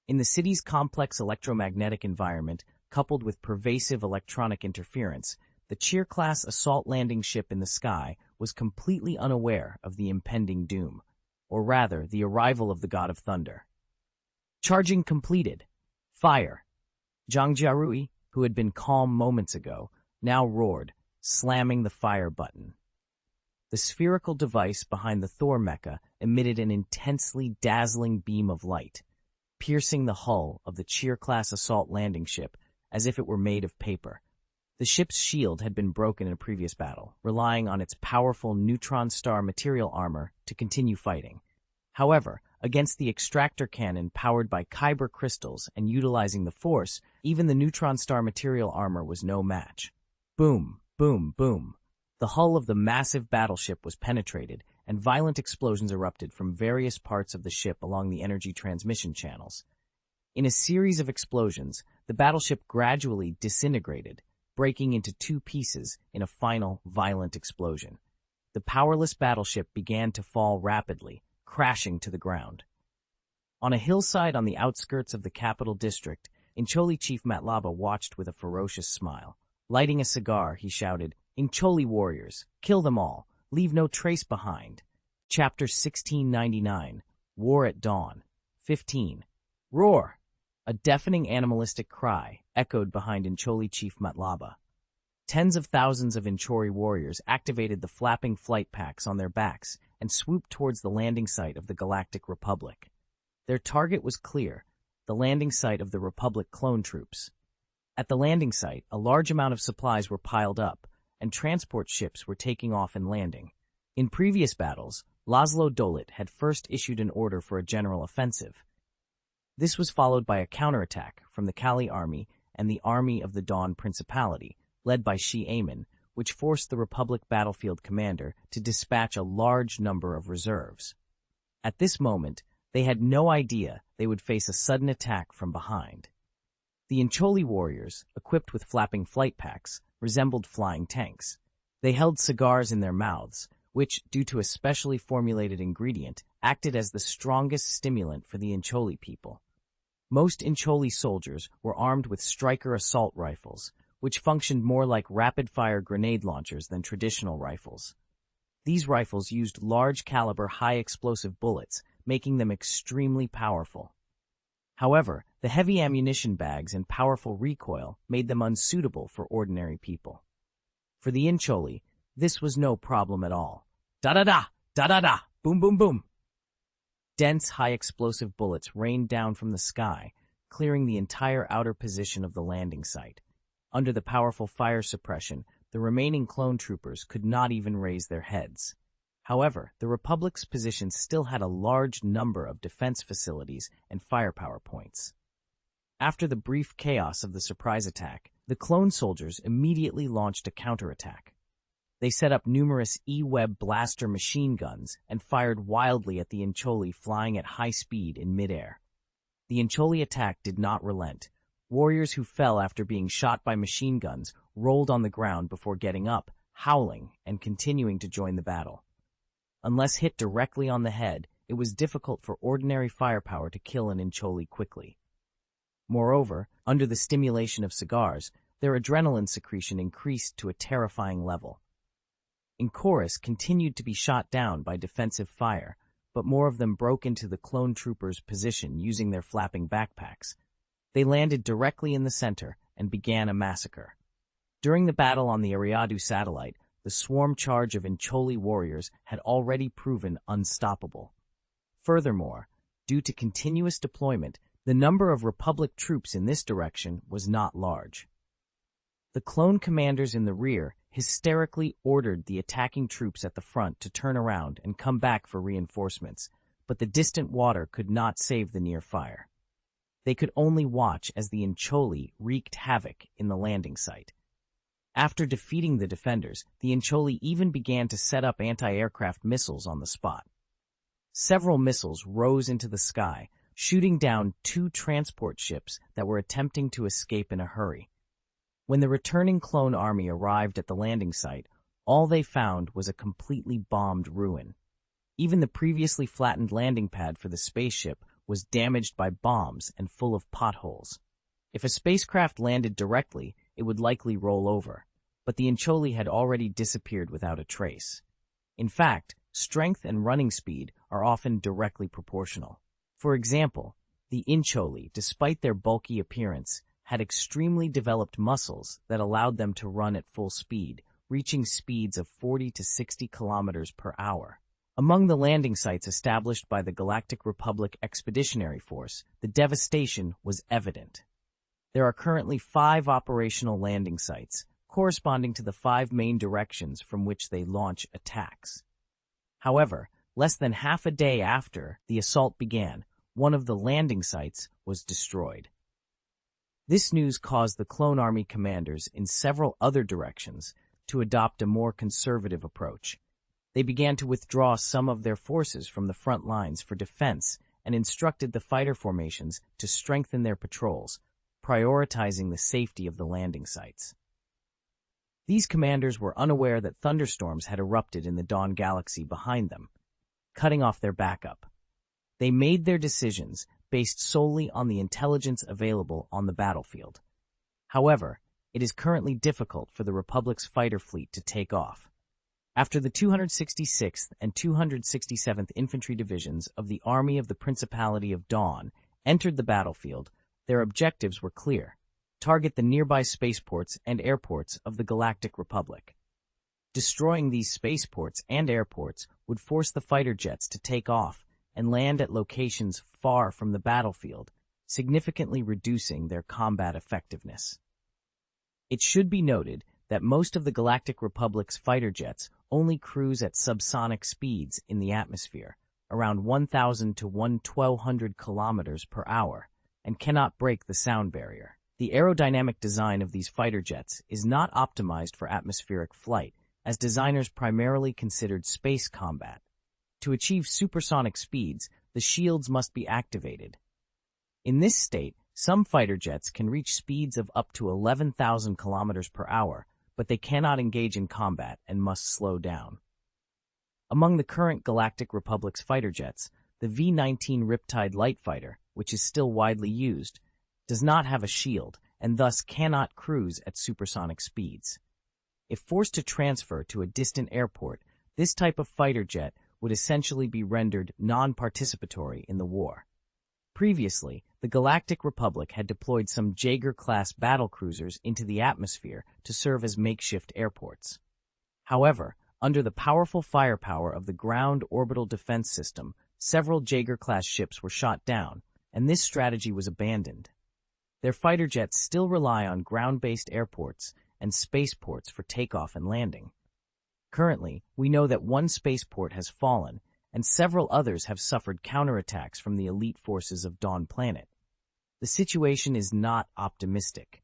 In the city's complex electromagnetic environment, coupled with pervasive electronic interference, the Cheer-class assault landing ship in the sky was completely unaware of the impending doom, or rather, the arrival of the God of Thunder. "Charging completed. Fire!" Zhang Jiarui, who had been calm moments ago, now roared, slamming the fire button. The spherical device behind the Thor mecha emitted an intensely dazzling beam of light, piercing the hull of the Cheer-class assault landing ship as if it were made of paper. The ship's shield had been broken in a previous battle, relying on its powerful neutron star material armor to continue fighting. However, against the extractor cannon powered by kyber crystals and utilizing the Force, even the neutron star material armor was no match. Boom, boom, boom. The hull of the massive battleship was penetrated, and violent explosions erupted from various parts of the ship along the energy transmission channels. In a series of explosions, the battleship gradually disintegrated, breaking into two pieces in a final, violent explosion. The powerless battleship began to fall rapidly, crashing to the ground. On a hillside on the outskirts of the capital district, Incholi Chief Matlaba watched with a ferocious smile. Lighting a cigar, he shouted, "Incholi warriors, kill them all, leave no trace behind." Chapter 1699, War at Dawn. 15. Roar! A deafening animalistic cry echoed behind Incholi Chief Matlaba. Tens of thousands of Inchori warriors activated the flapping flight packs on their backs and swooped towards the landing site of the Galactic Republic. Their target was clear, the landing site of the Republic clone troops. At the landing site, a large amount of supplies were piled up, and transport ships were taking off and landing. In previous battles, Laszlo Dolit had first issued an order for a general offensive. This was followed by a counterattack from the Kali army and the Army of the Dawn Principality, led by Shi Amin, which forced the Republic battlefield commander to dispatch a large number of reserves. At this moment, they had no idea they would face a sudden attack from behind. The Incholi warriors, equipped with flapping flight packs, resembled flying tanks. They held cigars in their mouths, which, due to a specially formulated ingredient, acted as the strongest stimulant for the Incholi people. Most Incholi soldiers were armed with striker assault rifles, which functioned more like rapid-fire grenade launchers than traditional rifles. These rifles used large-caliber, high-explosive bullets, making them extremely powerful. However, the heavy ammunition bags and powerful recoil made them unsuitable for ordinary people. For the Incholi, this was no problem at all. Da-da-da! Da-da-da! Boom, boom, boom! Dense, high-explosive bullets rained down from the sky, clearing the entire outer position of the landing site. Under the powerful fire suppression, the remaining clone troopers could not even raise their heads. However, the Republic's position still had a large number of defense facilities and firepower points. After the brief chaos of the surprise attack, the clone soldiers immediately launched a counterattack. They set up numerous E-Web blaster machine guns and fired wildly at the Incholi flying at high speed in midair. The Incholi attack did not relent. Warriors who fell after being shot by machine guns rolled on the ground before getting up, howling, and continuing to join the battle. Unless hit directly on the head, it was difficult for ordinary firepower to kill an Incholi quickly. Moreover, under the stimulation of cigars, their adrenaline secretion increased to a terrifying level. Inchorus continued to be shot down by defensive fire, but more of them broke into the clone troopers' position using their flapping backpacks. They landed directly in the center and began a massacre. During the battle on the Ariadu satellite, the swarm charge of Incholi warriors had already proven unstoppable. Furthermore, due to continuous deployment, the number of Republic troops in this direction was not large. The clone commanders in the rear hysterically ordered the attacking troops at the front to turn around and come back for reinforcements, but the distant water could not save the near fire. They could only watch as the Incholi wreaked havoc in the landing site. After defeating the defenders, the Incholi even began to set up anti-aircraft missiles on the spot. Several missiles rose into the sky, shooting down 2 transport ships that were attempting to escape in a hurry. When the returning clone army arrived at the landing site, all they found was a completely bombed ruin. Even the previously flattened landing pad for the spaceship was damaged by bombs and full of potholes. If a spacecraft landed directly, it would likely roll over, but the Incholi had already disappeared without a trace. In fact, strength and running speed are often directly proportional. For example, the Incholi, despite their bulky appearance, had extremely developed muscles that allowed them to run at full speed, reaching speeds of 40 to 60 kilometers per hour. Among the landing sites established by the Galactic Republic Expeditionary Force, the devastation was evident. There are currently 5 operational landing sites, corresponding to the 5 main directions from which they launch attacks. However, less than half a day after the assault began, one of the landing sites was destroyed. This news caused the clone army commanders in several other directions to adopt a more conservative approach. They began to withdraw some of their forces from the front lines for defense and instructed the fighter formations to strengthen their patrols, prioritizing the safety of the landing sites. These commanders were unaware that thunderstorms had erupted in the Dawn Galaxy behind them, cutting off their backup. They made their decisions based solely on the intelligence available on the battlefield. However, it is currently difficult for the Republic's fighter fleet to take off. After the 266th and 267th Infantry Divisions of the Army of the Principality of Dawn entered the battlefield, their objectives were clear: target the nearby spaceports and airports of the Galactic Republic. Destroying these spaceports and airports would force the fighter jets to take off and land at locations far from the battlefield, significantly reducing their combat effectiveness. It should be noted that most of the Galactic Republic's fighter jets only cruise at subsonic speeds in the atmosphere, around 1,000 to 1,200 kilometers per hour, and cannot break the sound barrier. The aerodynamic design of these fighter jets is not optimized for atmospheric flight, as designers primarily considered space combat. To achieve supersonic speeds, the shields must be activated. In this state, some fighter jets can reach speeds of up to 11,000 kilometers per hour, but they cannot engage in combat and must slow down. Among the current Galactic Republic's fighter jets, the V-19 Riptide light fighter, which is still widely used, does not have a shield and thus cannot cruise at supersonic speeds. If forced to transfer to a distant airport, this type of fighter jet would essentially be rendered non-participatory in the war. Previously, the Galactic Republic had deployed some Jaeger-class battlecruisers into the atmosphere to serve as makeshift airports. However, under the powerful firepower of the ground orbital defense system, several Jaeger-class ships were shot down, and this strategy was abandoned. Their fighter jets still rely on ground-based airports and spaceports for takeoff and landing. Currently, we know that one spaceport has fallen, and several others have suffered counterattacks from the elite forces of Dawn Planet. The situation is not optimistic.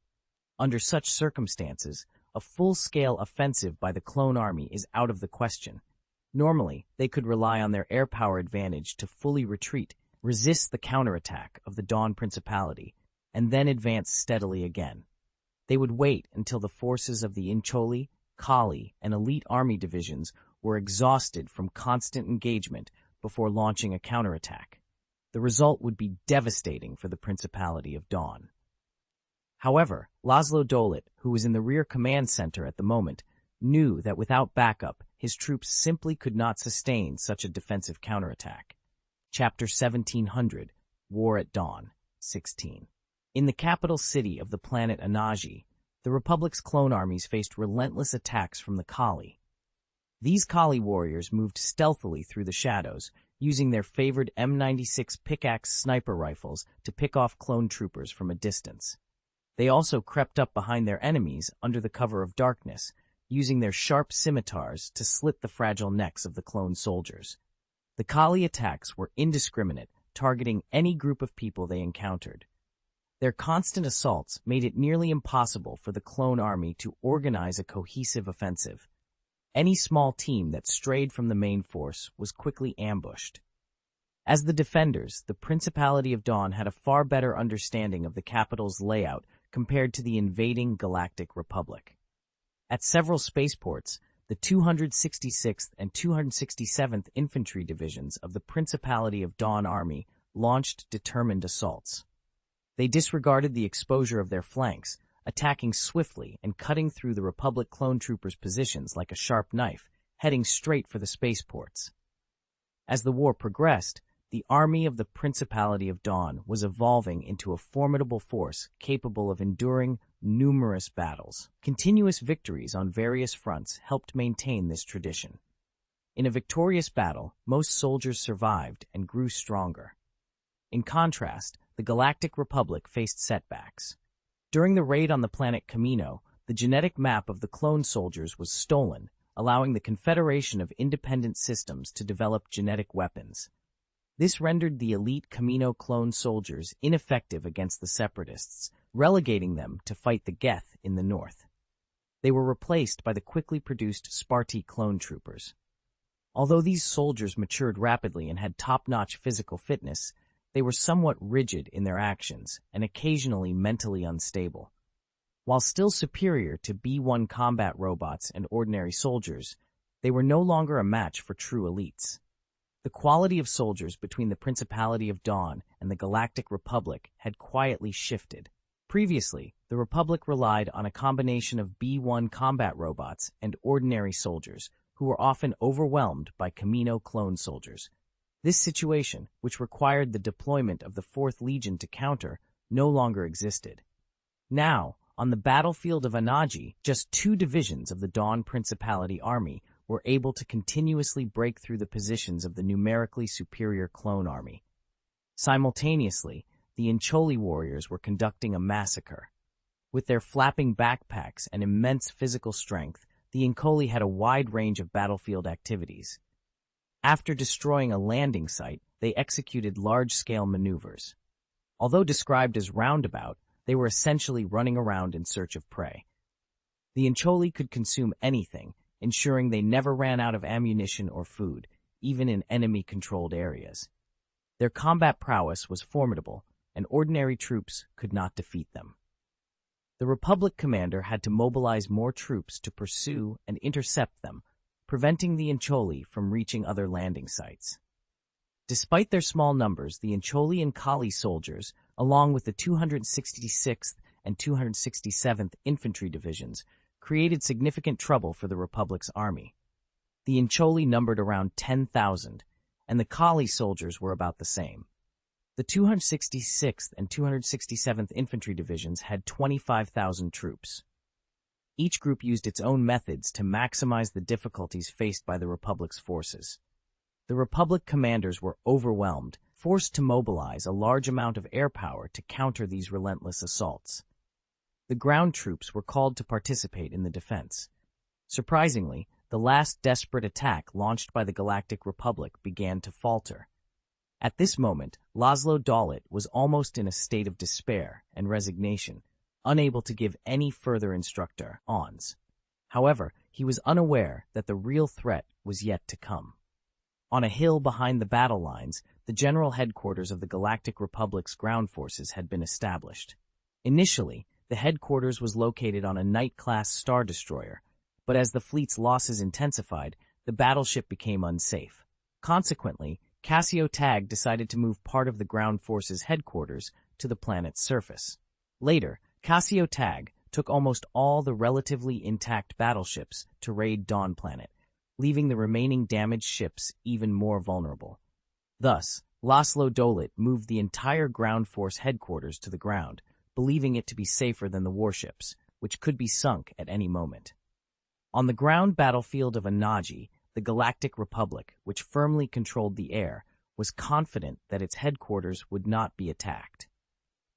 Under such circumstances, a full-scale offensive by the clone army is out of the question. Normally, they could rely on their air power advantage to fully retreat, resist the counterattack of the Dawn Principality, and then advance steadily again. They would wait until the forces of the Incholi, Kali, and elite army divisions were exhausted from constant engagement before launching a counterattack. The result would be devastating for the Principality of Dawn. However, Laszlo Dolit, who was in the rear command center at the moment, knew that without backup, his troops simply could not sustain such a defensive counterattack. Chapter 1700, War at Dawn, 16. In the capital city of the planet Anaji, the Republic's clone armies faced relentless attacks from the Kali. These Kali warriors moved stealthily through the shadows, using their favored M96 pickaxe sniper rifles to pick off clone troopers from a distance. They also crept up behind their enemies under the cover of darkness, using their sharp scimitars to slit the fragile necks of the clone soldiers. The Kali attacks were indiscriminate, targeting any group of people they encountered. Their constant assaults made it nearly impossible for the clone army to organize a cohesive offensive. Any small team that strayed from the main force was quickly ambushed. As the defenders, the Principality of Dawn had a far better understanding of the capital's layout compared to the invading Galactic Republic. At several spaceports, the 266th and 267th Infantry Divisions of the Principality of Dawn Army launched determined assaults. They disregarded the exposure of their flanks, attacking swiftly and cutting through the Republic clone troopers' positions like a sharp knife, heading straight for the spaceports. As the war progressed, the army of the Principality of Dawn was evolving into a formidable force capable of enduring numerous battles. Continuous victories on various fronts helped maintain this tradition. In a victorious battle, most soldiers survived and grew stronger. In contrast, the Galactic Republic faced setbacks. During the raid on the planet Camino, the genetic map of the clone soldiers was stolen, allowing the Confederation of Independent Systems to develop genetic weapons. This rendered the elite Camino clone soldiers ineffective against the Separatists, relegating them to fight the Geth in the north. They were replaced by the quickly produced Sparti clone troopers. Although these soldiers matured rapidly and had top-notch physical fitness, they were somewhat rigid in their actions and occasionally mentally unstable. While still superior to B-1 combat robots and ordinary soldiers, they were no longer a match for true elites. The quality of soldiers between the Principality of Dawn and the Galactic Republic had quietly shifted. Previously, the Republic relied on a combination of B-1 combat robots and ordinary soldiers, who were often overwhelmed by Camino clone soldiers. This situation, which required the deployment of the 4th Legion to counter, no longer existed. Now, on the battlefield of Anaji, just 2 divisions of the Dawn Principality Army were able to continuously break through the positions of the numerically superior clone army. Simultaneously, the Incholi warriors were conducting a massacre. With their flapping backpacks and immense physical strength, the Incholi had a wide range of battlefield activities. After destroying a landing site, they executed large-scale maneuvers. Although described as roundabout, they were essentially running around in search of prey. The Incholi could consume anything, ensuring they never ran out of ammunition or food, even in enemy-controlled areas. Their combat prowess was formidable, and ordinary troops could not defeat them. The Republic commander had to mobilize more troops to pursue and intercept them, preventing the Incholi from reaching other landing sites. Despite their small numbers, the Incholi and Kali soldiers, along with the 266th and 267th Infantry Divisions, created significant trouble for the Republic's army. The Incholi numbered around 10,000, and the Kali soldiers were about the same. The 266th and 267th Infantry Divisions had 25,000 troops. Each group used its own methods to maximize the difficulties faced by the Republic's forces. The Republic commanders were overwhelmed, forced to mobilize a large amount of air power to counter these relentless assaults. The ground troops were called to participate in the defense. Surprisingly, the last desperate attack launched by the Galactic Republic began to falter. At this moment, Laszlo Dolit was almost in a state of despair and resignation, unable to give any further instructions. However, he was unaware that the real threat was yet to come. On a hill behind the battle lines, the general headquarters of the Galactic Republic's ground forces had been established. Initially, the headquarters was located on a Knight-class star destroyer, but as the fleet's losses intensified, the battleship became unsafe. Consequently, Cassio Tag decided to move part of the ground forces' headquarters to the planet's surface. Later, Cassio Tag took almost all the relatively intact battleships to raid Dawn Planet, leaving the remaining damaged ships even more vulnerable. Thus, Laszlo Dolit moved the entire ground force headquarters to the ground, believing it to be safer than the warships, which could be sunk at any moment. On the ground battlefield of Anaji, the Galactic Republic, which firmly controlled the air, was confident that its headquarters would not be attacked.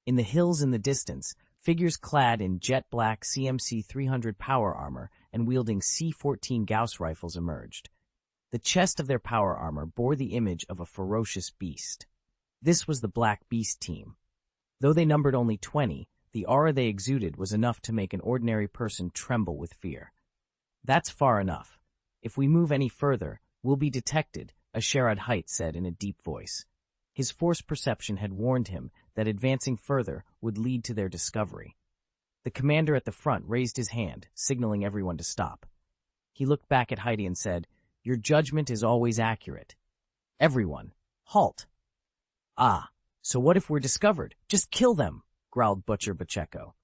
In the hills in the distance, figures clad in jet-black CMC-300 power armor and wielding C-14 Gauss rifles emerged. The chest of their power armor bore the image of a ferocious beast. This was the Black Beast team. Though they numbered only 20, the aura they exuded was enough to make an ordinary person tremble with fear. "That's far enough. If we move any further, we'll be detected," Asherad Height said in a deep voice. His force perception had warned him that advancing further would lead to their discovery. The commander at the front raised his hand, signaling everyone to stop. He looked back at Heidi and said, "Your judgment is always accurate. Everyone, halt." "Ah, so what if we're discovered? Just kill them," growled Butcher Pacheco.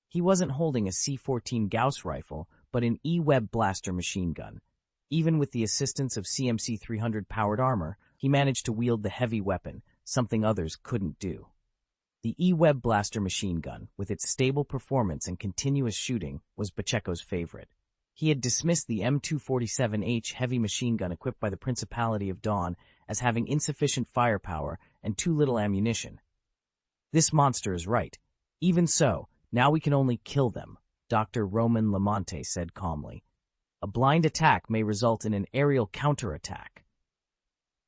He wasn't holding a C-14 Gauss rifle, but an E-Web blaster machine gun. Even with the assistance of CMC-300 powered armor, he managed to wield the heavy weapon, something others couldn't do. The E-Web blaster machine gun, with its stable performance and continuous shooting, was Pacheco's favorite. He had dismissed the M247H heavy machine gun equipped by the Principality of Dawn as having insufficient firepower and too little ammunition. "This monster is right. Even so, now we can only kill them," Dr. Roman Lamonte said calmly. "A blind attack may result in an aerial counterattack."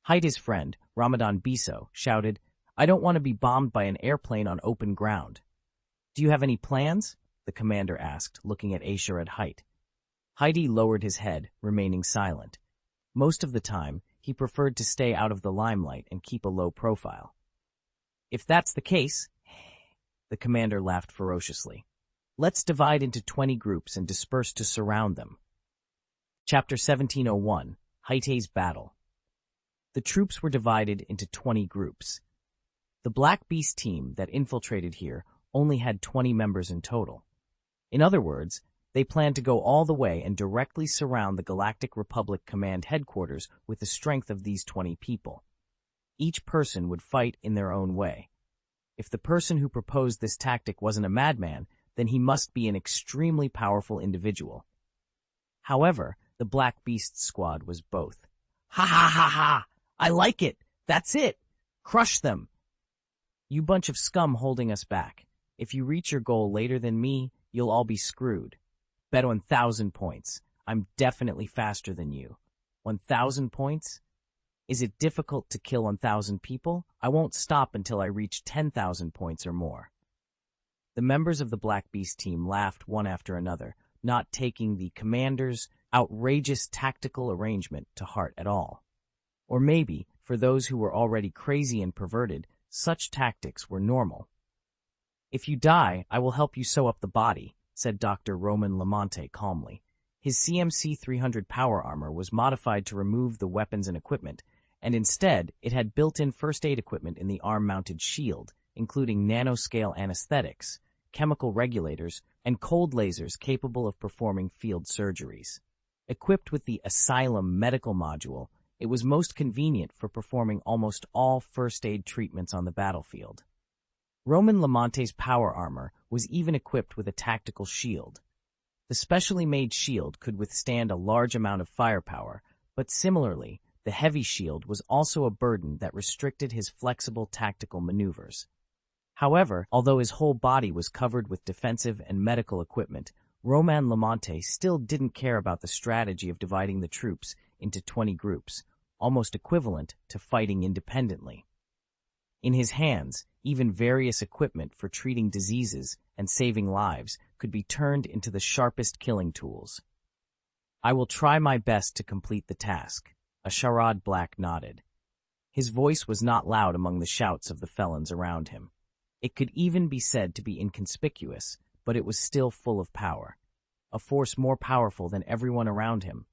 Heidi's friend, Ramadan Biso, shouted, "I don't want to be bombed by an airplane on open ground." "Do you have any plans?" the commander asked, looking at Asherad Height. Heidi lowered his head, remaining silent. Most of the time, he preferred to stay out of the limelight and keep a low profile. "If that's the case," the commander laughed ferociously, "let's divide into 20 groups and disperse to surround them." Chapter 1701, Haite's Battle. The troops were divided into 20 groups. The Black Beast team that infiltrated here only had 20 members in total. In other words, they planned to go all the way and directly surround the Galactic Republic Command headquarters with the strength of these 20 people. Each person would fight in their own way. If the person who proposed this tactic wasn't a madman, then he must be an extremely powerful individual. However, the Black Beast squad was both. "Ha ha ha ha! I like it! That's it! Crush them! You bunch of scum holding us back. If you reach your goal later than me, you'll all be screwed. Bet 1,000 points. I'm definitely faster than you. 1,000 points? Is it difficult to kill 1,000 people? I won't stop until I reach 10,000 points or more." The members of the Black Beast team laughed one after another, not taking the commander's outrageous tactical arrangement to heart at all. Or maybe, for those who were already crazy and perverted, such tactics were normal. "If you die, I will help you sew up the body," said Dr. Roman Lamonte calmly. His CMC-300 power armor was modified to remove the weapons and equipment, and instead it had built-in first-aid equipment in the arm-mounted shield, including nanoscale anesthetics, chemical regulators, and cold lasers capable of performing field surgeries. Equipped with the Asylum medical module, it was most convenient for performing almost all first-aid treatments on the battlefield. Roman Lamonte's power armor was even equipped with a tactical shield. The specially made shield could withstand a large amount of firepower, but similarly, the heavy shield was also a burden that restricted his flexible tactical maneuvers. However, although his whole body was covered with defensive and medical equipment, Roman Lamonte still didn't care about the strategy of dividing the troops into 20 groups, almost equivalent to fighting independently. In his hands, even various equipment for treating diseases and saving lives could be turned into the sharpest killing tools. "I will try my best to complete the task," Asharad Black nodded. His voice was not loud among the shouts of the felons around him. It could even be said to be inconspicuous, but it was still full of power, a force more powerful than everyone around him,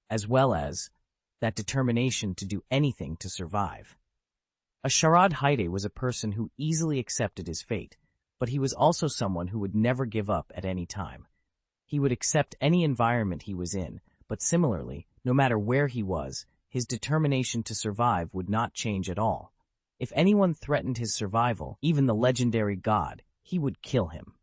as well as that determination to do anything to survive. Asharad Haide was a person who easily accepted his fate, but he was also someone who would never give up at any time. He would accept any environment he was in, but similarly, no matter where he was, his determination to survive would not change at all. If anyone threatened his survival, even the legendary god, he would kill him.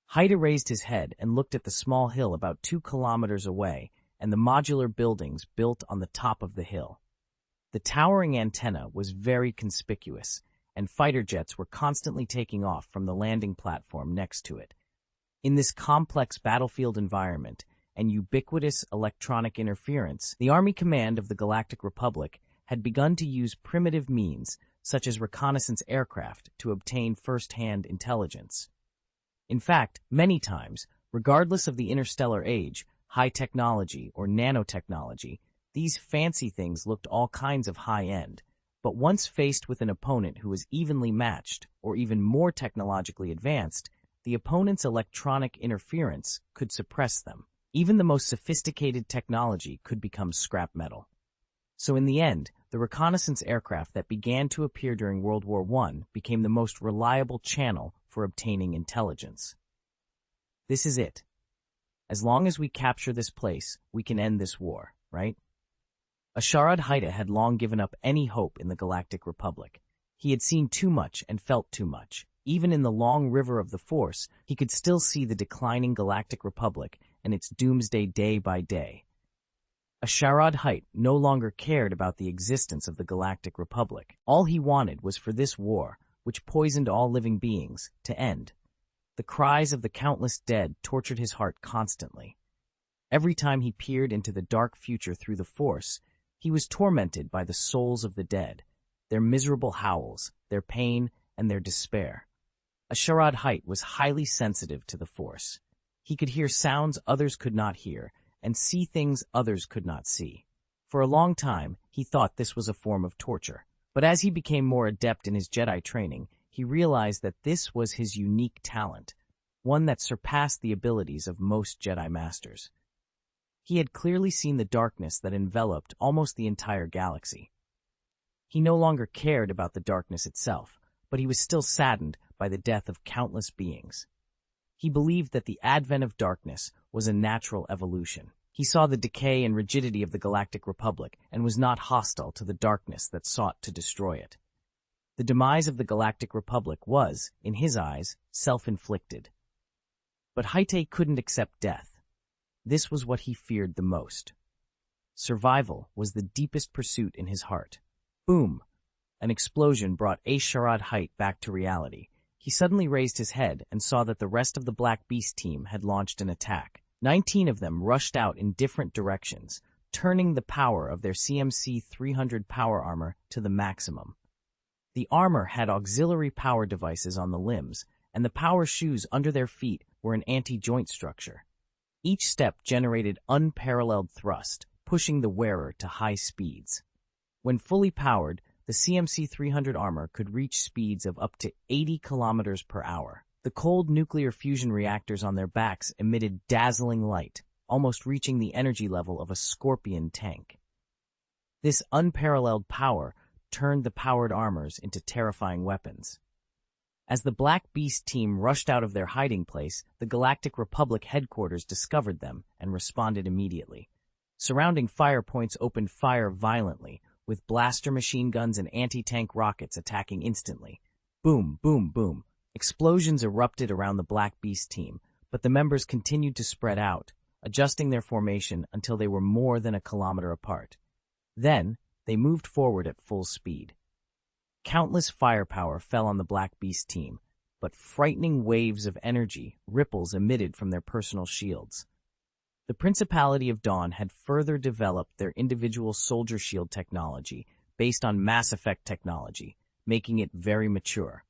Haida raised his head and looked at the small hill about 2 kilometers away and the modular buildings built on the top of the hill. The towering antenna was very conspicuous, and fighter jets were constantly taking off from the landing platform next to it. In this complex battlefield environment and ubiquitous electronic interference, the Army Command of the Galactic Republic had begun to use primitive means, such as reconnaissance aircraft, to obtain first-hand intelligence. In fact, many times, regardless of the interstellar age, high technology, or nanotechnology, these fancy things looked all kinds of high-end, but once faced with an opponent who was evenly matched or even more technologically advanced, the opponent's electronic interference could suppress them. Even the most sophisticated technology could become scrap metal. So in the end, the reconnaissance aircraft that began to appear during World War I became the most reliable channel for obtaining intelligence. This is it. As long as we capture this place, we can end this war, right? Asharad Haida had long given up any hope in the Galactic Republic. He had seen too much and felt too much. Even in the long river of the Force, he could still see the declining Galactic Republic and its doomsday day by day. Asharad Haida no longer cared about the existence of the Galactic Republic. All he wanted was for this war, which poisoned all living beings, to end. The cries of the countless dead tortured his heart constantly. Every time he peered into the dark future through the Force, he was tormented by the souls of the dead, their miserable howls, their pain, and their despair. Asharad Haida was highly sensitive to the Force. He could hear sounds others could not hear, and see things others could not see. For a long time, he thought this was a form of torture. But as he became more adept in his Jedi training, he realized that this was his unique talent, one that surpassed the abilities of most Jedi Masters. He had clearly seen the darkness that enveloped almost the entire galaxy. He no longer cared about the darkness itself, but he was still saddened by the death of countless beings. He believed that the advent of darkness was a natural evolution. He saw the decay and rigidity of the Galactic Republic and was not hostile to the darkness that sought to destroy it. The demise of the Galactic Republic was, in his eyes, self-inflicted. But Haite couldn't accept death. This was what he feared the most. Survival was the deepest pursuit in his heart. Boom! An explosion brought Asharad Haite back to reality. He suddenly raised his head and saw that the rest of the Black Beast team had launched an attack. 19 of them rushed out in different directions, turning the power of their CMC-300 power armor to the maximum. The armor had auxiliary power devices on the limbs, and the power shoes under their feet were an anti-joint structure. Each step generated unparalleled thrust, pushing the wearer to high speeds. When fully powered, the CMC-300 armor could reach speeds of up to 80 kilometers per hour. The cold nuclear fusion reactors on their backs emitted dazzling light, almost reaching the energy level of a Scorpion tank. This unparalleled power turned the powered armors into terrifying weapons. As the Black Beast team rushed out of their hiding place, the Galactic Republic headquarters discovered them and responded immediately. Surrounding fire points opened fire violently, with blaster machine guns and anti-tank rockets attacking instantly. Boom, boom, boom. Explosions erupted around the Black Beast team, but the members continued to spread out, adjusting their formation until they were more than a kilometer apart. Then, they moved forward at full speed. Countless firepower fell on the Black Beast team, but frightening waves of energy, ripples emitted from their personal shields. The Principality of Dawn had further developed their individual soldier shield technology based on Mass Effect technology, making it very mature.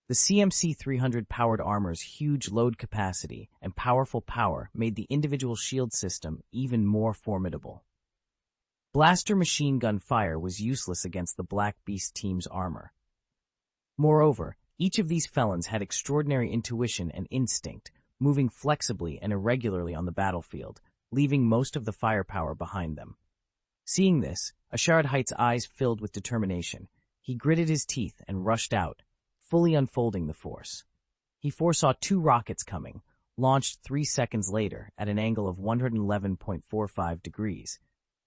The CMC-300 powered armor's huge load capacity and powerful power made the individual shield system even more formidable. Blaster machine gun fire was useless against the Black Beast team's armor. Moreover, each of these felons had extraordinary intuition and instinct, moving flexibly and irregularly on the battlefield, leaving most of the firepower behind them. Seeing this, Asharadhite's eyes filled with determination. He gritted his teeth and rushed out, fully unfolding the force. He foresaw 2 rockets coming, launched 3 seconds later at an angle of 111.45 degrees.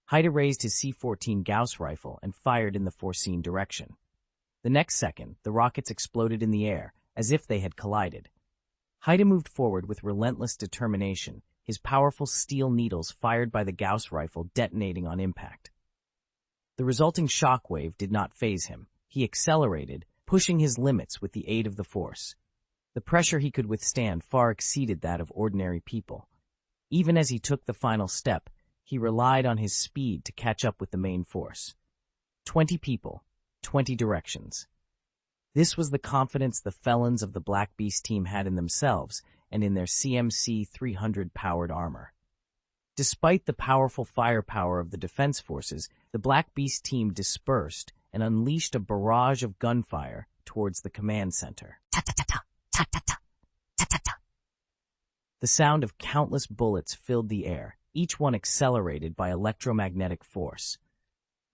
Haida raised his C-14 Gauss rifle and fired in the foreseen direction. The next second, the rockets exploded in the air, as if they had collided. Haida moved forward with relentless determination, his powerful steel needles fired by the Gauss rifle detonating on impact. The resulting shockwave did not faze him. He accelerated, pushing his limits with the aid of the force. The pressure he could withstand far exceeded that of ordinary people. Even as he took the final step, he relied on his speed to catch up with the main force. 20 people, 20 directions. This was the confidence the felons of the Black Beast team had in themselves and in their CMC-300 powered armor. Despite the powerful firepower of the defense forces, the Black Beast team dispersed and unleashed a barrage of gunfire towards the command center. Ta-ta-ta-ta, ta-ta-ta, ta-ta-ta. The sound of countless bullets filled the air, each one accelerated by electromagnetic force.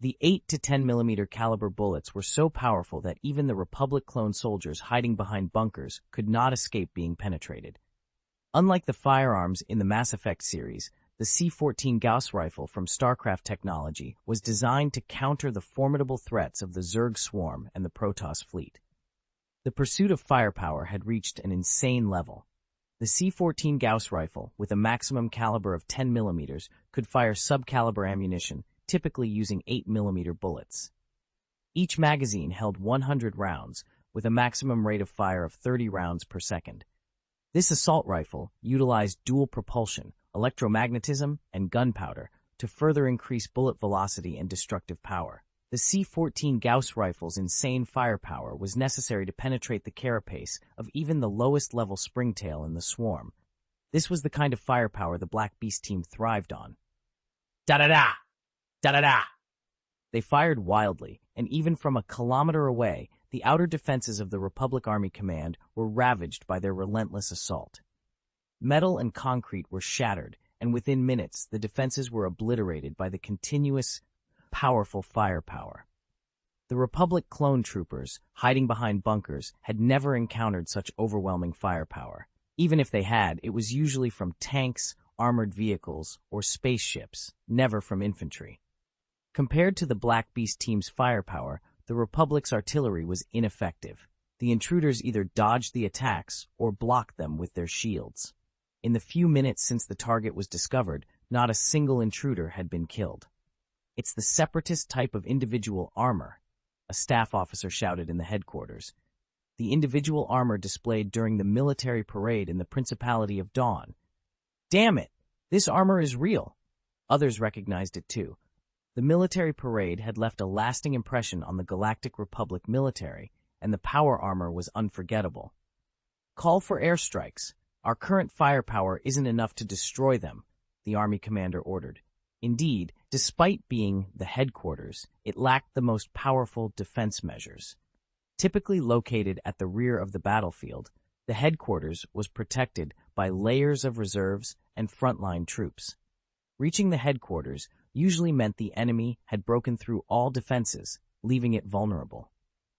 The 8 to 10 millimeter caliber bullets were so powerful that even the Republic clone soldiers hiding behind bunkers could not escape being penetrated. Unlike the firearms in the Mass Effect series, the C-14 Gauss rifle from Starcraft technology was designed to counter the formidable threats of the Zerg swarm and the Protoss fleet. The pursuit of firepower had reached an insane level. The C-14 Gauss rifle, with a maximum caliber of 10 millimeters, could fire sub-caliber ammunition, typically using 8 millimeter bullets. Each magazine held 100 rounds, with a maximum rate of fire of 30 rounds per second. This assault rifle utilized dual propulsion, electromagnetism, and gunpowder to further increase bullet velocity and destructive power. The C-14 Gauss rifle's insane firepower was necessary to penetrate the carapace of even the lowest-level springtail in the swarm. This was the kind of firepower the Black Beast team thrived on. Da-da-da! Da-da-da! They fired wildly, and even from a kilometer away, the outer defenses of the Republic Army Command were ravaged by their relentless assault. Metal and concrete were shattered, and within minutes the defenses were obliterated by the continuous, powerful firepower. The Republic clone troopers, hiding behind bunkers, had never encountered such overwhelming firepower. Even if they had, it was usually from tanks, armored vehicles, or spaceships, never from infantry. Compared to the Black Beast team's firepower, the Republic's artillery was ineffective. The intruders either dodged the attacks or blocked them with their shields. In the few minutes since the target was discovered, not a single intruder had been killed. "It's the separatist type of individual armor," a staff officer shouted in the headquarters. "The individual armor displayed during the military parade in the Principality of Dawn. Damn it! This armor is real!" Others recognized it too. The military parade had left a lasting impression on the Galactic Republic military, and the power armor was unforgettable. "Call for airstrikes. Our current firepower isn't enough to destroy them," the Army commander ordered. Indeed, despite being the headquarters, it lacked the most powerful defense measures. Typically located at the rear of the battlefield, the headquarters was protected by layers of reserves and frontline troops. Reaching the headquarters usually meant the enemy had broken through all defenses, leaving it vulnerable.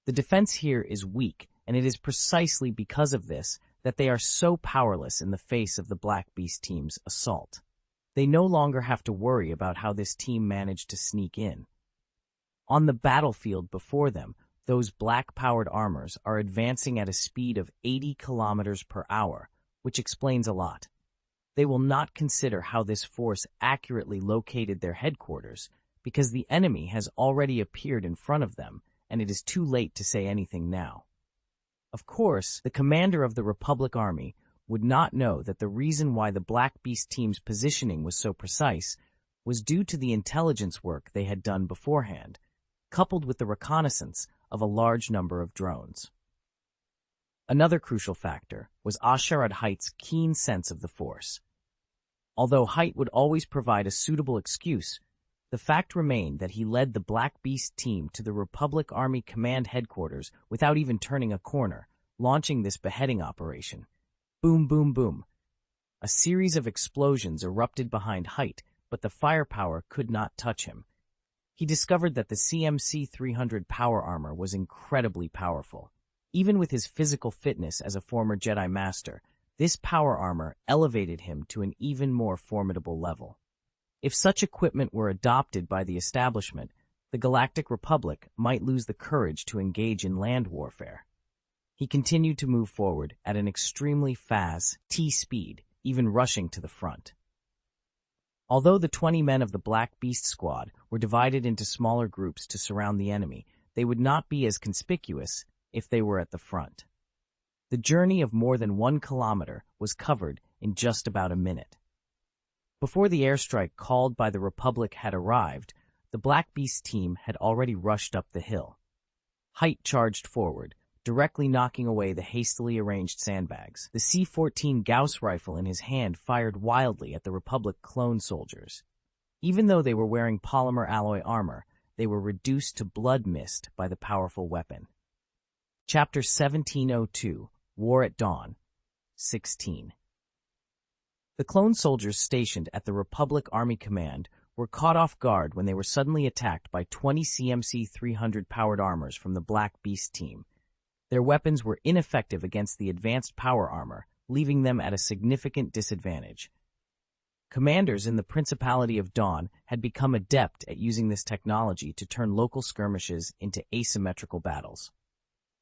The defense here is weak, and it is precisely because of this that they are so powerless in the face of the Black Beast team's assault. They no longer have to worry about how this team managed to sneak in. On the battlefield before them, those black-powered armors are advancing at a speed of 80 kilometers per hour, which explains a lot. They will not consider how this force accurately located their headquarters, because the enemy has already appeared in front of them, and it is too late to say anything now. Of course, the commander of the Republic Army would not know that the reason why the Black Beast team's positioning was so precise was due to the intelligence work they had done beforehand, coupled with the reconnaissance of a large number of drones. Another crucial factor was Asharad Hight's keen sense of the Force. Although Height would always provide a suitable excuse, the fact remained that he led the Black Beast team to the Republic Army Command Headquarters without even turning a corner, launching this beheading operation. Boom, boom, boom. A series of explosions erupted behind Height, but the firepower could not touch him. He discovered that the CMC-300 power armor was incredibly powerful. Even with his physical fitness as a former Jedi Master, this power armor elevated him to an even more formidable level. If such equipment were adopted by the establishment, the Galactic Republic might lose the courage to engage in land warfare. He continued to move forward at an extremely fast T-speed, even rushing to the front. Although the 20 men of the Black Beast Squad were divided into smaller groups to surround the enemy, they would not be as conspicuous if they were at the front. The journey of more than 1 kilometer was covered in just about a minute. Before the airstrike called by the Republic had arrived, the Black Beast team had already rushed up the hill. Height charged forward, directly knocking away the hastily arranged sandbags. The C-14 Gauss rifle in his hand fired wildly at the Republic clone soldiers. Even though they were wearing polymer alloy armor, they were reduced to blood mist by the powerful weapon. Chapter 1702, War at Dawn, 16. The clone soldiers stationed at the Republic Army Command were caught off guard when they were suddenly attacked by 20 CMC-300 powered armors from the Black Beast team. Their weapons were ineffective against the advanced power armor, leaving them at a significant disadvantage. Commanders in the Principality of Dawn had become adept at using this technology to turn local skirmishes into asymmetrical battles.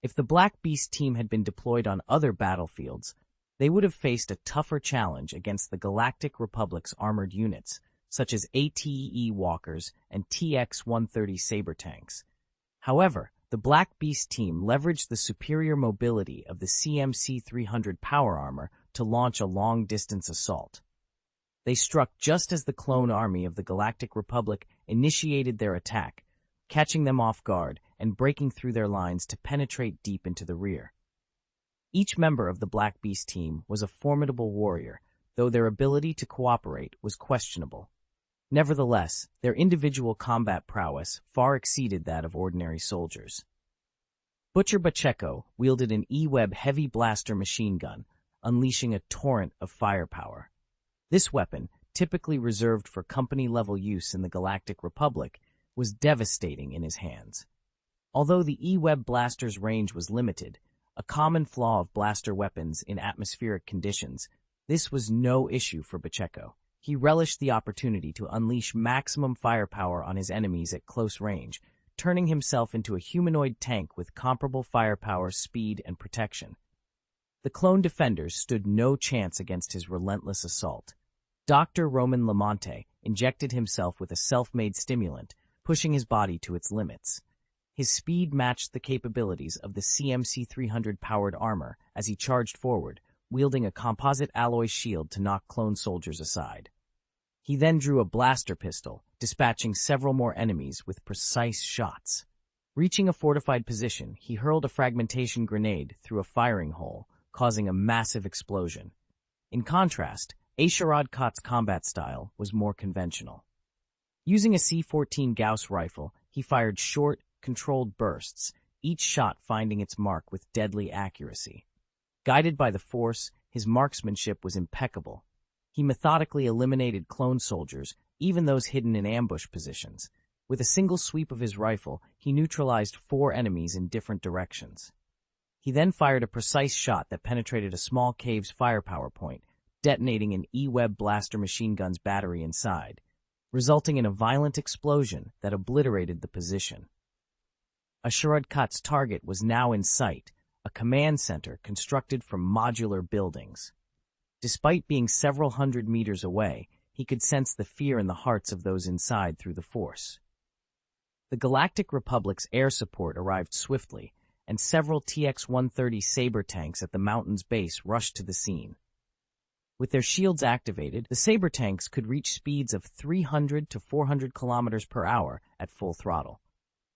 If the Black Beast team had been deployed on other battlefields, they would have faced a tougher challenge against the Galactic Republic's armored units, such as ATE walkers and TX-130 saber tanks. However, the Black Beast team leveraged the superior mobility of the CMC-300 power armor to launch a long-distance assault. They struck just as the clone army of the Galactic Republic initiated their attack, catching them off guard and breaking through their lines to penetrate deep into the rear. Each member of the Black Beast team was a formidable warrior, though their ability to cooperate was questionable. Nevertheless, their individual combat prowess far exceeded that of ordinary soldiers. Butcher Pacheco wielded an E-Web heavy blaster machine gun, unleashing a torrent of firepower. This weapon, typically reserved for company-level use in the Galactic Republic, was devastating in his hands. Although the E-Web blaster's range was limited, a common flaw of blaster weapons in atmospheric conditions, this was no issue for Pacheco. He relished the opportunity to unleash maximum firepower on his enemies at close range, turning himself into a humanoid tank with comparable firepower, speed, and protection. The clone defenders stood no chance against his relentless assault. Dr. Roman Lamonte injected himself with a self-made stimulant, pushing his body to its limits. His speed matched the capabilities of the CMC-300 powered armor as he charged forward, wielding a composite alloy shield to knock clone soldiers aside. He then drew a blaster pistol, dispatching several more enemies with precise shots. Reaching a fortified position, he hurled a fragmentation grenade through a firing hole, causing a massive explosion. In contrast, Asharad Kot's combat style was more conventional. Using a C-14 Gauss rifle, he fired short, controlled bursts, each shot finding its mark with deadly accuracy. Guided by the Force, his marksmanship was impeccable. He methodically eliminated clone soldiers, even those hidden in ambush positions. With a single sweep of his rifle, he neutralized 4 enemies in different directions. He then fired a precise shot that penetrated a small cave's firepower point, detonating an E-Web blaster machine gun's battery inside, resulting in a violent explosion that obliterated the position. Asharad Kot's target was now in sight, a command center constructed from modular buildings. Despite being several hundred meters away, he could sense the fear in the hearts of those inside through the Force. The Galactic Republic's air support arrived swiftly, and several TX-130 saber tanks at the mountain's base rushed to the scene. With their shields activated, the saber tanks could reach speeds of 300 to 400 kilometers per hour at full throttle.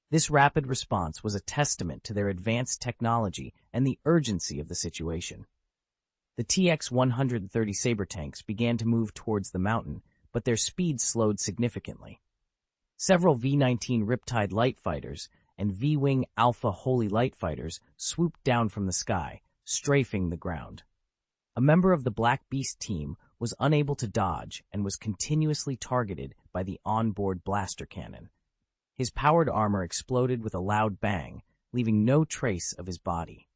This rapid response was a testament to their advanced technology and the urgency of the situation. The TX-130 Sabre tanks began to move towards the mountain, but their speed slowed significantly. Several V-19 Riptide light fighters and V-Wing Alpha Holy light fighters swooped down from the sky, strafing the ground. A member of the Black Beast team was unable to dodge and was continuously targeted by the onboard blaster cannon. His powered armor exploded with a loud bang, leaving no trace of his body.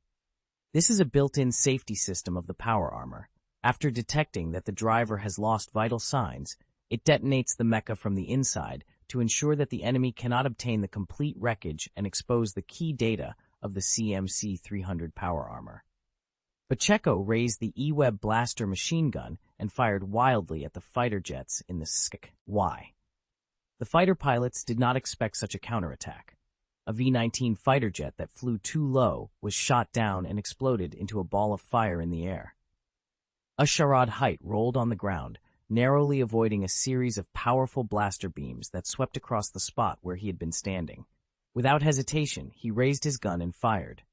This is a built-in safety system of the power armor. After detecting that the driver has lost vital signs, it detonates the mecha from the inside to ensure that the enemy cannot obtain the complete wreckage and expose the key data of the CMC-300 power armor. Pacheco raised the E-Web blaster machine gun and fired wildly at the fighter jets in the sky. The fighter pilots did not expect such a counterattack. A V-19 fighter jet that flew too low was shot down and exploded into a ball of fire in the air. Asharad Height rolled on the ground, narrowly avoiding a series of powerful blaster beams that swept across the spot where he had been standing. Without hesitation, he raised his gun and fired.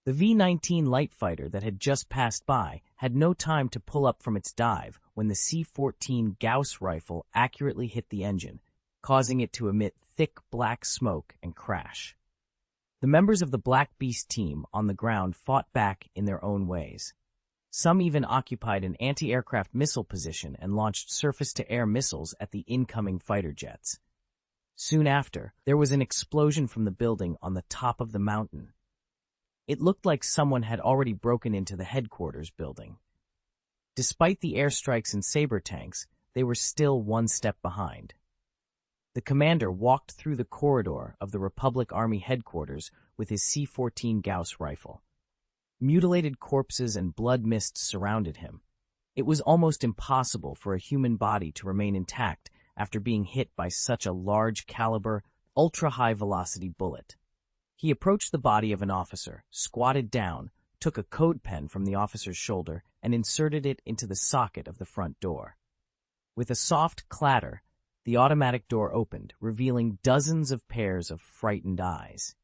The V-19 light fighter that had just passed by had no time to pull up from its dive when the C-14 Gauss rifle accurately hit the engine, causing it to emit thick black smoke and crash. The members of the Black Beast team on the ground fought back in their own ways. Some even occupied an anti-aircraft missile position and launched surface-to-air missiles at the incoming fighter jets. Soon after, there was an explosion from the building on the top of the mountain. It looked like someone had already broken into the headquarters building. Despite the airstrikes and saber tanks, they were still one step behind. The commander walked through the corridor of the Republic Army headquarters with his C-14 Gauss rifle. Mutilated corpses and blood mists surrounded him. It was almost impossible for a human body to remain intact after being hit by such a large-caliber, ultra-high-velocity bullet. He approached the body of an officer, squatted down, took a code pen from the officer's shoulder, and inserted it into the socket of the front door. With a soft clatter, the automatic door opened, revealing dozens of pairs of frightened eyes.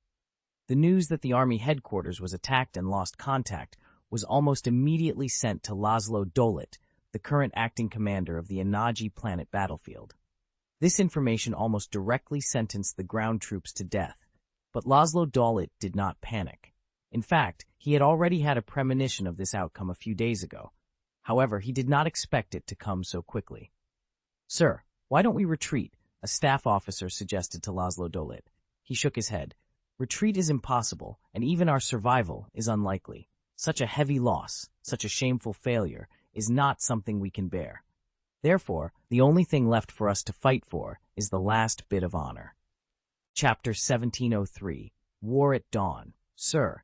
The news that the Army headquarters was attacked and lost contact was almost immediately sent to Laszlo Dolit, the current acting commander of the Anaji planet battlefield. This information almost directly sentenced the ground troops to death, but Laszlo Dolit did not panic. In fact, he had already had a premonition of this outcome a few days ago. However, he did not expect it to come so quickly. "Sir, why don't we retreat?" a staff officer suggested to Laszlo Dolit. He shook his head. "Retreat is impossible, and even our survival is unlikely. Such a heavy loss, such a shameful failure, is not something we can bear. Therefore, the only thing left for us to fight for is the last bit of honor." Chapter 1703, War at Dawn. "Sir,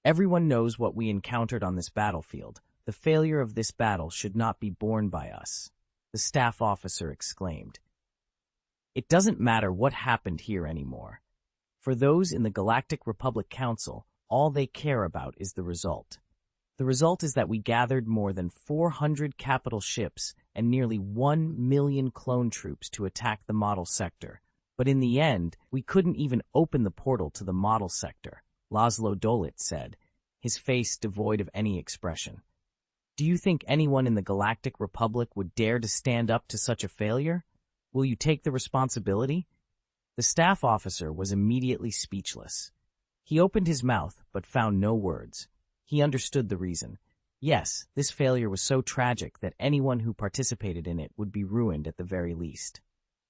everyone knows what we encountered on this battlefield. The failure of this battle should not be borne by us," the staff officer exclaimed. "It doesn't matter what happened here anymore. For those in the Galactic Republic Council, all they care about is the result. The result is that we gathered more than 400 capital ships and nearly 1 million clone troops to attack the model sector. But in the end, we couldn't even open the portal to the model sector," Laszlo Dolit said, his face devoid of any expression. "Do you think anyone in the Galactic Republic would dare to stand up to such a failure? Will you take the responsibility?" The staff officer was immediately speechless. He opened his mouth, but found no words. He understood the reason. Yes, this failure was so tragic that anyone who participated in it would be ruined at the very least.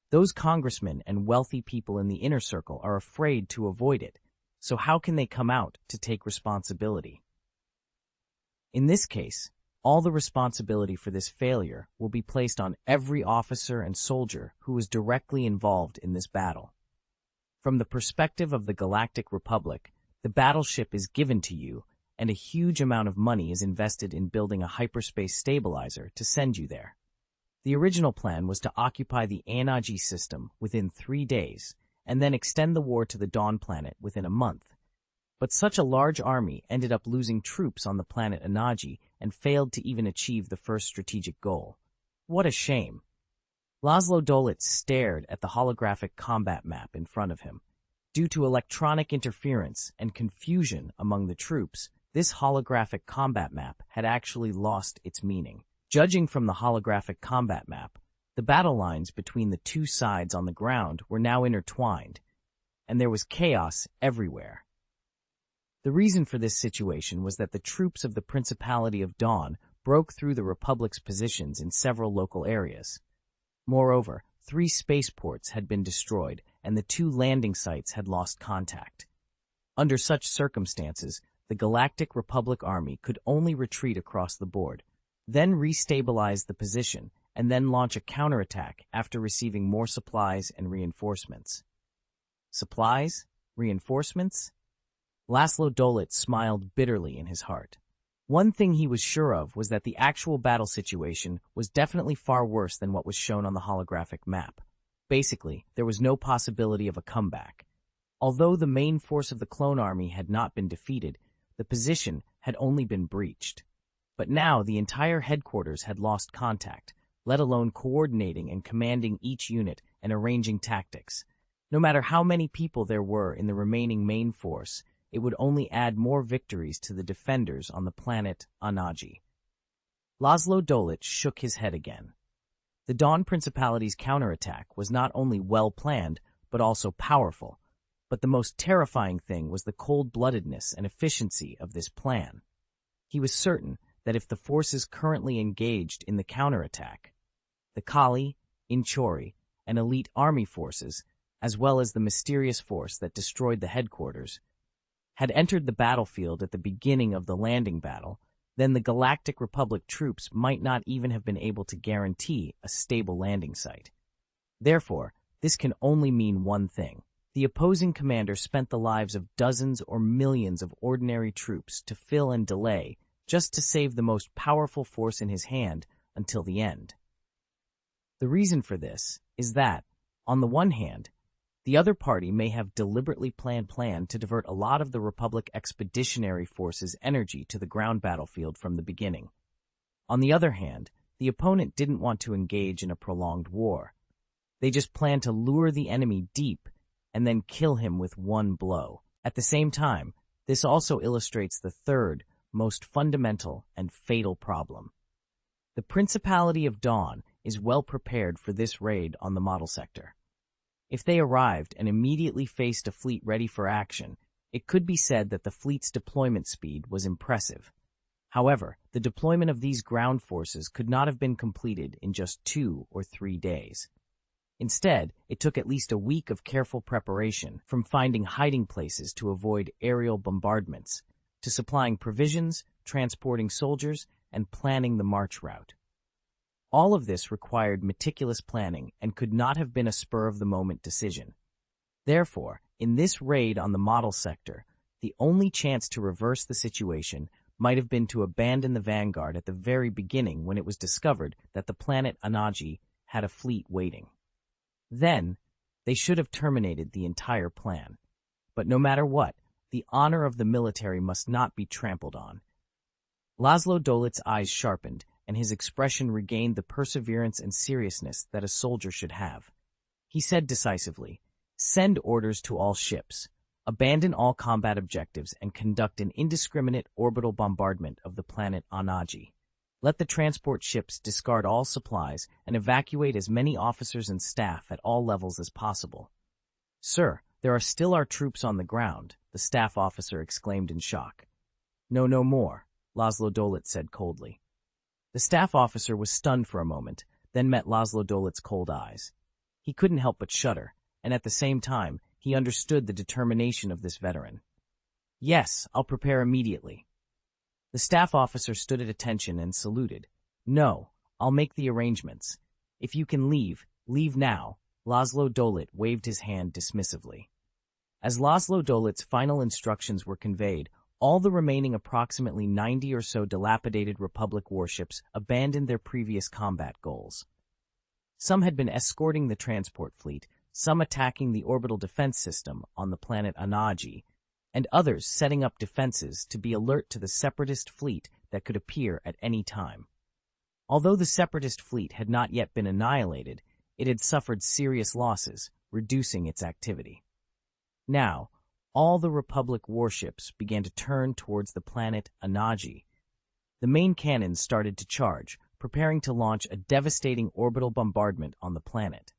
Those congressmen and wealthy people in the inner circle are afraid to avoid it, so how can they come out to take responsibility? In this case, all the responsibility for this failure will be placed on every officer and soldier who was directly involved in this battle. From the perspective of the Galactic Republic, the battleship is given to you, and a huge amount of money is invested in building a hyperspace stabilizer to send you there. The original plan was to occupy the Anaji system within 3 days, and then extend the war to the Dawn planet within a month. But such a large army ended up losing troops on the planet Anaji and failed to even achieve the first strategic goal. What a shame. Laszlo Dolit stared at the holographic combat map in front of him. Due to electronic interference and confusion among the troops, this holographic combat map had actually lost its meaning. Judging from the holographic combat map, the battle lines between the two sides on the ground were now intertwined, and there was chaos everywhere. The reason for this situation was that the troops of the Principality of Dawn broke through the Republic's positions in several local areas. Moreover, 3 spaceports had been destroyed, and the 2 landing sites had lost contact. Under such circumstances, the Galactic Republic Army could only retreat across the board, then restabilize the position, and then launch a counterattack after receiving more supplies and reinforcements. Supplies? Reinforcements? Laszlo Dolit smiled bitterly in his heart. One thing he was sure of was that the actual battle situation was definitely far worse than what was shown on the holographic map. Basically, there was no possibility of a comeback. Although the main force of the clone army had not been defeated, the position had only been breached. But now the entire headquarters had lost contact, let alone coordinating and commanding each unit and arranging tactics. No matter how many people there were in the remaining main force, it would only add more victories to the defenders on the planet Anaji. Laszlo Dolit shook his head again. The Dawn Principality's counterattack was not only well-planned, but also powerful. But the most terrifying thing was the cold-bloodedness and efficiency of this plan. He was certain that if the forces currently engaged in the counterattack, the Kali, Inchori, and elite army forces, as well as the mysterious force that destroyed the headquarters, had entered the battlefield at the beginning of the landing battle, then the Galactic Republic troops might not even have been able to guarantee a stable landing site. Therefore, this can only mean one thing. The opposing commander spent the lives of dozens or millions of ordinary troops to fill and delay just to save the most powerful force in his hand until the end. The reason for this is that, on the one hand, the other party may have deliberately planned to divert a lot of the Republic Expeditionary Force's energy to the ground battlefield from the beginning. On the other hand, the opponent didn't want to engage in a prolonged war. They just planned to lure the enemy deep and then kill him with one blow. At the same time, this also illustrates the third, most fundamental and fatal problem. The Principality of Dawn is well prepared for this raid on the model sector. If they arrived and immediately faced a fleet ready for action, it could be said that the fleet's deployment speed was impressive. However, the deployment of these ground forces could not have been completed in just 2 or 3 days. Instead, it took at least a week of careful preparation, from finding hiding places to avoid aerial bombardments, to supplying provisions, transporting soldiers, and planning the march route. All of this required meticulous planning and could not have been a spur-of-the-moment decision. Therefore, in this raid on the model sector, the only chance to reverse the situation might have been to abandon the vanguard at the very beginning when it was discovered that the planet Anaji had a fleet waiting. Then, they should have terminated the entire plan. But no matter what, the honor of the military must not be trampled on. Laszlo Dolit's eyes sharpened, and his expression regained the perseverance and seriousness that a soldier should have. He said decisively, "Send orders to all ships, abandon all combat objectives, and conduct an indiscriminate orbital bombardment of the planet Anaji. Let the transport ships discard all supplies and evacuate as many officers and staff at all levels as possible." "Sir, there are still our troops on the ground," the staff officer exclaimed in shock. No more," Laszlo Dolit said coldly. The staff officer was stunned for a moment, then met Laszlo Dolit's cold eyes. He couldn't help but shudder, and at the same time, he understood the determination of this veteran. "Yes, I'll prepare immediately." The staff officer stood at attention and saluted. "No, I'll make the arrangements. If you can leave, leave now." Laszlo Dolit waved his hand dismissively. As Laszlo Dolit's final instructions were conveyed, all the remaining approximately 90 or so dilapidated Republic warships abandoned their previous combat goals. Some had been escorting the transport fleet, some attacking the orbital defense system on the planet Anaji, and others setting up defenses to be alert to the Separatist fleet that could appear at any time. Although the Separatist fleet had not yet been annihilated, it had suffered serious losses, reducing its activity. Now, all the Republic warships began to turn towards the planet Anaji. The main cannons started to charge, preparing to launch a devastating orbital bombardment on the planet.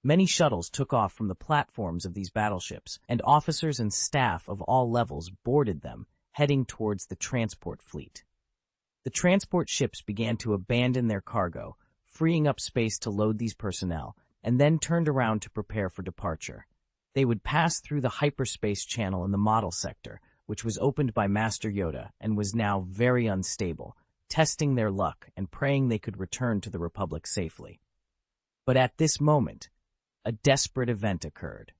Many shuttles took off from the platforms of these battleships, and officers and staff of all levels boarded them, heading towards the transport fleet. The transport ships began to abandon their cargo, freeing up space to load these personnel, and then turned around to prepare for departure. They would pass through the hyperspace channel in the model sector, which was opened by Master Yoda and was now very unstable, testing their luck and praying they could return to the Republic safely. But at this moment, a desperate event occurred.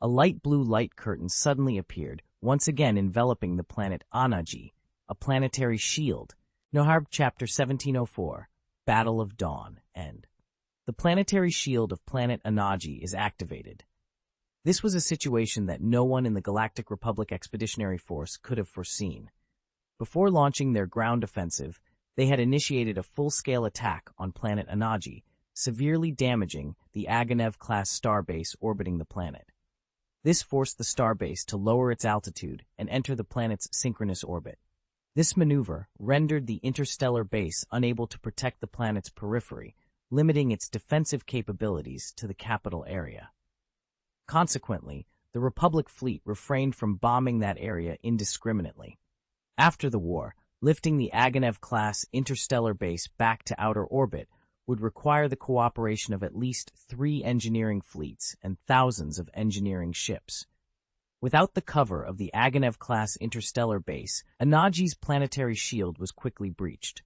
A light blue light curtain suddenly appeared, once again enveloping the planet Anaji, a planetary shield. Noharb Chapter 1704, Battle of Dawn, End. The planetary shield of planet Anaji is activated. This was a situation that no one in the Galactic Republic Expeditionary Force could have foreseen. Before launching their ground offensive, they had initiated a full-scale attack on planet Anaji, severely damaging the Aganev-class starbase orbiting the planet. This forced the starbase to lower its altitude and enter the planet's synchronous orbit. This maneuver rendered the interstellar base unable to protect the planet's periphery, limiting its defensive capabilities to the capital area. Consequently, the Republic fleet refrained from bombing that area indiscriminately. After the war, lifting the Aganev-class interstellar base back to outer orbit would require the cooperation of at least 3 engineering fleets and thousands of engineering ships. Without the cover of the Aganev-class interstellar base, Anaji's planetary shield was quickly breached.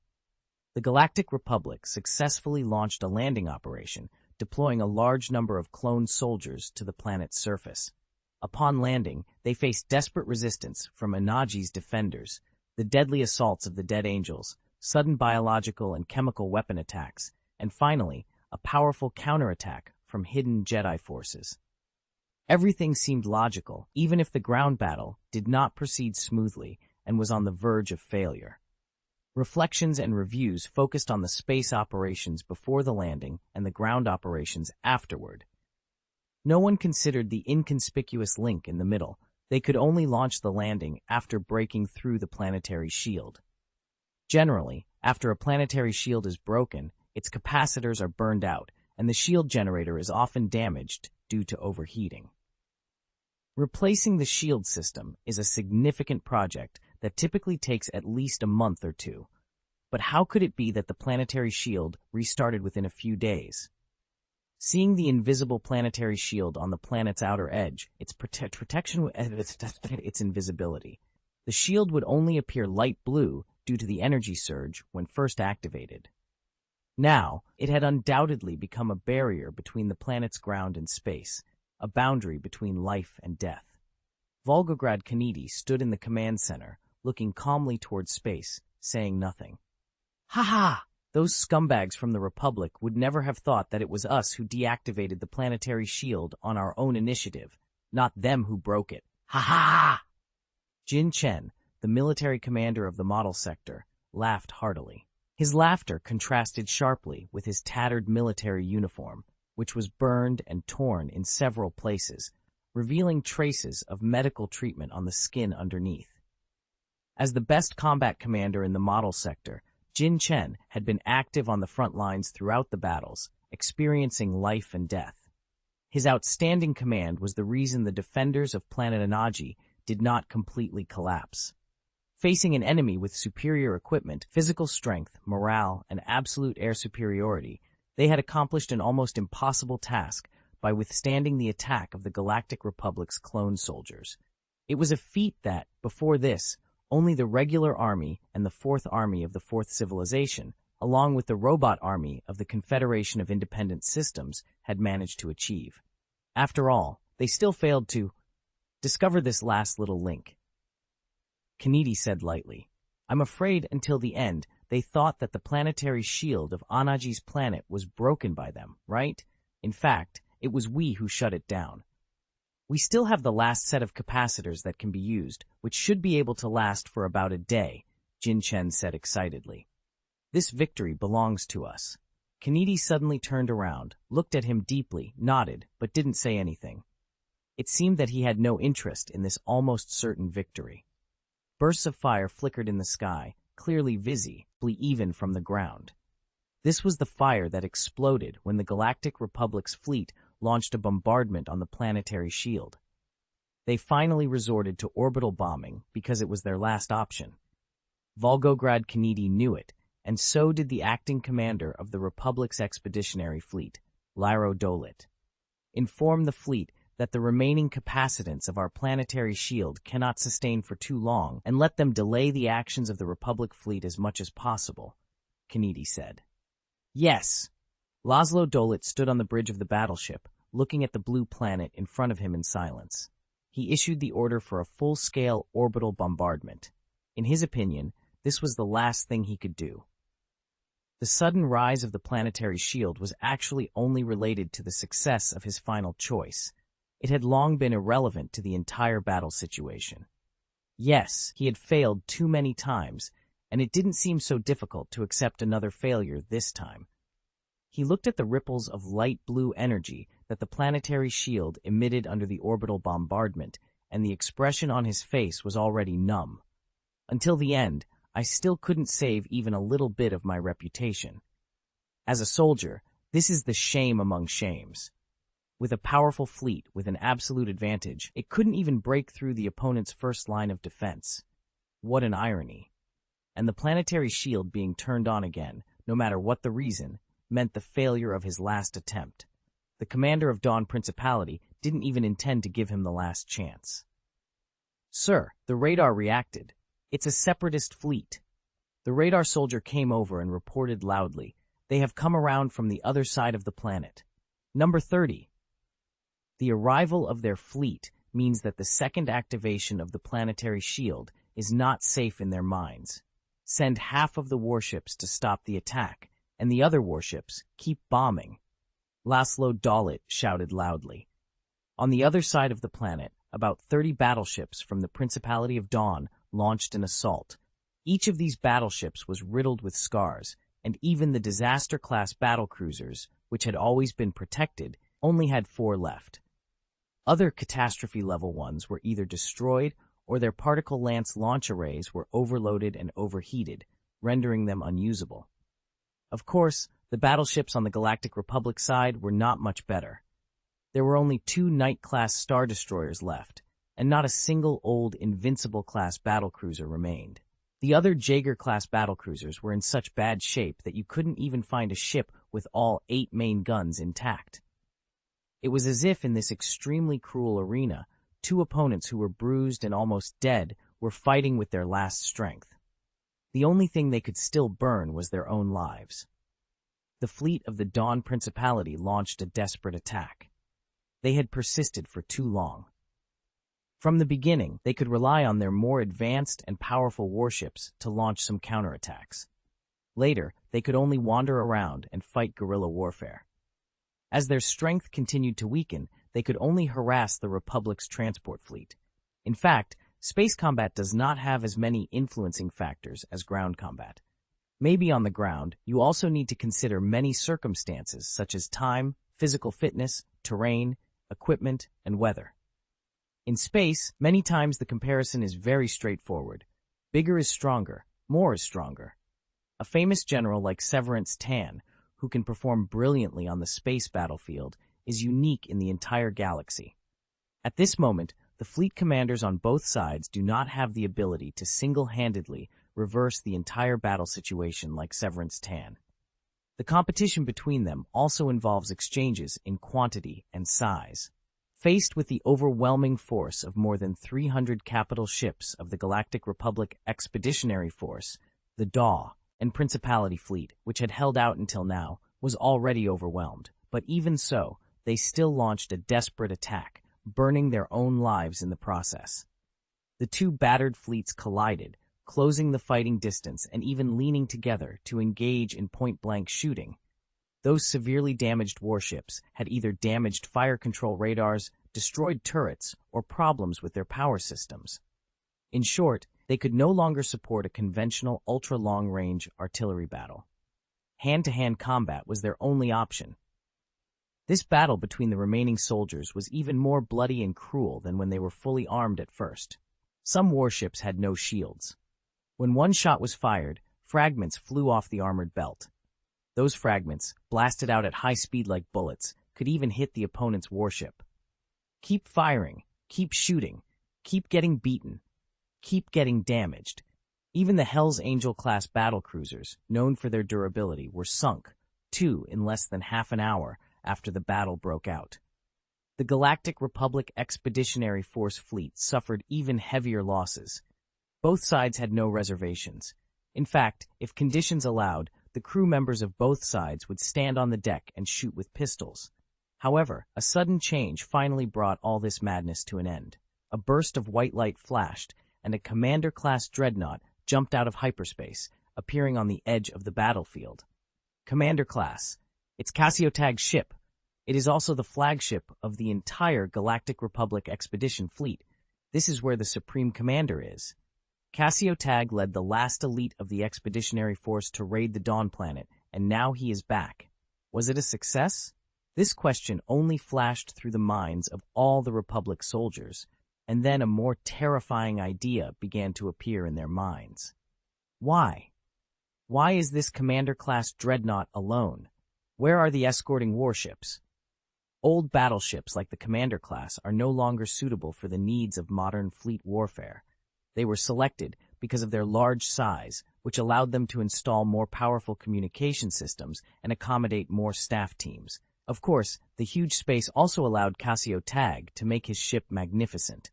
The Galactic Republic successfully launched a landing operation, deploying a large number of clone soldiers to the planet's surface. Upon landing, they faced desperate resistance from Anaji's defenders, the deadly assaults of the Dead Angels, sudden biological and chemical weapon attacks, and finally, a powerful counterattack from hidden Jedi forces. Everything seemed logical, even if the ground battle did not proceed smoothly and was on the verge of failure. Reflections and reviews focused on the space operations before the landing and the ground operations afterward. No one considered the inconspicuous link in the middle. They could only launch the landing after breaking through the planetary shield. Generally, after a planetary shield is broken, its capacitors are burned out, and the shield generator is often damaged due to overheating. Replacing the shield system is a significant project that typically takes at least a month or two. But how could it be that the planetary shield restarted within a few days? Seeing the invisible planetary shield on the planet's outer edge, its protection its invisibility. The shield would only appear light blue due to the energy surge when first activated. Now, it had undoubtedly become a barrier between the planet's ground and space, a boundary between life and death. Volgograd Kennedy stood in the command center, looking calmly towards space, saying nothing. "Ha ha! Those scumbags from the Republic would never have thought that it was us who deactivated the planetary shield on our own initiative, not them who broke it. Ha ha ha!" Jin Chen, the military commander of the model sector, laughed heartily. His laughter contrasted sharply with his tattered military uniform, which was burned and torn in several places, revealing traces of medical treatment on the skin underneath. As the best combat commander in the model sector, Jin Chen had been active on the front lines throughout the battles, experiencing life and death. His outstanding command was the reason the defenders of planet Anaji did not completely collapse. Facing an enemy with superior equipment, physical strength, morale, and absolute air superiority, they had accomplished an almost impossible task by withstanding the attack of the Galactic Republic's clone soldiers. It was a feat that, before this, only the regular army and the Fourth Army of the Fourth Civilization, along with the robot army of the Confederation of Independent Systems, had managed to achieve. After all, they still failed to discover this last little link. Kennedy said lightly, "I'm afraid until the end, they thought that the planetary shield of Anaji's planet was broken by them, right? In fact, it was we who shut it down. We still have the last set of capacitors that can be used, which should be able to last for about a day," Jin Chen said excitedly. "This victory belongs to us." Kennedy suddenly turned around, looked at him deeply, nodded, but didn't say anything. It seemed that he had no interest in this almost certain victory. Bursts of fire flickered in the sky, clearly visibly even from the ground. This was the fire that exploded when the Galactic Republic's fleet launched a bombardment on the planetary shield. They finally resorted to orbital bombing because it was their last option. Volgograd Kennedy knew it, and so did the acting commander of the Republic's expeditionary fleet, Lyro Dolit. Inform the fleet that the remaining capacitance of our planetary shield cannot sustain for too long, and let them delay the actions of the Republic fleet as much as possible, Kennedy said. Yes. Laszlo Dolit stood on the bridge of the battleship, looking at the blue planet in front of him in silence. He issued the order for a full-scale orbital bombardment. In his opinion, this was the last thing he could do. The sudden rise of the planetary shield was actually only related to the success of his final choice. It had long been irrelevant to the entire battle situation. Yes, he had failed too many times, and it didn't seem so difficult to accept another failure this time. He looked at the ripples of light blue energy that the planetary shield emitted under the orbital bombardment, and the expression on his face was already numb. Until the end, I still couldn't save even a little bit of my reputation. As a soldier, this is the shame among shames. With a powerful fleet with an absolute advantage, it couldn't even break through the opponent's first line of defense. What an irony. And the planetary shield being turned on again, no matter what the reason, meant the failure of his last attempt. The commander of Dawn Principality didn't even intend to give him the last chance. Sir, the radar reacted. It's a separatist fleet. The radar soldier came over and reported loudly. They have come around from the other side of the planet. Number 30. The arrival of their fleet means that the second activation of the planetary shield is not safe in their minds. Send half of the warships to stop the attack, and the other warships keep bombing. Laszlo Dolit shouted loudly. On the other side of the planet, about 30 battleships from the Principality of Dawn launched an assault. Each of these battleships was riddled with scars, and even the disaster-class battlecruisers, which had always been protected, only had 4 left. Other catastrophe-level ones were either destroyed or their particle lance launch arrays were overloaded and overheated, rendering them unusable. Of course, the battleships on the Galactic Republic side were not much better. There were only 2 Knight-class Star Destroyers left, and not a single old Invincible-class battlecruiser remained. The other Jaeger-class battlecruisers were in such bad shape that you couldn't even find a ship with all 8 main guns intact. It was as if in this extremely cruel arena, 2 opponents who were bruised and almost dead were fighting with their last strength. The only thing they could still burn was their own lives. The fleet of the Dawn Principality launched a desperate attack. They had persisted for too long. From the beginning, they could rely on their more advanced and powerful warships to launch some counterattacks. Later, they could only wander around and fight guerrilla warfare. As their strength continued to weaken, they could only harass the Republic's transport fleet. In fact, space combat does not have as many influencing factors as ground combat. Maybe on the ground, you also need to consider many circumstances such as time, physical fitness, terrain, equipment, and weather. In space, many times the comparison is very straightforward. Bigger is stronger, more is stronger. A famous general like Severance Tan, who can perform brilliantly on the space battlefield, is unique in the entire galaxy. At this moment, the fleet commanders on both sides do not have the ability to single-handedly reverse the entire battle situation like Severance Tan. The competition between them also involves exchanges in quantity and size. Faced with the overwhelming force of more than 300 capital ships of the Galactic Republic Expeditionary Force, the DAW, and Principality fleet, which had held out until now, was already overwhelmed, but even so, they still launched a desperate attack, burning their own lives in the process. The 2 battered fleets collided, closing the fighting distance and even leaning together to engage in point-blank shooting. Those severely damaged warships had either damaged fire control radars, destroyed turrets, or problems with their power systems. In short, they could no longer support a conventional ultra-long-range artillery battle. Hand-to-hand combat was their only option. This battle between the remaining soldiers was even more bloody and cruel than when they were fully armed at first. Some warships had no shields. When one shot was fired, fragments flew off the armored belt. Those fragments, blasted out at high speed like bullets, could even hit the opponent's warship. Keep firing, keep shooting, keep getting beaten, keep getting damaged. Even the Hell's Angel-class battlecruisers, known for their durability, were sunk, too, in less than half an hour after the battle broke out. The Galactic Republic Expeditionary Force fleet suffered even heavier losses. Both sides had no reservations. In fact, if conditions allowed, the crew members of both sides would stand on the deck and shoot with pistols. However, a sudden change finally brought all this madness to an end. A burst of white light flashed, and a Commander-class dreadnought jumped out of hyperspace, appearing on the edge of the battlefield. Commander-class. It's Tag's ship. It is also the flagship of the entire Galactic Republic Expedition fleet. This is where the Supreme Commander is. Tag led the last elite of the Expeditionary Force to raid the Dawn Planet, and now he is back. Was it a success? This question only flashed through the minds of all the Republic soldiers, and then a more terrifying idea began to appear in their minds. Why? Why is this Commander-class dreadnought alone? Where are the escorting warships? Old battleships like the Commander-class are no longer suitable for the needs of modern fleet warfare. They were selected because of their large size, which allowed them to install more powerful communication systems and accommodate more staff teams. Of course, the huge space also allowed Tag to make his ship magnificent.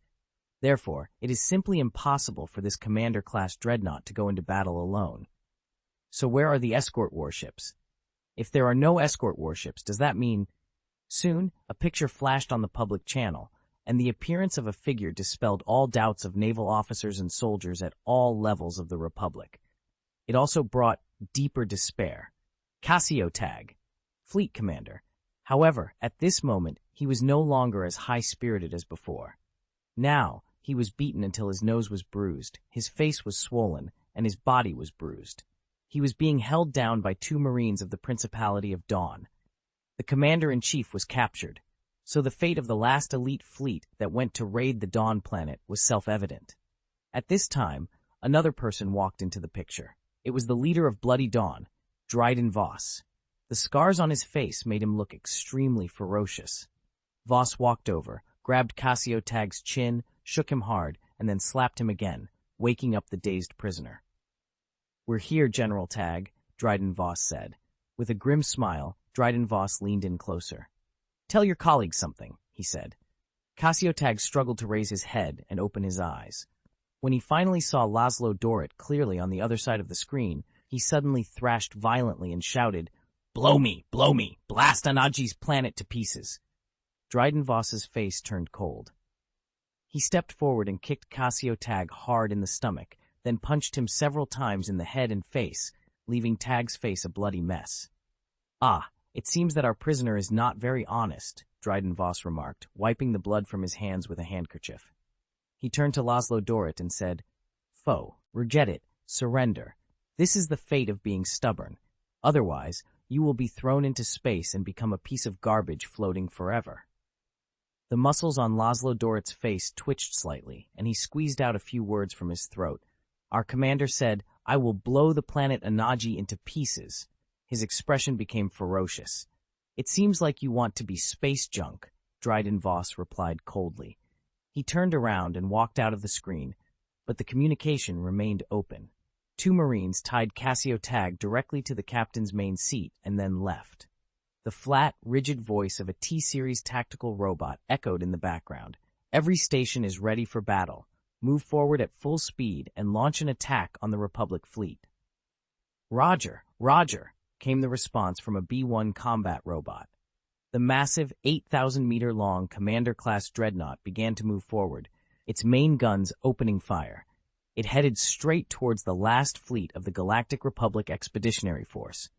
Therefore, it is simply impossible for this Commander-class dreadnought to go into battle alone. So where are the escort warships? If there are no escort warships, does that mean... Soon, a picture flashed on the public channel, and the appearance of a figure dispelled all doubts of naval officers and soldiers at all levels of the Republic. It also brought deeper despair. Tag, fleet commander. However, at this moment, he was no longer as high-spirited as before. Now, he was beaten until his nose was bruised, his face was swollen, and his body was bruised. He was being held down by 2 Marines of the Principality of Dawn. The commander-in-chief was captured, so the fate of the last elite fleet that went to raid the Dawn planet was self-evident. At this time, another person walked into the picture. It was the leader of Bloody Dawn, Dryden Voss. The scars on his face made him look extremely ferocious. Voss walked over, grabbed Tag's chin, shook him hard, and then slapped him again, waking up the dazed prisoner. "We're here, General Tag," Dryden Voss said. With a grim smile, Dryden Voss leaned in closer. "Tell your colleagues something," he said. Tag struggled to raise his head and open his eyes. When he finally saw Laszlo Dorrit clearly on the other side of the screen, he suddenly thrashed violently and shouted, blow me, blast Anaji's planet to pieces." Dryden Voss's face turned cold. He stepped forward and kicked Tag hard in the stomach, then punched him several times in the head and face, leaving Tag's face a bloody mess. "Ah, it seems that our prisoner is not very honest," Dryden Voss remarked, wiping the blood from his hands with a handkerchief. He turned to Laszlo Dorrit and said, "Foe, reject it, surrender. This is the fate of being stubborn. Otherwise, you will be thrown into space and become a piece of garbage floating forever." The muscles on Laszlo Dorrit's face twitched slightly, and he squeezed out a few words from his throat. "Our commander said, 'I will blow the planet Anaji into pieces.'" His expression became ferocious. "It seems like you want to be space junk," Dryden Voss replied coldly. He turned around and walked out of the screen, but the communication remained open. 2 Marines tied Tag directly to the captain's main seat and then left. The flat, rigid voice of a T-Series tactical robot echoed in the background. "Every station is ready for battle. Move forward at full speed and launch an attack on the Republic fleet." "Roger, Roger," came the response from a B-1 combat robot. The massive 8,000-meter-long Commander-class dreadnought began to move forward, its main guns opening fire. It headed straight towards the last fleet of the Galactic Republic Expeditionary Force.